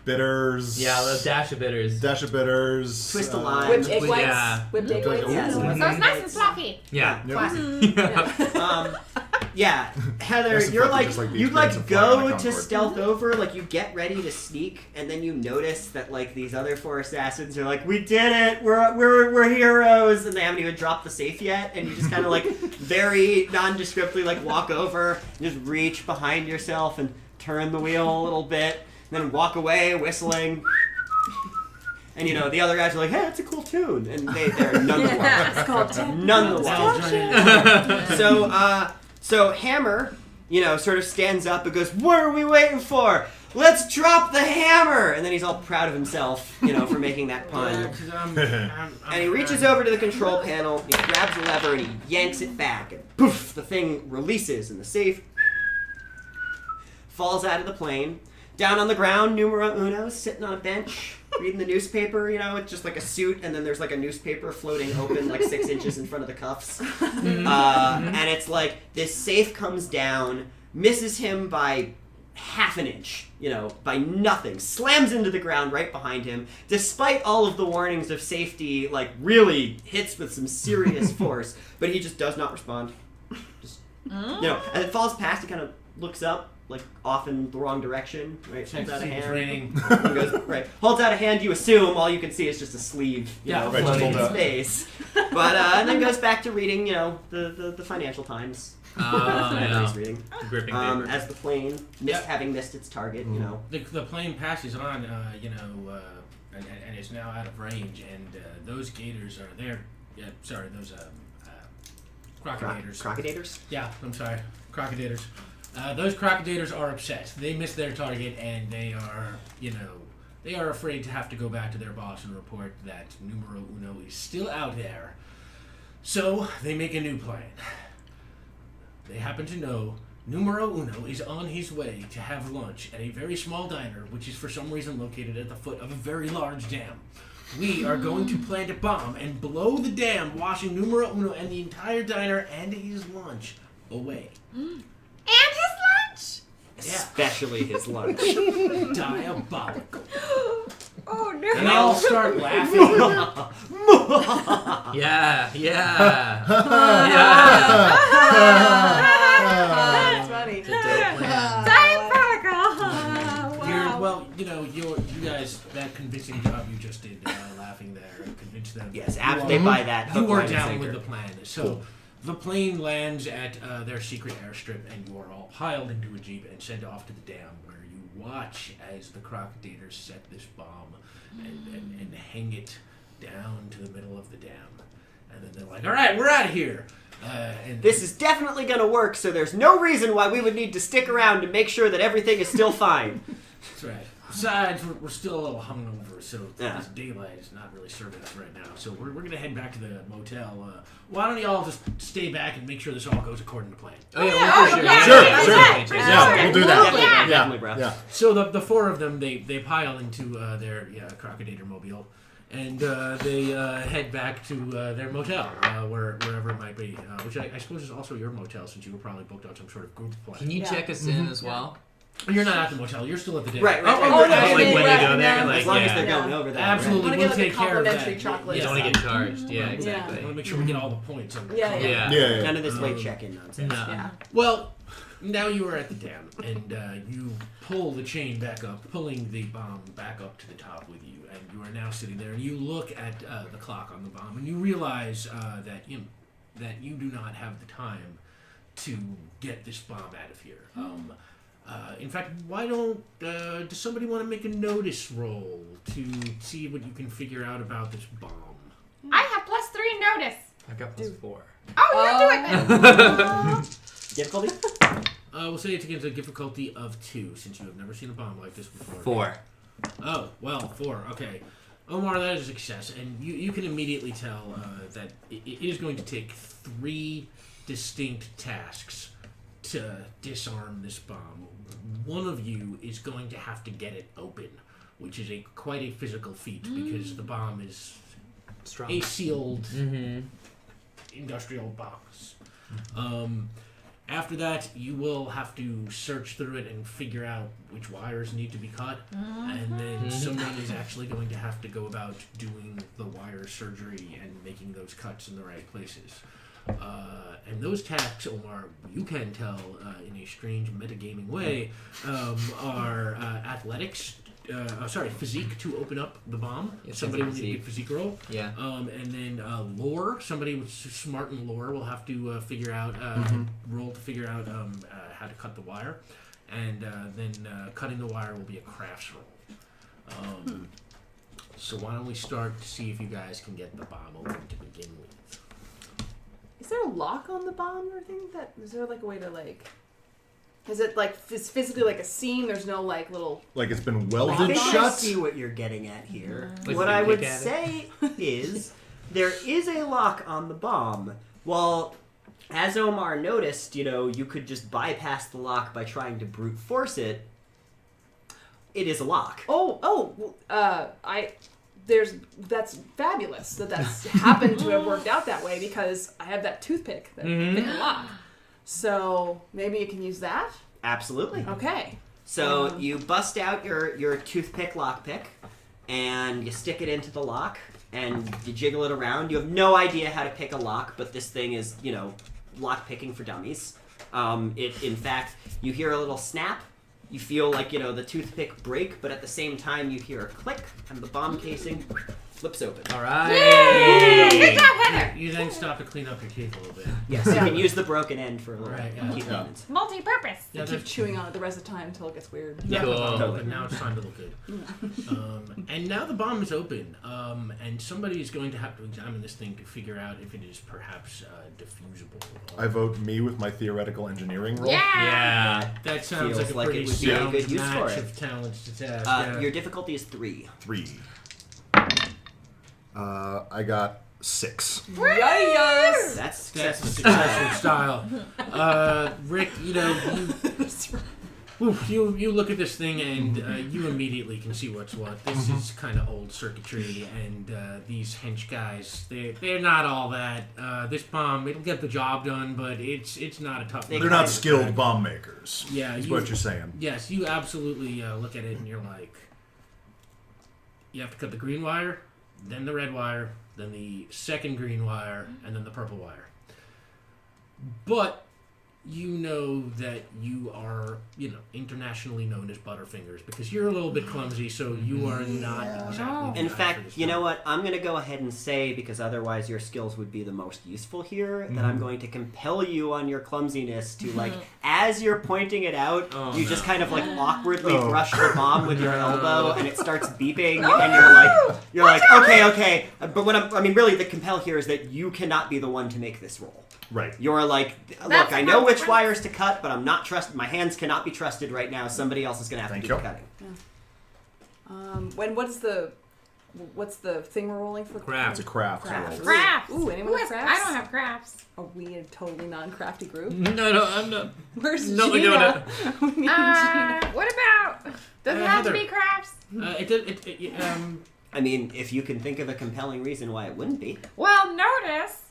bitters. Yeah, the dash of bitters. Dash of bitters. Twist of lime. Whipped egg whites. Yeah. Whipped egg whites. Yes. Ooh. So it's nice and fluffy. Yeah. Yeah, Heather, That's the you're fucking like just like the you experience like of flying on go a to Concorde. stealth over, like you get ready to sneak, and then you notice that like these other 4 assassins are like, we did it, we're heroes, and they haven't even dropped the safe yet, and you just kind of like very nondescriptly like walk over, and just reach behind yourself and turn the wheel a little bit, and then walk away whistling. And the other guys are like, hey, that's a cool tune, and they're none the wiser. It's called None the wiser. So Hammer, sort of stands up and goes, "What are we waiting for? Let's drop the hammer!" And then he's all proud of himself, for making that pun. And he reaches over to the control panel, he grabs a lever, and he yanks it back, and poof, the thing releases, and the safe falls out of the plane. Down on the ground, numero uno, sitting on a bench, reading the newspaper, it's just like a suit, and then there's like a newspaper floating open like 6 inches in front of the cuffs. And it's like, this safe comes down, misses him by half an inch, by nothing, slams into the ground right behind him, despite all of the warnings of safety, like really hits with some serious force, but he just does not respond. Just, as it falls past, he kind of looks up, like off in the wrong direction, right? Holds out a hand. Goes, right. Holds out a hand, you assume, all you can see is just a sleeve, floating in space. But, and then goes back to reading, the Financial Times. He's reading. Gripping paper. As the plane, having missed its target, The plane passes on, and is now out of range, and those gators are there. Those crocodators. Crocodators? Yeah, I'm sorry. Crocodators. Those crocodators are upset. They missed their target, and they are afraid to have to go back to their boss and report that numero uno is still out there. So they make a new plan. They happen to know numero uno is on his way to have lunch at a very small diner, which is for some reason located at the foot of a very large dam. We are going to plant a bomb and blow the dam, washing numero uno and the entire diner and his lunch away. And his lunch! Especially his lunch. Diabolical. Oh no! And they all start laughing. Yeah. That's funny. You guys, that convincing job you just did, laughing there, and convinced them. Yes, after they buy that. You are line, down sinker. with the plan. So the plane lands at their secret airstrip, and you are all piled into a jeep and sent off to the dam, where you watch as the crocodators set this bomb and hang it down to the middle of the dam. And then they're like, "All right, we're out of here." And This is definitely going to work, so there's no reason why we would need to stick around to make sure that everything is still fine. That's right. Besides, we're still a little hungover, so Yeah. this daylight is not really serving us right now. So we're going to head back to the motel. Why don't y'all just stay back and make sure this all goes according to plan? Oh yeah, for sure. Sure. Yeah, We'll do that. Definitely, bro. Yeah. So the four of them, they pile into their crocodiler mobile, and they head back to their motel, wherever it might be, which I suppose is also your motel, since you were probably booked on some sort of group plan. Can you check us in as well? You're not at the motel. You're still at the dam. Right. Oh, Like no, when you go there, no. like, As long as yeah. they're going over that. Absolutely. Wanna We'll get, like, take care of that. complimentary chocolate. You don't want to get charged. Yeah, I exactly. want to make sure we get all the points. And Yeah. Yeah. None of this late check-in nonsense. No. Yeah. Well, now you are at the dam, and you pull the chain back up, pulling the bomb back up to the top with you, and you are now sitting there, and you look at the clock on the bomb, and you realize that you do not have the time to get this bomb out of here. In fact, why don't does somebody want to make a notice roll to see what you can figure out about this bomb? I have +3 notice. I got +4. Oh, you do it then. Difficulty? We'll say it's against a difficulty of 2, since you have never seen a bomb like this before. 4. Oh, well, 4, okay. Omar, that is a success, and you can immediately tell that it is going to take 3 distinct tasks to disarm this bomb. One of you is going to have to get it open, which is quite a physical feat, because the bomb is Strong. a sealed industrial box. After that, you will have to search through it and figure out which wires need to be cut, and then someone is actually going to have to go about doing the wire surgery and making those cuts in the right places. And those tasks, Omar, you can tell in a strange metagaming way, are athletics. Physique to open up the bomb. Yes, Somebody will need physique. to get physique roll. Yeah. And then lore. Somebody with smart in lore will have to figure out roll to figure out how to cut the wire, and then cutting the wire will be a crafts roll. So why don't we start to see if you guys can get the bomb open to begin with? Is there a lock on the bomb or thing? Is there like a way to like Is it like it's physically like a seam? There's no like little. Like it's been I welded think I shut. see what you're getting at here. Like What we I pick would at it. say is there is a lock on the bomb. Well, as Omar noticed, you could just bypass the lock by trying to brute force it. It is a lock. That's fabulous that's happened to have worked out that way because I have that toothpick that can lock. So maybe you can use that. Absolutely. Okay. So you bust out your toothpick lockpick, and you stick it into the lock, and you jiggle it around. You have no idea how to pick a lock, but this thing is, lock picking for dummies. In fact, you hear a little snap. You feel like, the toothpick break, but at the same time you hear a click, and the bomb casing flips open. All right. Yay! Good job, Heather. You then stop to clean up your teeth a little bit. Yes, you can use the broken end for a little Right, teeth yeah. maintenance. Multi-purpose. Yeah, Keep chewing on it the rest of the time until it gets weird. Yeah, Cool. but now it's time to look good. And now the bomb is open, and somebody is going to have to examine this thing to figure out if it is perhaps diffusable. I vote me with my theoretical engineering roll. Yeah. That sounds Feels like a like it pretty would be a sound good use for match it. of talents to task. Yeah. Your difficulty is 3. 3. I got 6. Yes. That's That's the successful. successful style. Rick, you look at this thing and you immediately can see what's what. This is kind of old circuitry, and these hench guys, they're not all that. This bomb, it'll get the job done, but it's not a tough. They're not skilled bomb makers. Yeah, is what you're saying. Yes, you absolutely look at it and you're like, you have to cut the green wire, then the red wire, then the second green wire, and then the purple wire. But you know that you are, internationally known as Butterfingers because you're a little bit clumsy, so you are not exactly the In guy for fact, this you know job. what? I'm going to go ahead and say, because otherwise your skills would be the most useful here, that I'm going to compel you on your clumsiness to, as you're pointing it out, just kind of, awkwardly brush the bomb with your elbow, and it starts beeping, and you're like, okay. But really, the compel here is that you cannot be the one to make this roll. Right. You're like, look, That's I know which perfect. wires to cut, but I'm not my hands cannot be trusted right now. Somebody else is going to have to do the cutting. What's the thing we're rolling for? It's a craft. Craft. roll. Crafts. Ooh, anyone Who have has- crafts? I don't have crafts. Are we a totally non-crafty group? No, I'm not. Where's No, we Gina? don't. We need Gina. What about? Does it have to Heather. be crafts? I mean, if you can think of a compelling reason why it wouldn't be. Well, notice.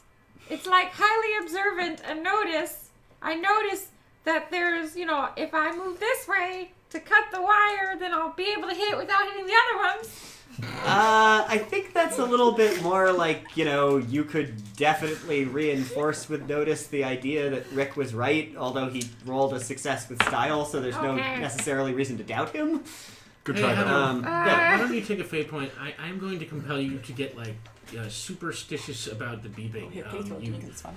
It's like highly observant and notice. I notice that there's, if I move this way to cut the wire, then I'll be able to hit it without hitting the other ones. I think that's a little bit more like, you could definitely reinforce with notice the idea that Rick was right, although he rolled a success with style, so there's no Okay. necessarily reason to doubt him. Good Hey, try, Heather. Heather. Why don't you take a fate point? I'm going to compel you to get superstitious about the beeping. Here, Kate, throw it to me 'cause it's fun.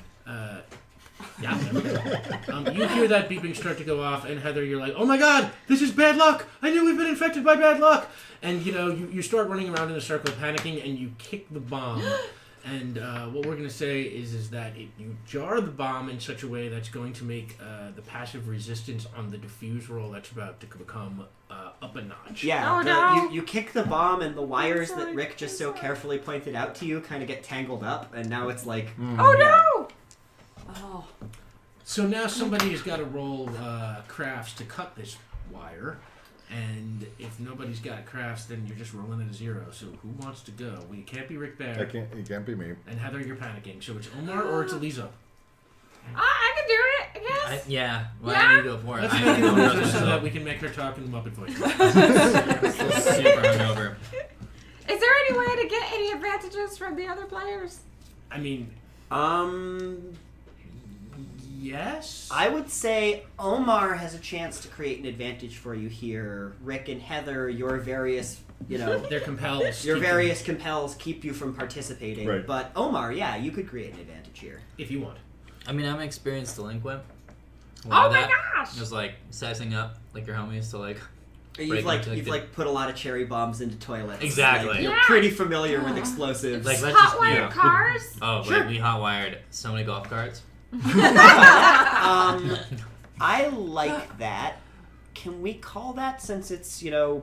Yeah, there we go. You hear that beeping start to go off, and Heather, you're like, "Oh my God, this is bad luck! I knew we've been infected by bad luck!" And you start running around in a circle, panicking, and you kick the bomb. And what we're gonna say is that you jar the bomb in such a way that's going to make the passive resistance on the diffuse roll that's about to become up a notch. Yeah, Oh, no. you kick the bomb and the wires that Rick just so carefully pointed out to you kind of get tangled up, and now it's like, Oh no! Oh. So now somebody has got to roll crafts to cut this wire, and if nobody's got crafts, then you're just rolling at a 0. So who wants to go? Well, it can't be Rick Bear. It can't be me. And Heather, you're panicking. So it's Omar or it's Eliza. I can do it, I guess. Yeah. Why Yeah? don't you go for it? Let's I make it don't know Eliza so that myself. we can make her talk in Muppet voice. Still super hungover. Is there any way to get any advantages from the other players? I mean, yes. I would say Omar has a chance to create an advantage for you here. Rick and Heather, your various, They're compelled. your various compels keep you from participating. Right. But Omar, yeah, you could create an advantage here. If you want. I mean, I'm an experienced delinquent. Oh my gosh! Just sizing up your homies to You've Breaking you've put a lot of cherry bombs into toilets. Exactly. You're Yeah. pretty familiar with explosives. let's just Hot-wired cars? Oh, Sure. we hot wired so many golf carts. I like that. Can we call that, since it's,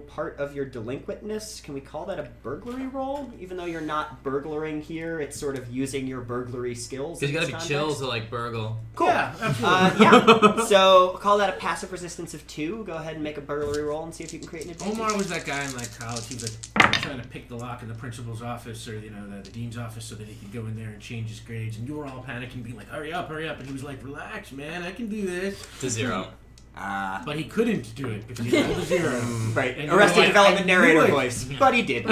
part of your delinquentness, can we call that a burglary roll? Even though you're not burglaring here, it's sort of using your burglary skills. Because you in gotta this be chill context. to burgle. Cool. Yeah, absolutely. So call that a passive resistance of 2. Go ahead and make a burglary roll and see if you can create an advantage. Omar was that guy in college. He was trying to pick the lock in the principal's office or the dean's office so that he could go in there and change his grades. And you were all panicking, being like, "Hurry up, hurry up!" And he was like, "Relax, man. I can do this." To 0. But he couldn't do it because he rolled a 0. Right. And Arrested like, Development "I knew narrator it." voice. But he did.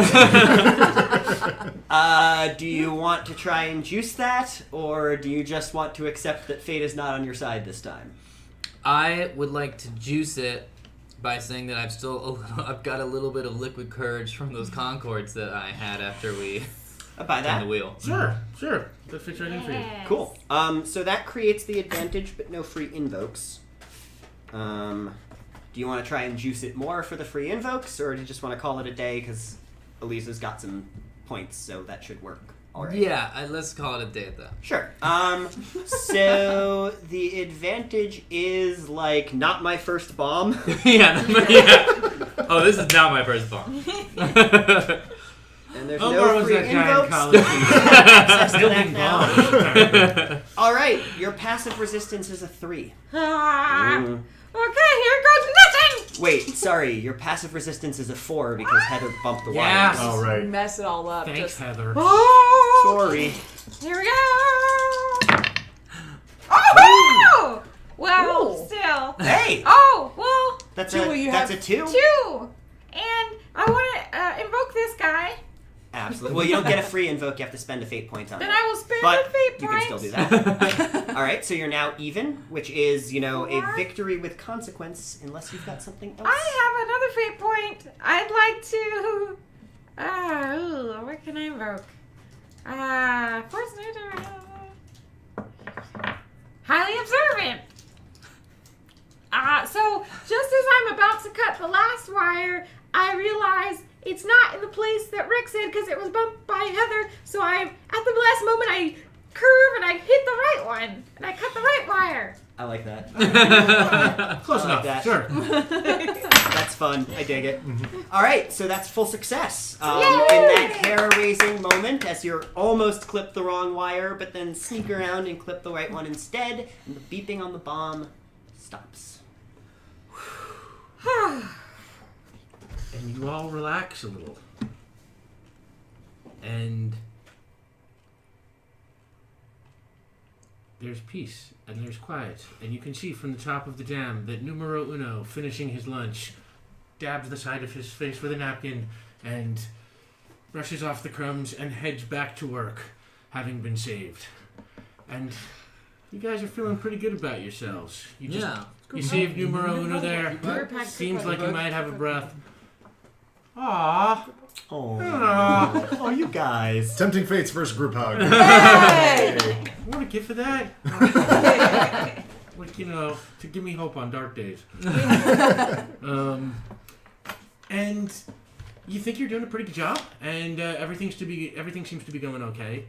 Do you want to try and juice that, or do you just want to accept that fate is not on your side this time? I would like to juice it by saying that I've got a little bit of liquid courage from those Concords that I had after we By that? turned the wheel. Sure. That fits right in for you. Cool. So that creates the advantage, but no free invokes. Do you want to try and juice it more for the free invokes, or do you just want to call it a day because Elisa's got some points, so that should work. All right. Yeah, let's call it a day at that. Sure. So the advantage is not my first bomb. yeah. Oh, this is not my first bomb. And there's Omar no was free that guy in invokes. college. Access to that Building now. bombs. All right, your passive resistance is a 3. Okay, here goes nothing. Wait, sorry, your passive resistance is a 4 because Heather bumped the Yes. wires. All right. Mess it all up. Thanks, Just Heather. Oh, Sorry. here we go. Oh, well, Ooh. still. Hey, Oh, well, that's Two, you that's a have 2. 2. And I want to invoke this guy. Absolutely. Well, you don't get a free invoke. You have to spend a fate point on Then it. I will spend But the fate you point. can still do that. All right, so you're now even, which is, a victory with consequence, unless you've got something else. I have another fate point. I'd like to. What can I invoke? First, highly observant. So just as I'm about to cut the last wire, I realize it's not in the place that Rick said because it was bumped by Heather. So at the last moment, I curve and I hit the right one and I cut the right wire. I like that. Close I enough. like that. Sure. That's fun. I dig it. All right, so that's full success. In Yay! that hair-raising moment, as you're almost clipped the wrong wire, but then sneak around and clip the right one instead, and the beeping on the bomb stops. And you all relax a little. And there's peace and there's quiet. And you can see from the top of the dam that numero uno, finishing his lunch, dabs the side of his face with a napkin and brushes off the crumbs and heads back to work, having been saved. And you guys are feeling pretty good about yourselves. You saved numero uno there. Seems like you might have a breath. Aww. Oh, you guys. Tempting Fate's first group hug. Hey! Want a gift for that? To give me hope on dark days. And you think you're doing a pretty good job, and everything seems to be going okay.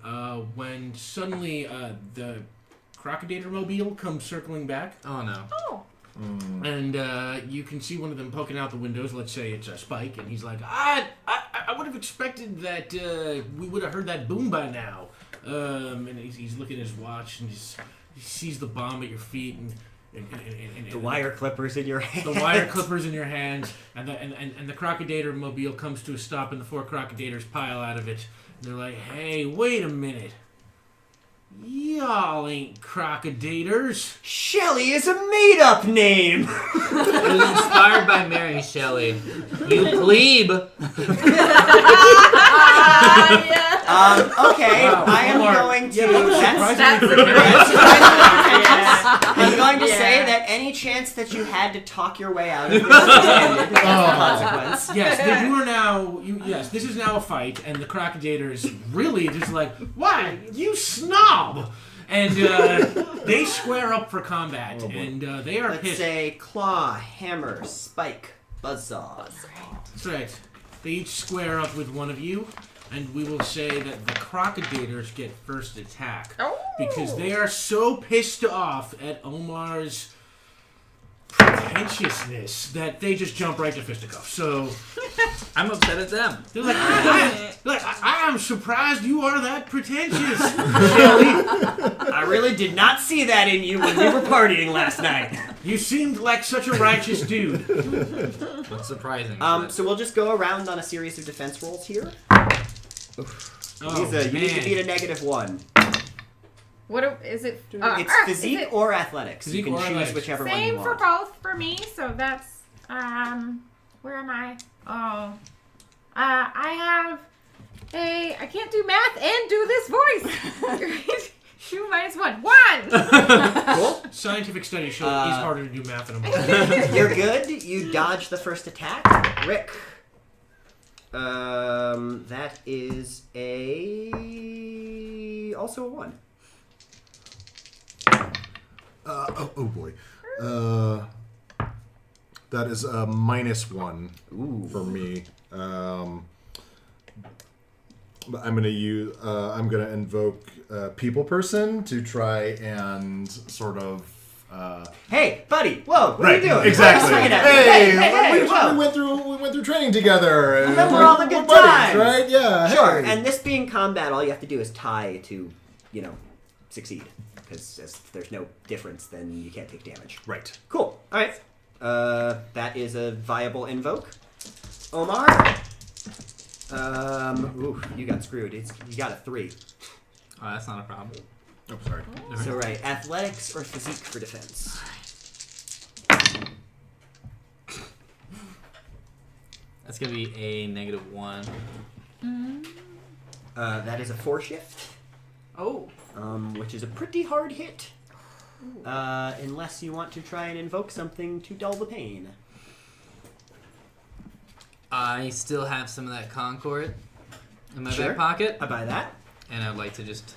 When suddenly the Crocodile mobile comes circling back. Oh no. Oh. And you can see one of them poking out the windows. Let's say it's a Spike, and he's like, I would have expected that we would have heard that boom by now. And he's looking at his watch, and he sees the bomb at your feet, and The wire clippers in your hand. the wire clippers in your hands, and the Crocodile mobile comes to a stop, and the 4 Crocodiles pile out of it. And they're like, hey, wait a minute. Y'all ain't Crocodiles. Shelley is a made-up name. It was inspired by Mary Shelley. You plebe. Okay, Wow, I am Omar. going to. Yeah, that was surprisingly That's I'm going to say that any chance that you had to talk your way out of this is ended as a consequence. Yes, you are now. Yes, this is now a fight, and the Crocodiles really just like, why you snob, and they square up for combat, and they are Let's pissed. say claw, hammer, spike, buzzsaw. That's right. They each square up with one of you, and we will say that the Crocodiles get first attack Oh. because they are so pissed off at Omar's pretentiousness that they just jump right to fisticuffs. So I'm upset at them. they're like, I am surprised you are that pretentious, Shelly. I really did not see that in you when we were partying last night. You seemed like such a righteous dude. What's surprising? So we'll just go around on a series of defense rolls here. Oh, Lisa, you need to man. beat a -1. Is it? It's is physique it or athletics. Physique You can or choose athletics. whichever one you same want. for both for me? So that's where am I? Oh, I have a. I can't do math and do this voice. 2 minus 1. 1. Cool. Scientific studies show it's harder to do math in a moment. You're good. You dodge the first attack. Rick. That is also a 1. Oh boy. That is a -1 for me. But I'm gonna invoke People Person to try and sort of. Hey, buddy! Whoa! What Right, are you doing? exactly. Why are you swinging at me? Hey, whoa. we went through training together. And Remember all the we're good buddies, times. right? Yeah. Sure. hey. And this being combat, all you have to do is tie to, succeed. Because if there's no difference, then you can't take damage. Right. Cool. All right. That is a viable invoke. Omar. Ooh, you got screwed. You got a 3. Oh, that's not a problem. Oh, sorry. So right, athletics or physique for defense. That's gonna be a -1. That is a 4 shift. Oh. Which is a pretty hard hit. Unless you want to try and invoke something to dull the pain. I still have some of that Concord in my Sure. back pocket, I buy that. and I'd like to just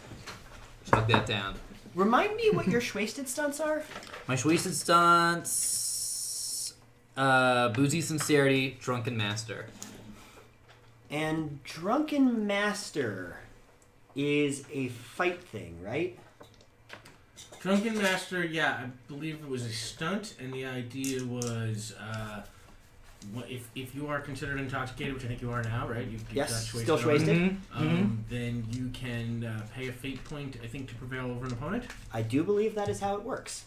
chug that down. Remind me what your wasted stunts are. My wasted stunts, boozy sincerity, drunken master. And Drunken Master is a fight thing, right? Drunken Master, yeah, I believe it was a stunt, and the idea was, if you are considered intoxicated, which I think you are now, right? You Yes, got still wasted. Then you can pay a fate point, I think, to prevail over an opponent. I do believe that is how it works.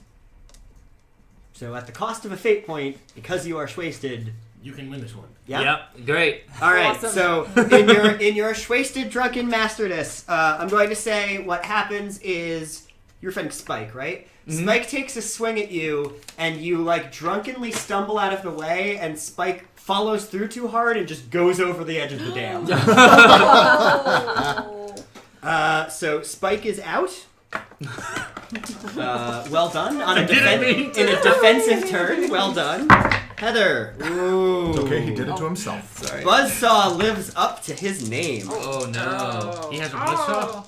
So at the cost of a fate point, because you are wasted, You can win this one. yeah. Yep, great. All right. Awesome. So in your wasted drunken masterness, I'm going to say what happens is your friend Spike, right? Spike takes a swing at you, and you drunkenly stumble out of the way, and Spike follows through too hard and just goes over the edge of the dam. So Spike is out. Well done on in a defensive turn. Well done, Heather. Ooh. It's okay, he did it to himself. Sorry. Buzzsaw lives up to his name. Oh no. He has a buzzsaw.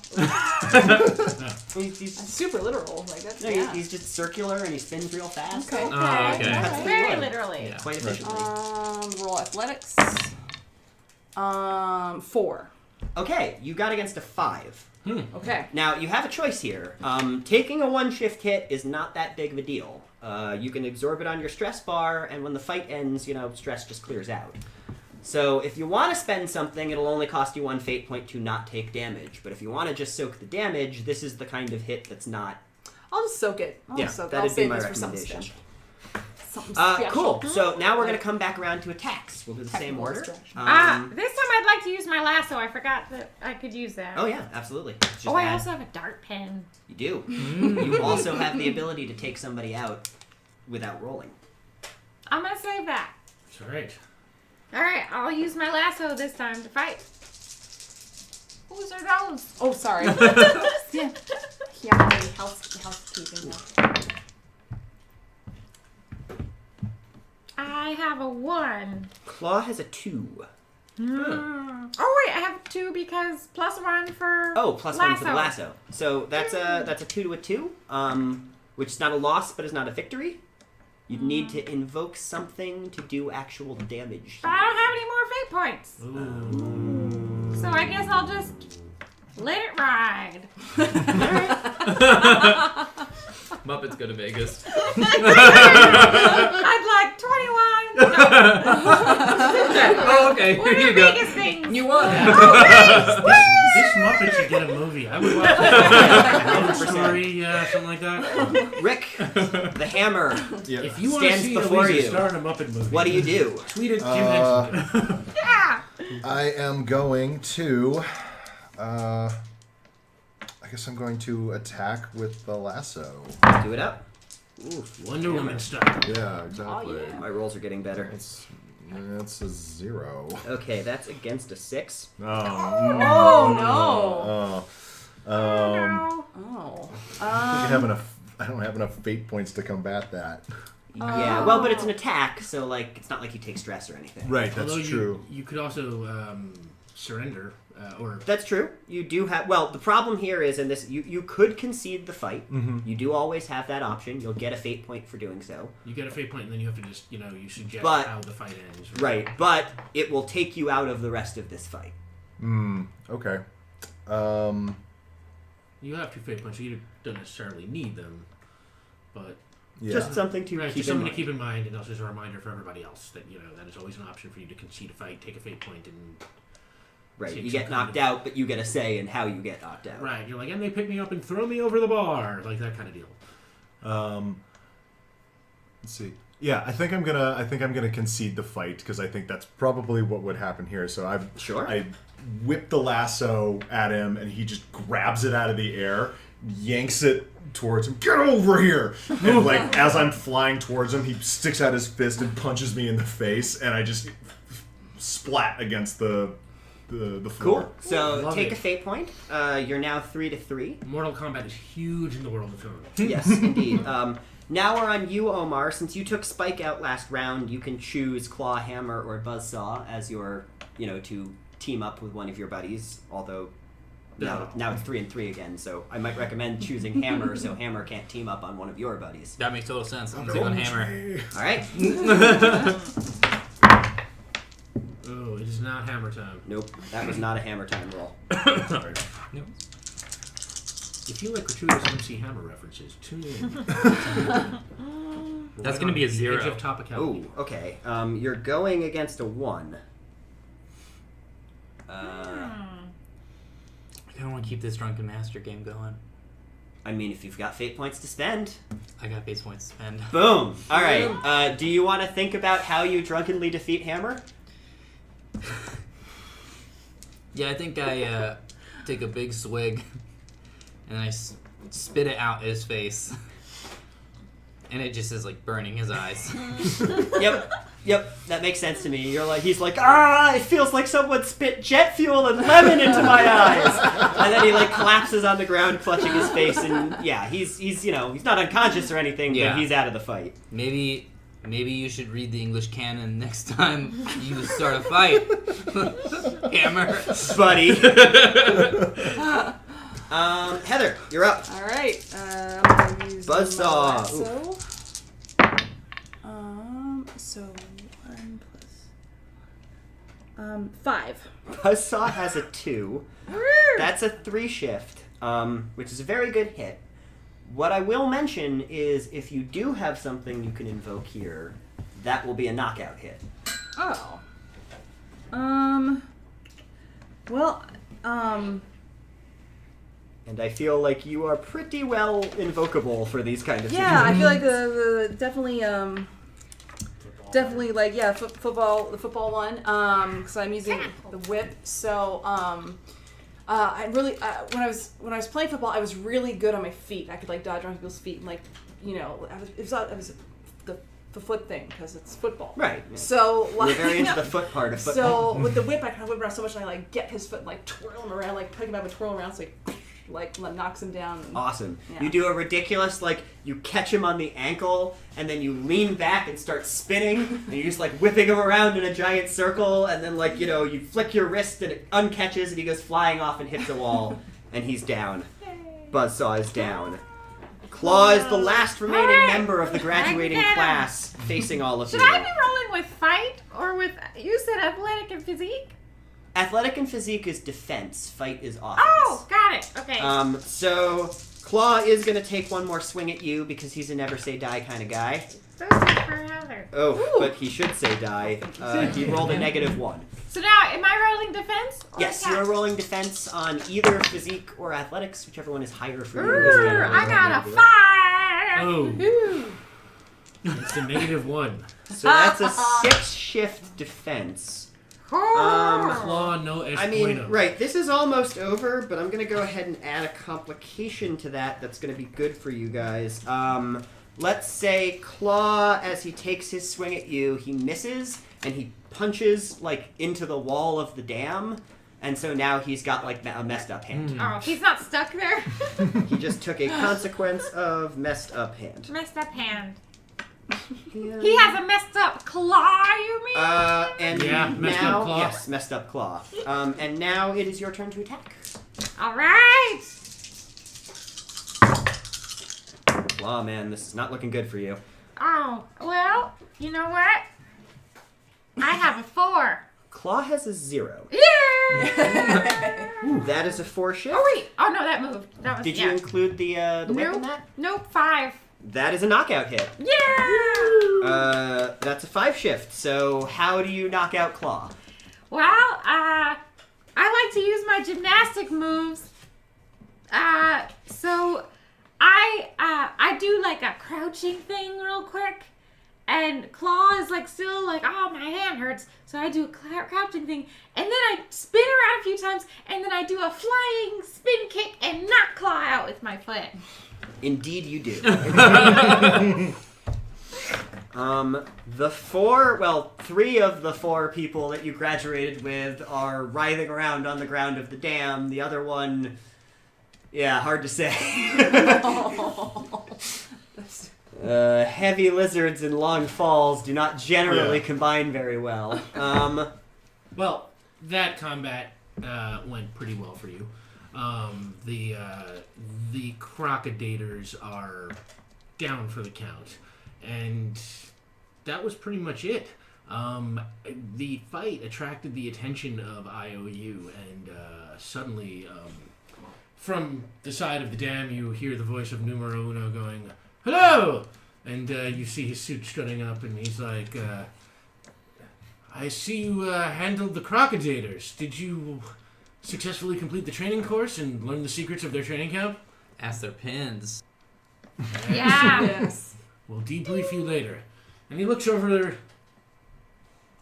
He's Super literal. Like that's no, he's just circular and he spins real fast. Okay. Oh, okay. Cuts through Very wood literally. Yeah. quite efficiently. Roll athletics. 4. Okay, you got against a 5. Okay. Now you have a choice here. Taking a 1-shift hit is not that big of a deal. You can absorb it on your stress bar, and when the fight ends, stress just clears out. So if you want to spend something, it'll only cost you 1 fate point to not take damage. But if you want to just soak the damage, this is the kind of hit that's not. I'll just soak it. I'll Yeah, soak it. that'd I'll be save my this for something recommendation. special. Something special. Cool. So now we're going to come back around to attacks. We'll do the same Technical order. distraction. This time I'd like to use my lasso. I forgot that I could use that. Oh yeah, absolutely. It's just Oh, I add- also have a dart pen. You do. You also have the ability to take somebody out without rolling. I'm gonna save that. That's right. All right, I'll use my lasso this time to fight. Who's are those? Oh, sorry. Yeah. Housekeeping. I have a 1. Claw has a 2. Oh wait, I have 2 because +1 for Oh, +1 for the lasso. lasso. So that's a 2 to a 2, which is not a loss, but is not a victory. You'd need to invoke something to do actual damage. But I don't have any more fate points. So I guess I'll just let it ride. Muppets go to Vegas. I'd like 21. No. Oh, okay. What Here are you go. Vegas things? You won. This Muppet should get a movie. I would watch it. Love story, something like that. Rick, the hammer. Yeah. If you want to Stands see before Louisa you. star in a Muppet movie, What do you do? Tweet it, Jim Henson. Yeah. I am going to. I guess I'm going to attack with the lasso. Do it up. Wonder Woman style. Yeah, exactly. Oh, yeah. My rolls are getting better. It's a 0. Okay, that's against a 6. Oh, Oh no. Oh. Oh. I don't have enough fate points to combat that. Yeah, well, but it's an attack, so like it's not like you take stress or anything. Right, that's Although true. You could also surrender, or That's true. You do have. Well, the problem here is in this, you could concede the fight. Mm-hmm. You do always have that option. You'll get a fate point for doing so. you get a fate point, and then you have to just, you suggest But- how the fight ends. Right, but it will take you out of the rest of this fight. Okay. You have 2 fate points, so you don't necessarily need them, but Yeah. Just something to right, keep just in something mind. to keep in mind, and also as a reminder for everybody else that that is always an option for you to concede a fight, take a fate point, and Right, take you some get kind knocked of- out, but you get a say in how you get knocked out. right. You're like, and they pick me up and throw me over the bar, like that kind of deal. Let's see. Yeah, I think I'm gonna concede the fight because I think that's probably what would happen here. So I whip the lasso at him, and he just grabs it out of the air, yanks it towards him. Get over here! And like as I'm flying towards him, he sticks out his fist and punches me in the face, and I just splat against the floor. Cool. So Love take it. a fate point. You're now 3-3. Mortal Kombat is huge in the world of film. Yes, indeed. Now we're on you, Omar. Since you took Spike out last round, you can choose Claw, Hammer, or Buzzsaw as your, to team up with one of your buddies. Although now it's 3-3 again, so I might recommend choosing Hammer so Hammer can't team up on one of your buddies. That makes total sense. I'm going on Hammer. All right. Oh, it is not hammer time. Nope, that was not a Hammer time roll. Sorry. Nope. If you like gratuitous MC Hammer references, tune in. That's gonna be a 0. Edge of topicality. Ooh, okay. You're going against a 1. I don't want to keep this Drunken Master game going. I mean, if you've got fate points to spend. I got base points to spend. Boom! Alright, do you want to think about how you drunkenly defeat Hammer? Yeah, I think I take a big swig and I spit it out his face. And it just is like burning his eyes. Yep, that makes sense to me. He's like, it feels like someone spit jet fuel and lemon into my eyes. And then he like collapses on the ground, clutching his face, and yeah, he's he's not unconscious or anything, Yeah. but he's out of the fight. Maybe you should read the English canon next time you start a fight. Hammer. Buddy. Heather, you're up. All right. I'm gonna use Buzzsaw. lasso. So 1 plus 5. Buzzsaw has a 2. That's a 3 shift, which is a very good hit. What I will mention is if you do have something you can invoke here, that will be a knockout hit. Oh. Well. And I feel like you are pretty well invocable for these kind of Yeah, I situations. feel like the definitely like football, the football one. Because I'm using the whip. So I really when I was playing football, I was really good on my feet. I could like dodge around people's feet and like it was the foot thing because it's football. Right. So We're like very into the foot part of football. so with the whip, I kind of whip around so much and I like get his foot and like twirl him around, like pick him up and twirl him around, so like knocks him down. And, Awesome. Yeah. You do a ridiculous, you catch him on the ankle, and then you lean back and start spinning, and you're just, whipping him around in a giant circle, and then, you flick your wrist, and it uncatches, and he goes flying off and hits a wall, and he's down. Buzzsaw is down. Claw is the last remaining Alright. member of the graduating I get him. class facing all of Should you. I be rolling with fight or with, you said athletic and physique? Athletic and physique is defense. Fight is offense. Oh, got it. Okay. So Claw is going to take one more swing at you because he's a never say die kind of guy. Those are forever. Oh, but he should say die. He rolled a -1. So now, am I rolling defense? Or Yes, attack? you are rolling defense on either physique or athletics, whichever one is higher for you. Ooh, I got a 5. Oh. It's a -1. So that's a 6-shift defense. Claw, no I mean, right, this is almost over, but I'm going to go ahead and add a complication to that's going to be good for you guys. Let's say Claw, as he takes his swing at you, he misses, and he punches, like, into the wall of the dam, and so now he's got, like, a messed up hand. Oh, he's not stuck there? He just took a consequence of messed up hand. Messed up hand. He has a messed up claw, you mean? And Yeah, messed now, up claw. Yes, messed up claw. And now it is your turn to attack. All right. Claw, man, this is not looking good for you. Oh, well, you know what? I have a 4. Claw has a 0. Yeah! That is a 4 shift. Oh, wait. Oh, no, that moved. That was, Did you include the whip in that? Nope, 5. That is a knockout hit. Yeah! That's a 5 shift. So how do you knock out Claw? Well, I like to use my gymnastic moves. So I do like a crouching thing real quick. And Claw is like still like, oh, my hand hurts. So I do a crouching thing. And then I spin around a few times. And then I do a flying spin kick and knock Claw out with my foot. Indeed you do. Three of the 4 people that you graduated with are writhing around on the ground of the dam. The other one, yeah, hard to say. Heavy lizards and long falls do not generally combine very well. Well, that combat went pretty well for you. The crocodiles are down for the count, and that was pretty much it. The fight attracted the attention of I.O.U, and suddenly, from the side of the dam, you hear the voice of Numero Uno going, "Hello!" And you see his suit strutting up, and he's like, "I see you handled the crocodiles. Did you successfully complete the training course and learn the secrets of their training camp?" Ask their pins. Yeah. Yes. We'll debrief you later. And he looks over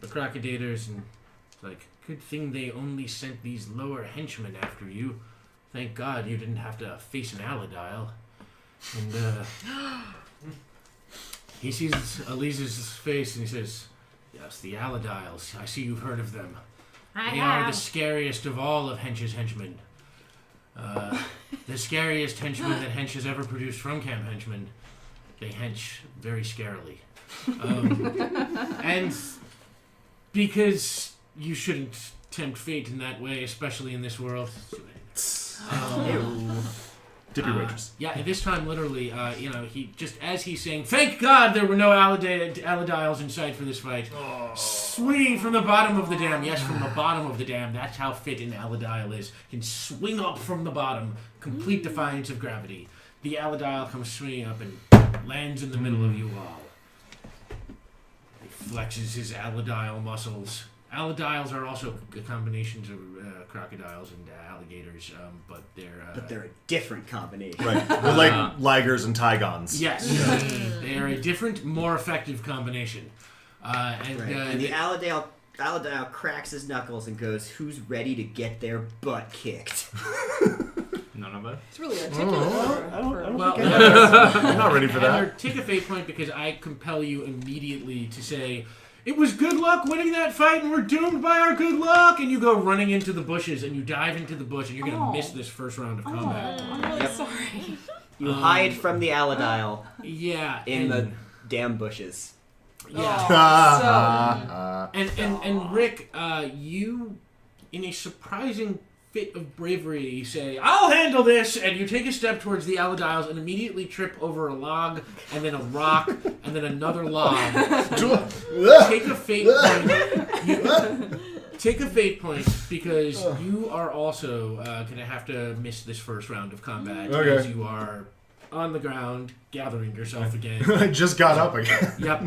the crocodiles and is like, "Good thing they only sent these lower henchmen after you. Thank God you didn't have to face an Aladile." And he sees Elise's face and he says, "Yes, the Aladiles. I see you've heard of them. They are the scariest of all of H.E.N.C.H's henchmen. The scariest henchmen that H.E.N.C.H has ever produced from Camp Henchmen. They hench very scarily. And because you shouldn't tempt fate in that way, especially in this world." Tip your waitress. Yeah, at this time, literally, he just as he's saying, "Thank God there were no Aladiles in sight for this fight," swinging from the bottom of the dam. Yes, from the bottom of the dam. That's how fit an Aladile is. Can swing up from the bottom, complete defiance of gravity. The Aladile comes swinging up and lands in the middle of you all. He flexes his Aladile muscles. Aladiles are also combinations of crocodiles and alligators, but they're a different combination. Right. They're like ligers and tigons. Yes. They are a different, more effective combination. And the Aladile cracks his knuckles and goes, "Who's ready to get their butt kicked?" None of us. It's really articulate. I'm not ready for that. Take a fate point because I compel you immediately to say, "It was good luck winning that fight and we're doomed by our good luck," and you go running into the bushes and you dive into the bush and you're going to miss this first round of combat. I'm really sorry. You hide from the Aladile Yeah. in the damn bushes. Yeah. And Rick, you, in a surprising fit of bravery, you say, "I'll handle this," and you take a step towards the Aladiles and immediately trip over a log, and then a rock, and then another log. Take a fate point. Take a fate point because you are also going to have to miss this first round of combat Okay. as you are on the ground gathering yourself again. I just got up again. Yep.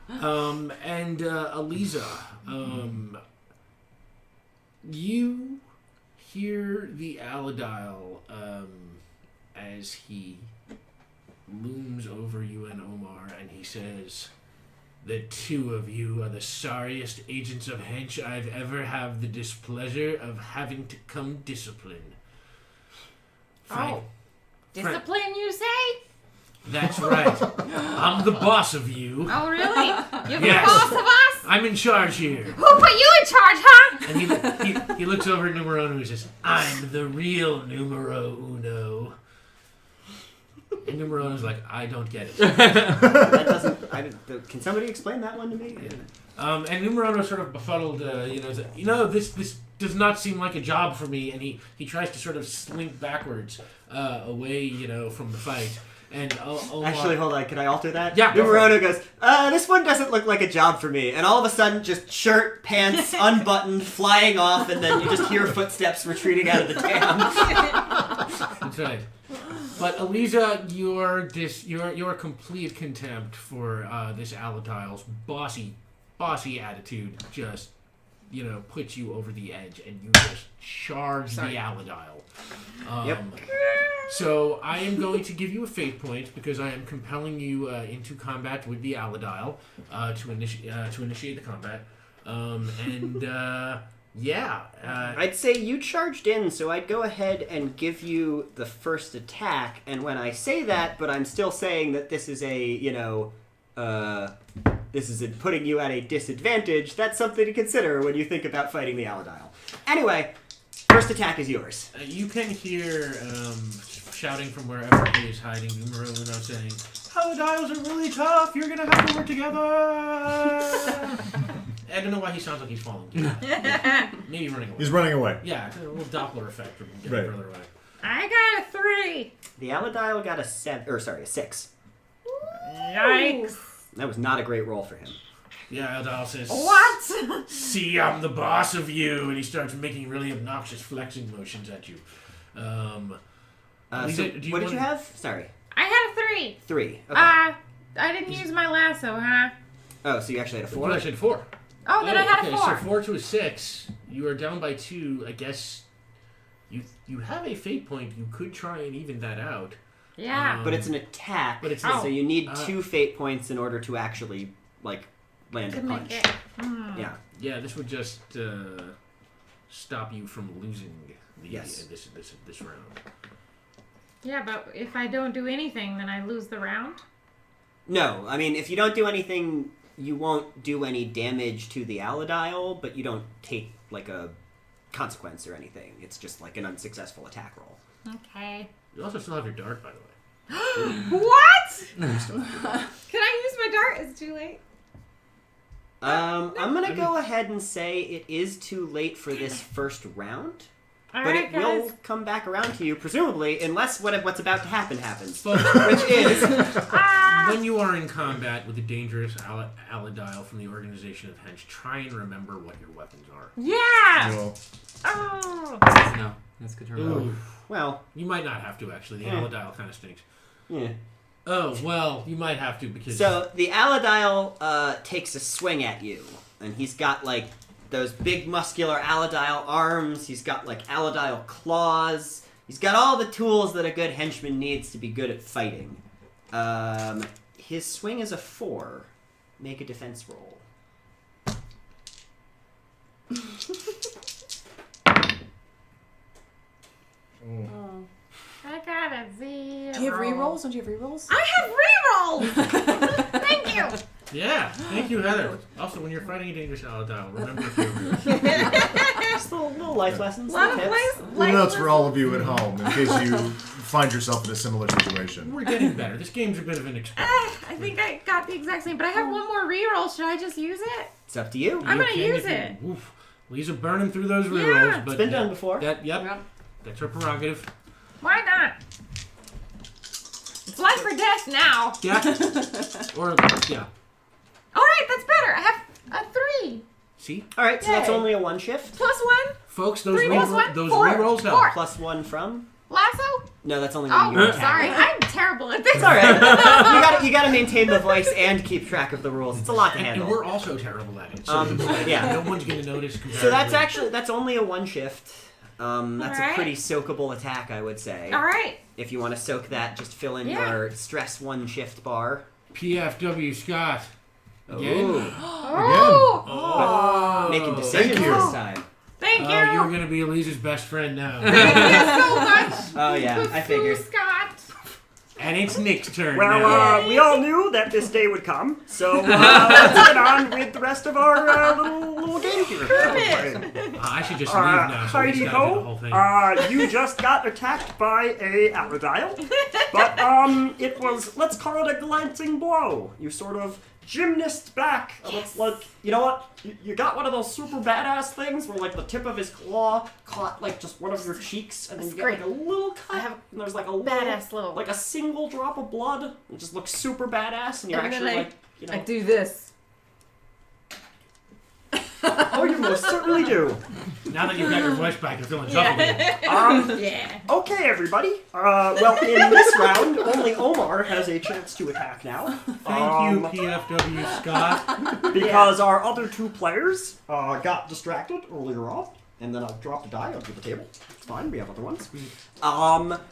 And Aliza, you hear the Aladile as he looms over you and Omar, and he says, "The two of you are the sorriest agents of H.E.N.C.H I've ever had the displeasure of having to come discipline." Oh. Discipline, you say? That's right. I'm the boss of you. Oh, really? You're the Yes. boss of us? I'm in charge here. Who put you in charge, huh? And he looks over at Numero Uno and says, "I'm the real Numero Uno." And Numero Uno's like, "I don't get it." That doesn't. Can somebody explain that one to me? And Numero Uno sort of befuddled, this does not seem like a job for me. And he tries to sort of slink backwards away, from the fight. And Actually, hold on. Can I alter that? Yeah, go for Numero Uno goes, this one doesn't look like a job for me. And all of a sudden, just shirt, pants, unbuttoned, flying off, and then you just hear footsteps retreating out of the dam. That's right. But Aliza, your complete contempt for this Aladile's bossy attitude just, puts you over the edge, and you just charge the Aladile. Yep. So I am going to give you a fate point because I am compelling you into combat with the Aladile to initiate the combat. I'd say you charged in, so I'd go ahead and give you the first attack. And when I say that, but I'm still saying that this is putting you at a disadvantage, that's something to consider when you think about fighting the Aladile. Anyway, first attack is yours. You can hear shouting from wherever he is hiding, Numero Uno saying, "Aladiles are really tough, you're going to have to work together." I don't know why he sounds like he's falling down. Maybe running away. He's running away. Yeah, it's a little Doppler effect from getting Right. further away. I got a 3. The Aladile got a 6. Yikes. That was not a great roll for him. Yeah, Aladile says, What? "See, I'm the boss of you," and he starts making really obnoxious flexing motions at you. So what did you have? Sorry. I had a 3. 3. Okay. I didn't use my lasso, huh? Oh, so you actually had a 4? You actually had 4. Oh, then I had a 4. So 4 to a 6. You are down by 2. I guess you have a fate point. You could try and even that out. Yeah. But it's an attack, But it's so you need 2 fate points in order to actually, land a Could make punch. it. Yeah. Yeah, this would just stop you from losing Yes. this round. Yeah, but if I don't do anything, then I lose the round? No, I mean, if you don't do anything, you won't do any damage to the Aladile, but you don't take, a consequence or anything. It's just, an unsuccessful attack roll. Okay. You also still have your dart, by the way. What? Can I use my dart? It's too late. I'm going to go ahead and say it is too late for this first round. All But right, it guys. will come back around to you, presumably, unless what's about to happen happens. But Which is... when you are in combat with a dangerous Aladile from the organization of H.E.N.C.H, try and remember what your weapons are. Yeah! Well, Oh! No, that's good to remember. Ooh. Well, You might not have to, actually. The Aladile kind of stinks. yeah. Oh, well, you might have to because... So, the Aladile takes a swing at you, and he's got, those big muscular Aladile arms, he's got, Aladile claws, he's got all the tools that a good henchman needs to be good at fighting. His swing is a 4. Make a defense roll. I got a 0. Do you have rerolls? Don't you have rerolls? I have rerolls! Thank you! Yeah, thank you, Heather. Also, when you're fighting a dangerous Aladile, remember your Just little life lessons. A lot of tips. life well, that's for all of you at home, in case you find yourself in a similar situation. We're getting better. This game's a bit of an experiment. I think I got the exact same, but I have one more reroll. Should I just use it? It's up to you. I'm gonna can use if you- it. Oof. Lisa burning through those Yeah. rerolls, but It's been done before. Yep. That's her prerogative. Why not? It's life or death now. Yeah. Or yeah. All right, that's better. I have a 3. See? All right, so that's Yay. only a 1 shift. +1? Folks, those, 3 plus 1? those 4. rerolls help. 4. Plus 1 from? Lasso? No, that's only when you Oh, attack. sorry. I'm terrible at this. It's all right. you gotta maintain the voice and keep track of the rules. It's a lot to And handle. we're also terrible at it. So it's like, yeah. no one's going to notice. So that's only a 1 shift. That's a Alright. pretty soakable attack, I would say. All right. If you want to soak that, just fill in Yeah. your stress 1 shift bar. PFW Scott. Again? Ooh. Oh. Making decisions you. this time. Thank you. You're going to be Elise's best friend now. Thank you so much. Oh yeah, I figured. Scott. And it's Nick's turn Well, now. we all knew that this day would come, so let's get on with the rest of our little game here. I should just leave now so he's Heidi got to do the whole Ho, thing. you just got attacked by a Crocodile, but it was, let's call it a glancing blow. You sort of gymnast back. It's like, you know what? You got one of those super badass things where like the tip of his claw caught like just one of your cheeks, and then you get like a little cut, I have and there's like a badass little. like a single drop of blood. It just looks super badass, and you're And then actually I- like, you know. I do this. Oh, you most certainly do. Now that you've got your voice back, you're feeling tough again. Yeah. Okay, everybody. Well, in this round, only Omar has a chance to attack now. Thank you, PFW Scott. Because our other 2 players got distracted earlier on, and then I dropped a die onto the table. It's fine, we have other ones.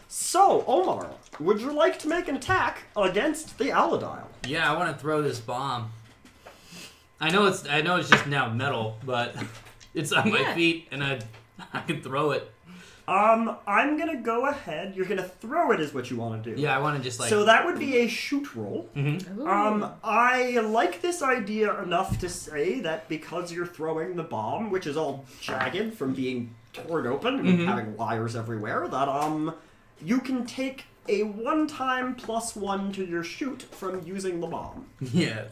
So, Omar, would you like to make an attack against the Aladile? Yeah, I want to throw this bomb. I know it's just now metal, but it's on my feet, and I can throw it. I'm gonna go ahead. You're gonna throw it, is what you want to do. Yeah, I want to just like. So that would be a shoot roll. Mhm. I like this idea enough to say that because you're throwing the bomb, which is all jagged from being torn open and having wires everywhere, that you can take a 1-time +1 to your shoot from using the bomb. Yes.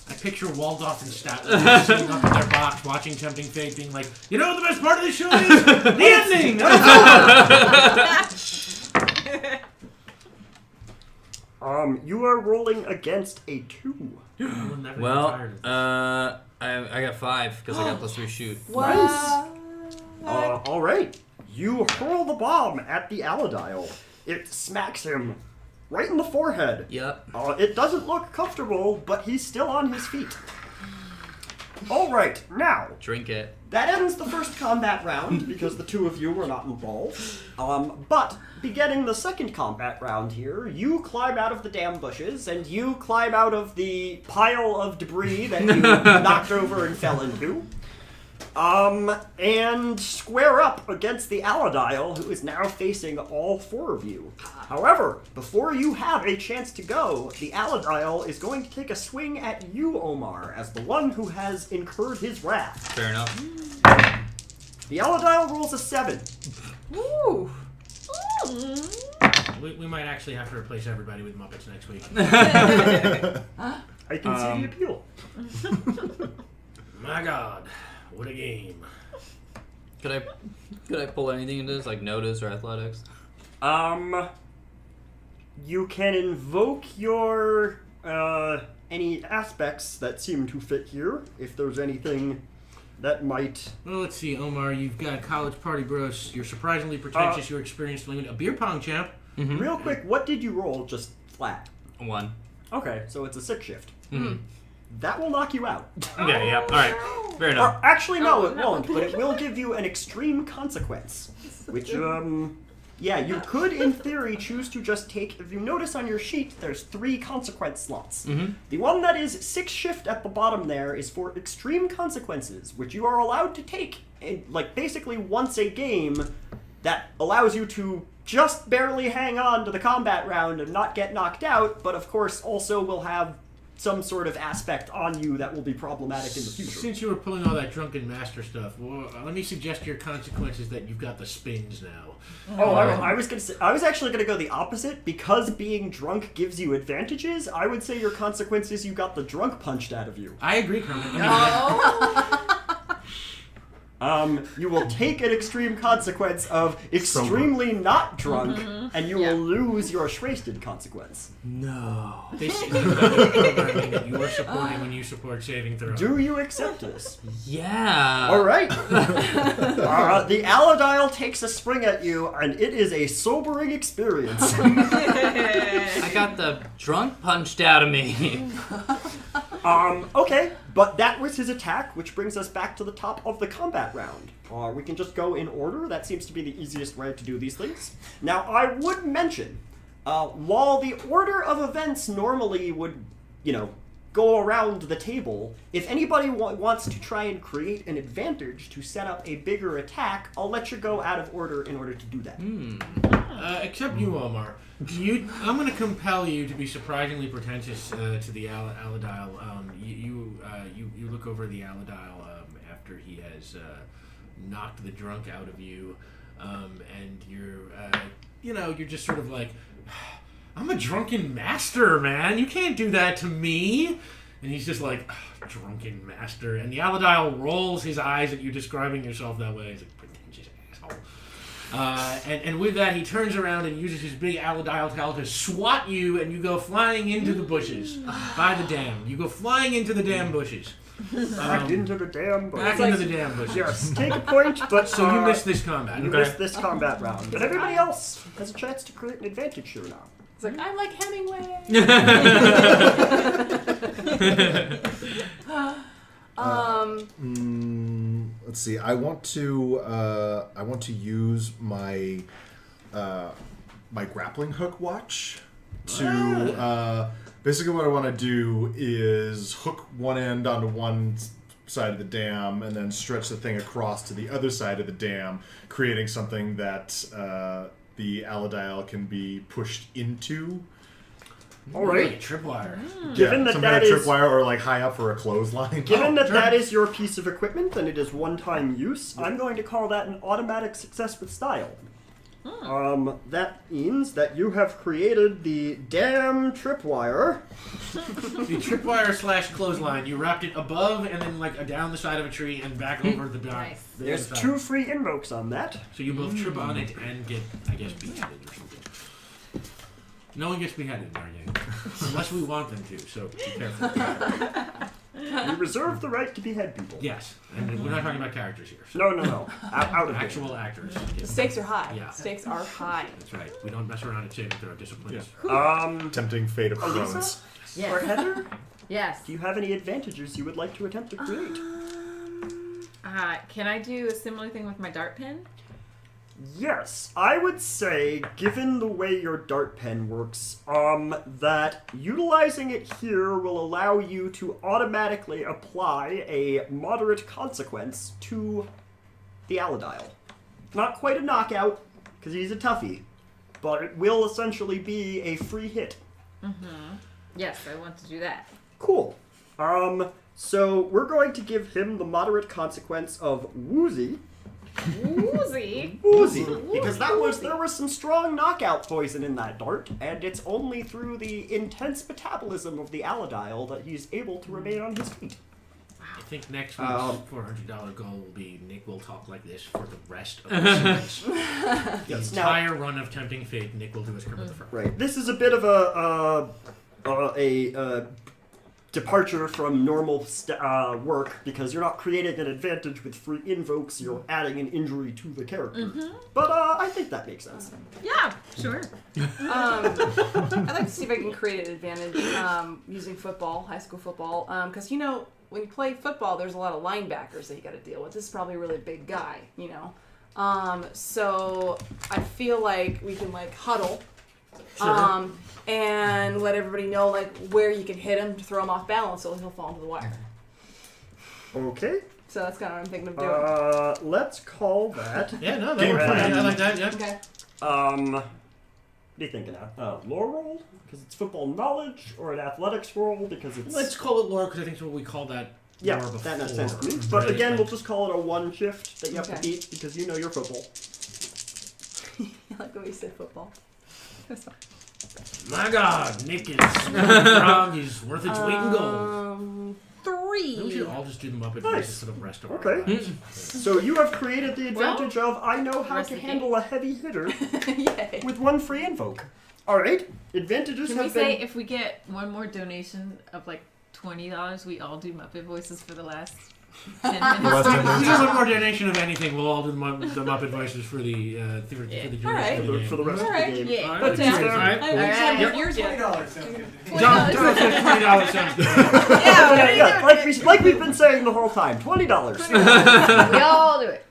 I picture Waldorf and Statler sitting up in their box watching Tempting Fate being like, you know what the best part of the show is? The ending! You are rolling against a 2. Well, I got 5 because I got +3 shoot. Nice. All right. You hurl the bomb at the Aladile. It smacks him right in the forehead. Yep. It doesn't look comfortable, but he's still on his feet. All right, now Drink it. that ends the first combat round because the 2 of you were not involved. But beginning the second combat round here, you climb out of the damn bushes and you climb out of the pile of debris that you knocked over and fell into. And square up against the Aladile, who is now facing all 4 of you. However, before you have a chance to go, the Aladile is going to take a swing at you, Omar, as the one who has incurred his wrath. Fair enough. The Aladile rolls a 7. Ooh. We might actually have to replace everybody with Muppets next week. I can see the appeal. My God, what a game. Could I pull anything into this, like notice or athletics? You can invoke your, any aspects that seem to fit here, if there's anything that might... Well, let's see, Omar, you've got college party bros, you're surprisingly pretentious, you're experienced limited, a beer pong champ. Real quick, what did you roll just flat? 1. Okay, so it's a 6 shift. Mm-hmm. That will knock you out. Okay, yeah, alright. Fair enough. Or actually, no, it won't, but it will give you an extreme consequence. Which, yeah, you could, in theory, choose to just take... If you notice on your sheet, there's 3 consequence slots. The one that is 6 shift at the bottom there is for extreme consequences, which you are allowed to take, like, basically once a game that allows you to just barely hang on to the combat round and not get knocked out, but of course also will have some sort of aspect on you that will be problematic in the future. Since you were pulling all that drunken master stuff, well, let me suggest your consequence is that you've got the spins now. Oh, I was gonna say, I was actually gonna go the opposite. Because being drunk gives you advantages, I would say your consequence is you got the drunk punched out of you. I agree, Kermit. you will take an extreme consequence of extremely not drunk, and you will lose your wasted consequence. No. This is the programming that you are supporting when you support saving throws. Do you accept this? Yeah. All right. The Aladial takes a spring at you, and it is a sobering experience. I got the drunk punched out of me. Okay, but that was his attack, which brings us back to the top of the combat round. We can just go in order. That seems to be the easiest way to do these things. Now, I would mention, while the order of events normally would, go around the table, if anybody wants to try and create an advantage to set up a bigger attack, I'll let you go out of order in order to do that. Except you, Omar. I'm going to compel you to be surprisingly pretentious to the Aladial. You look over the Aladial after he has knocked the drunk out of you, and you're just sort of like, I'm a drunken master, man. You can't do that to me. And he's just like, drunken master. And the Aladial rolls his eyes at you describing yourself that way. He's like, pretentious asshole. And with that, he turns around and uses his big Aladial tail to swat you, and you go flying into the bushes by the dam. You go flying into the damn bushes. Back into the damn bushes. Back into the damn bushes. Yes, take a point, but... So you missed this combat. You missed this combat round. But everybody else has a chance to create an advantage here now. It's like, I'm like Hemingway. Let's see. I want to use my my grappling hook watch to basically what I want to do is hook one end onto one side of the dam and then stretch the thing across to the other side of the dam, creating something that the Aladial can be pushed into. All right. Tripwire. Given that some that kind of is tripwire or like high up for a clothesline. Given that is your piece of equipment and it is one-time use, I'm going to call that an automatic success with style. That means that you have created the damn tripwire. The tripwire / clothesline. You wrapped it above and then like down the side of a tree and back over the dock. Nice. There's 2 free invokes on that. So you both trip on it and get, I guess, beheaded or something. No one gets beheaded in our game. Unless we want them to, so be careful. We reserve the right to behead people. Yes, and we're not talking about characters here. So. No. Out of actual actors. The stakes are high. Yeah. Stakes are high. That's right. We don't mess around and saving throw disciplines. Tempting fate of Elisa? crones. Yes. Or Heather? Yes. Do you have any advantages you would like to attempt to create? Can I do a similar thing with my dart pen? Yes, I would say, given the way your dart pen works, that utilizing it here will allow you to automatically apply a moderate consequence to the Aladial. Not quite a knockout, because he's a toughie, but it will essentially be a free hit. Yes, I want to do that. Cool. So we're going to give him the moderate consequence of woozy. Woozy? Woozy. Because there was some strong knockout poison in that dart, and it's only through the intense metabolism of the Aladial that he's able to remain on his feet. I think next week's $400 goal will be Nick will talk like this for the rest of the series. The entire run of Tempting Fate, Nick will do his Kermit the Frog. Right. This is a bit of a departure from normal work, because you're not creating an advantage with free invokes, you're adding an injury to the character. But I think that makes sense. Yeah, sure. I'd like to see if I can create an advantage using football, high school football, because when you play football, there's a lot of linebackers that you got to deal with. This is probably a really big guy, so I feel like we can huddle. Sure. And let everybody know where you can hit him to throw him off balance so he'll fall into the wire. Okay. So that's kind of what I'm thinking of doing. Let's call that. Yeah, no, that works for me. I like that, yeah. Okay. What are you thinking of? Lore roll? Because it's football knowledge, or an athletics roll because it's... Let's call it lore, because I think it's what we call that Yeah, lore before. that makes sense to me. But again, we'll just call it a one shift that you have to Okay. beat because you know your football. I like the way you said football. That's fine. My God, Nick is Frog is worth its weight in gold. 3. Maybe we should all just do the Muppet Nice. voices for the rest of our Okay. lives. So you have created the advantage of I know how rest to of the handle a heavy hitter Yay. with one free invoke. All right. Advantages Can we have say been. if we get one more donation of like $20, we all do Muppet voices for the last 10 minutes? last 10 minutes. If there's one more donation of anything, we'll all do the Muppet voices for the for the duration Alright. of the game. For the rest Alright. of the game. Yeah. Alright, That's all fair. right. I Alright. Yep. Yours $20 sounds good. John says $20 sounds good. Yeah, like we've been saying the whole time. $20. We all do it.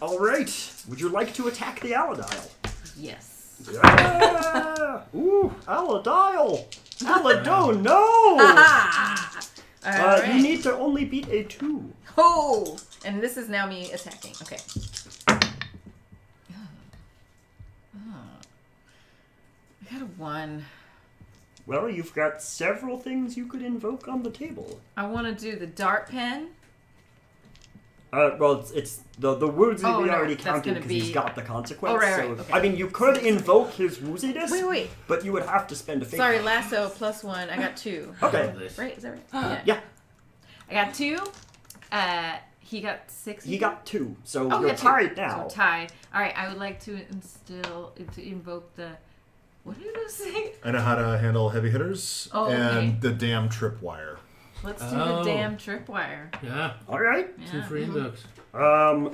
All right. Would you like to attack the Aladile? Yes. Yeah. Ooh, Aladile. Alado, no. All right. You need to only beat a 2. Oh! And this is now me attacking. Okay. I got a 1. Well, you've got several things you could invoke on the table. I want to do the dart pen. Well, it's the woozy Oh, we no, already that's counted gonna because be- he's got the consequence. Oh, right, so, right, okay. I mean, you could invoke his wooziness, Wait. but you would have to spend a fate. Sorry, lasso plus 1. I got 2. Okay. Right? Is that right? Yeah. I got 2. He got 6. He got 2, so Oh, you're got 2. tied now. So tied. All right. I would like to invoke the. What did you say? I know how to handle heavy hitters Oh, okay. and the damn tripwire. Let's do Oh. the damn tripwire. Yeah, All right. Yeah. 2 free invokes.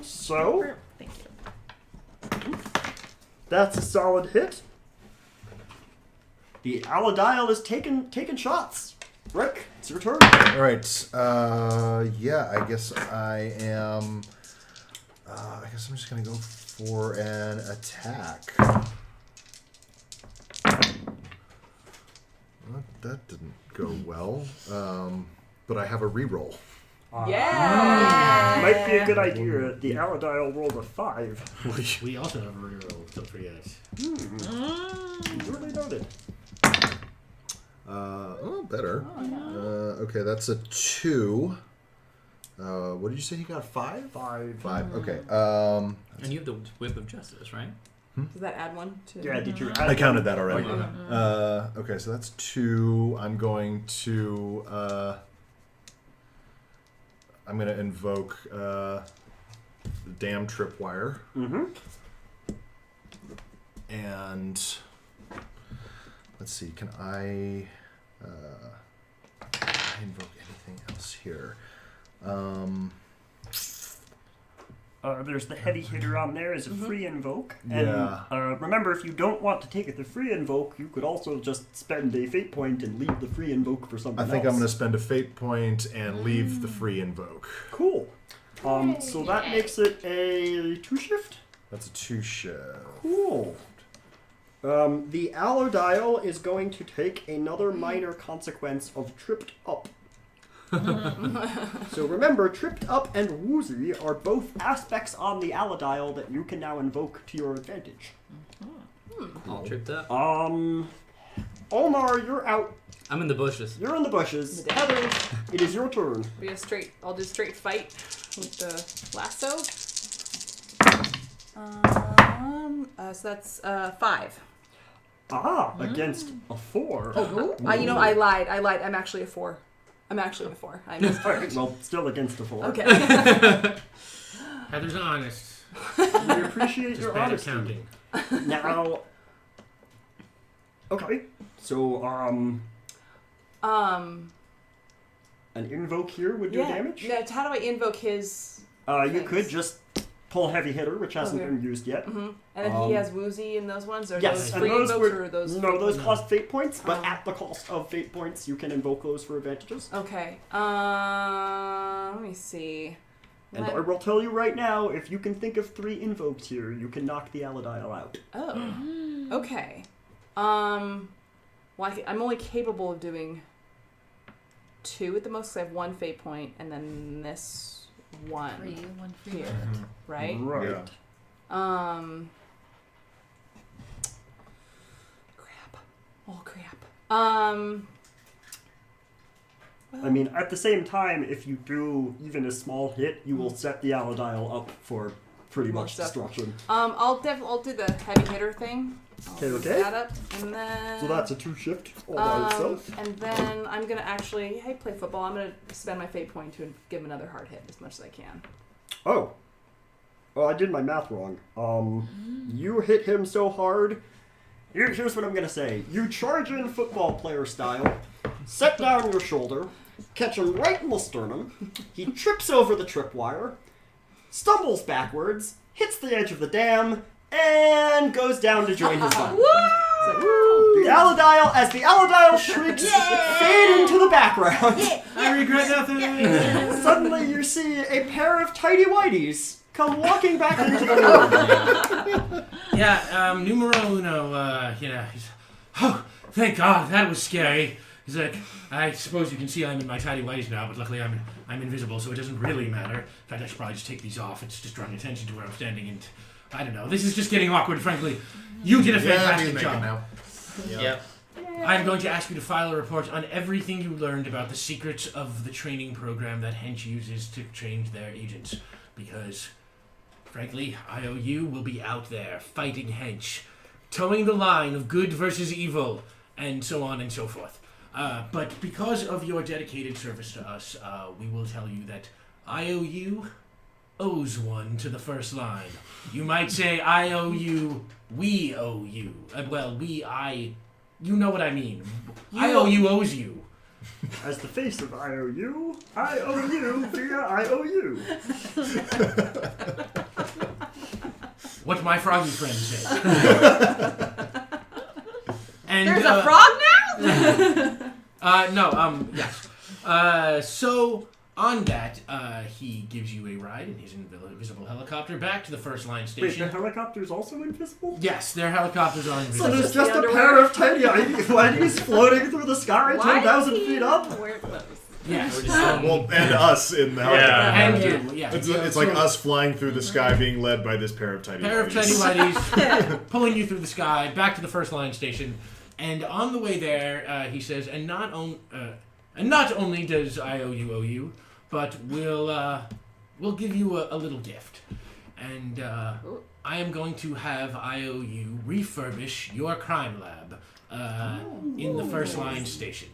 So Thank you. that's a solid hit. The Aladile is taking shots. Rick, it's your turn. All right. Yeah, I guess I am. I guess I'm just gonna go for an attack. Well, that didn't go well. But I have a reroll. Yeah. Might be a good idea. The Aladile rolled a 5. We also have a reroll, don't forget. Really noted. Better. Okay, that's a 2. What did you say? He got 5? 5. 5. Okay. And you have the whip of justice, right? Does that add 1 to? Yeah, did you add I counted that already. Okay. Okay, so that's 2. I'm going to invoke the damn tripwire. Mm-hmm. And let's see, can I invoke anything else here? There's the heavy hitter on there as a free invoke. Yeah. And remember, if you don't want to take the free invoke, you could also just spend a fate point and leave the free invoke for something I else. think I'm going to spend a fate point and leave the free invoke. Cool. So that makes it a 2 shift. That's a 2 shift. Cool. The Aladile is going to take another minor consequence of tripped up. So remember, tripped up and woozy are both aspects on the Aladile that you can now invoke to your advantage. All tripped up. Omar, you're out. I'm in the bushes. You're in the bushes. Heather, it is your turn. I'll do straight fight with the lasso. So that's 5. Against a 4. I lied. I'm actually a 4. I'm actually a 4. I missed. Alright, well, still against a 4. Okay. Heather's honest. We appreciate Just your bad at honesty. counting. Now, okay, so an invoke here would do damage. Yeah. How do I invoke his? You things? could just pull heavy hitter, which hasn't Okay. been used yet. Mm-hmm. And then he has woozy in those ones, or Yes, those and free those invokes, were or those? no, fate those points? cost fate points, but at the cost of fate points, you can invoke those for advantages. Okay. Let me see. And I will tell you right now, if you can think of 3 invokes here, you can knock the Aladile out. Oh. Okay. Well, I'm only capable of doing 2 at the most. 'Cause I have 1 fate point, and then this 1 1 free. here, right? Right. Yeah. Crap. Oh crap. I mean, at the same time, if you do even a small hit, you will set the Aladile up for pretty more much stuff. destruction. I'll do the heavy hitter thing. I'll Okay, move okay. that up, and then. So that's a 2-shift all by itself. And then I'm gonna actually, play football. I'm gonna spend my fate point to give him another hard hit as much as I can. Oh, I did my math wrong. You hit him so hard. Here's what I'm gonna say. You charge in football player style, set down your shoulder, catch him right in the sternum. He trips over the tripwire, stumbles backwards, hits the edge of the dam, and goes down to join his buddy. As the Aladial shrieks fade into the background. I regret nothing. Suddenly you see a pair of tidy whities come walking back into the room. Yeah, numero uno, he's, oh, thank God, that was scary. He's like, I suppose you can see I'm in my tidy whities now, but luckily I'm invisible, so it doesn't really matter. In fact, I should probably just take these off. It's just drawing attention to where I'm standing, and I don't know. This is just getting awkward, frankly. You did a fantastic job. Now. Yep. I'm going to ask you to file a report on everything you learned about the secrets of the training program that H.E.N.C.H uses to change their agents, because, frankly, I.O.U. will be out there fighting H.E.N.C.H, towing the line of good versus evil, and so on and so forth. But because of your dedicated service to us, we will tell you that I.O.U. owes one to the first line. You might say I.O.U. we owe you. You know what I mean. I.O.U. owes you. As the face of I.O.U., I owe you via I.O.U. What my froggy friend said. And, There's a frog now? Yes. So, on that, he gives you a ride in his invisible helicopter back to the first line Wait, station. the helicopter's also invisible? Yes, their helicopters are So invisible. there's just a pair of tiny whiteys floating through the sky Why 10,000 does he feet up? wear clothes? Yes. Well, and us in the helicopter. And you, yeah. It's like us flying through the sky being led by this pair of tiny Pair of tiny whiteys. whiteys pulling you through the sky back to the first line station, and on the way there, he says, and not only does I.O.U. owe you, but we'll give you a little gift, and I am going to have I.O.U. refurbish your crime lab in the first line station.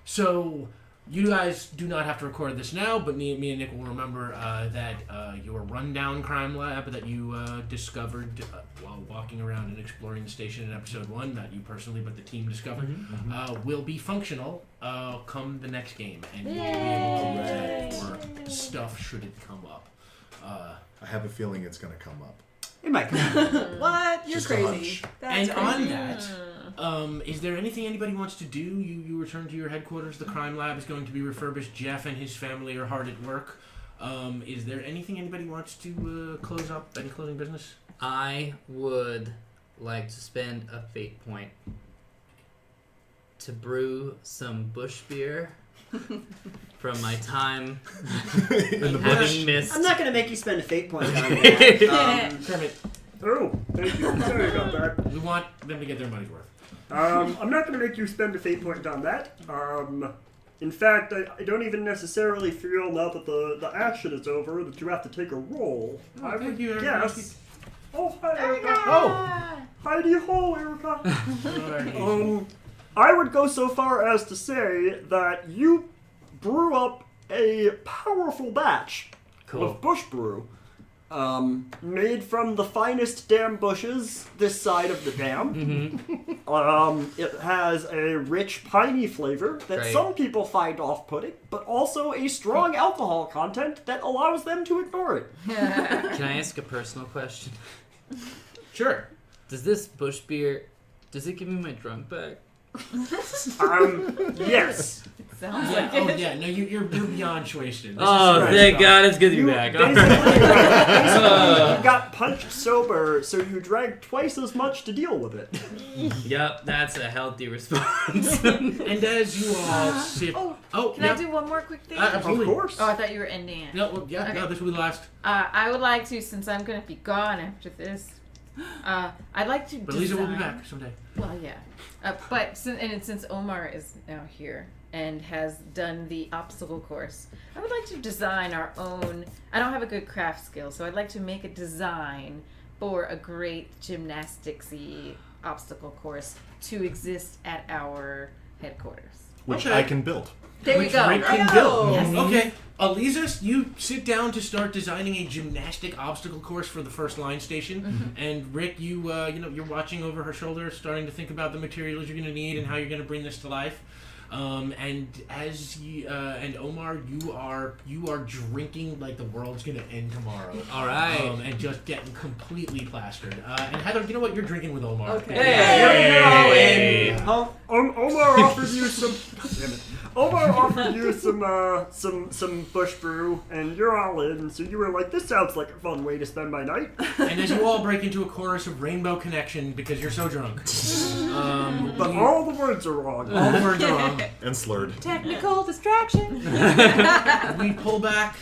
So. You guys do not have to record this now, but me and Nick will remember that your rundown crime lab that you discovered while walking around and exploring the station in episode 1, not you personally, but the team discovered, will be functional come the next game, and you will be able to use that for stuff should it come up. I have a feeling it's going to come up. It might come. What? You're Just a crazy. hunch. That's And crazy. on that, is there anything anybody wants to do? You return to your headquarters. The crime lab is going to be refurbished. Jeff and his family are hard at work. Is there anything anybody wants to close up? Any closing business? I would like to spend a fate point to brew some bush beer from my time having missed. I'm not going to make you spend a fate point on that. Kermit, Oh, thank you. Sorry about that. we want them to get their money's worth. I'm not going to make you spend a fate point on that. In fact, I don't even necessarily feel now that the action is over that you have to take a roll. Oh, I thank would you, guess. Oh, hi, Erica. Oh! Heidi ho, Erica. I would go so far as to say that you brew up a powerful batch of bush brew, made from the finest dam bushes this side of the dam. It has a rich piney flavor that Great. some people find off-putting, but also a strong alcohol content that allows them to ignore it. Can I ask a personal question? Sure. Does this bush beer, does it give me my drunk back? Yes. Sounds Yeah, like oh it. yeah, no, you're beyond wasted. This Oh, is thank God it's good to be back. Basically, you got punched sober, so you drank twice as much to deal with it. Yep, that's a healthy response. And as you all sip... Can I do one more quick thing? Absolutely. Of course. Oh, I thought you were ending it. No, well, yeah, Okay. no, this will be the last. I would like to, since I'm going to be gone after this, I'd like to But Lisa will be design- back someday. Well, yeah. But since Omar is now here, and has done the obstacle course. I would like to design our own. I don't have a good craft skill, so I'd like to make a design for a great gymnastics-y obstacle course to exist at our headquarters. Which Okay. I can build. There we Which go. Rick can Oh. build. Yes. Okay, Aliza, you sit down to start designing a gymnastic obstacle course for the first line station, and Rick, you're watching over her shoulder, starting to think about the materials you're going to need and how you're going to bring this to life. And and Omar, you are drinking like the world's gonna end tomorrow. All right. And just getting completely plastered. And Heather, you know what? You're drinking with Omar. Okay. Hey. Omar offered you some. Damn it. Omar offered you some bush brew, and you're all in. So you were like, "This sounds like a fun way to spend my night." And as you all break into a chorus of Rainbow Connection because you're so drunk. But all the words are wrong. all the words are wrong. And slurred. Technical distraction. We pull back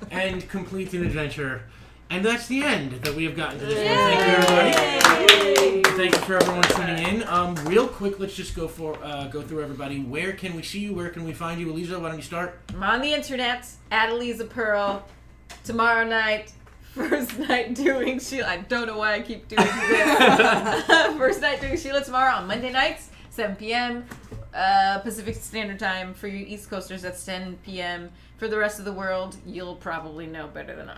and complete an adventure. And that's the end that we have gotten to this one. Thank you, everybody. Thank you for everyone tuning in. Real quick, let's just go through everybody. Where can we see you? Where can we find you? Aliza, why don't you start? I'm on the internet at Eliza Pearl. Tomorrow night, first night doing Sheila. I don't know why I keep doing this. First night doing Sheila tomorrow on Monday nights, 7 p.m. Pacific Standard Time. For you East Coasters, that's 10 p.m. For the rest of the world, you'll probably know better than I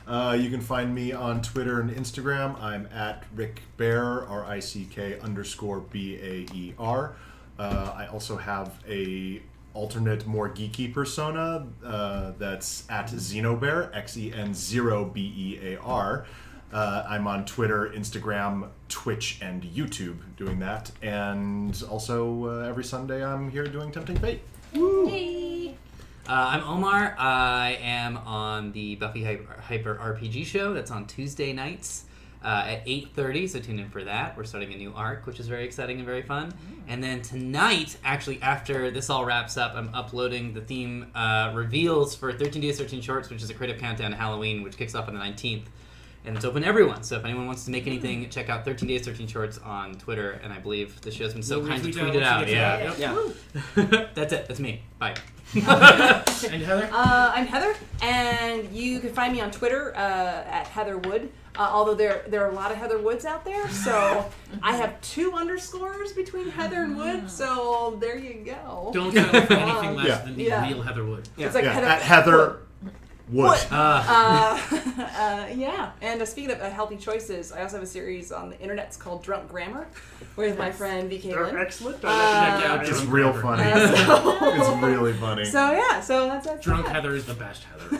will. You can find me on Twitter and Instagram. I'm at Rick Bear, RICK_BAER. I also have a alternate, more geeky persona that's at Xenobear, XEN0BEAR. I'm on Twitter, Instagram, Twitch, and YouTube doing that. And also every Sunday I'm here doing Tempting Fate. Hey. I'm Omar. I am on the Buffy Hyper RPG show. That's on Tuesday nights at 8:30, so tune in for that. We're starting a new arc, which is very exciting and very fun. And then tonight, actually, after this all wraps up, I'm uploading the theme reveals for 13 Days, 13 Shorts, which is a creative countdown to Halloween, which kicks off on the 19th. And it's open to everyone, so if anyone wants to make anything, check out 13 Days, 13 Shorts on Twitter, and I believe the show's been so kind to tweet it out. Yeah. That's it. That's me. Bye. And Heather? I'm Heather, and you can find me on Twitter at Heather Wood. Although there are a lot of Heather Woods out there, so I have 2 underscores between Heather and Wood. So there you go. Don't settle for anything less Yeah. than the Yeah. real Heather Wood. It's like At Heather Wood. Yeah. And speaking of healthy choices, I also have a series on the internet. It's called Drunk Grammar with my friend VK They're Lynn. excellent. Check out It's Drunk real Heather. funny. It's really funny. So yeah, so that's Drunk that. Heather is the best Heather.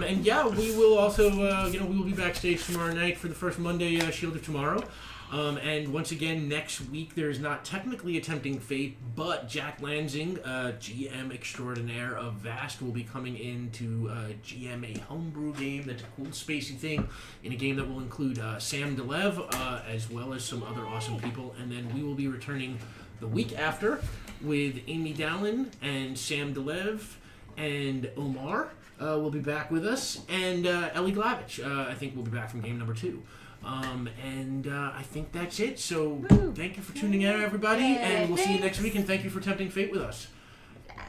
And yeah, we will also, we will be backstage tomorrow night for the first Monday Shield of Tomorrow. And once again, next week there's not technically a Tempting Fate, but Jack Lansing, GM extraordinaire of Vast, will be coming in to GM a homebrew game that's a cool spacey thing, in a game that will include Sam DeLev, as well as some other awesome people. And then we will be returning the week after with Amy Dallin and Sam DeLev and Omar will be back with us, and Ellie Glavich, I think, will be back from game number 2. And I think that's it. So thank you for tuning in, everybody, and we'll see you next week. And thank you for tempting fate with us.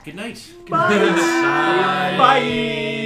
Good night. Bye. Bye.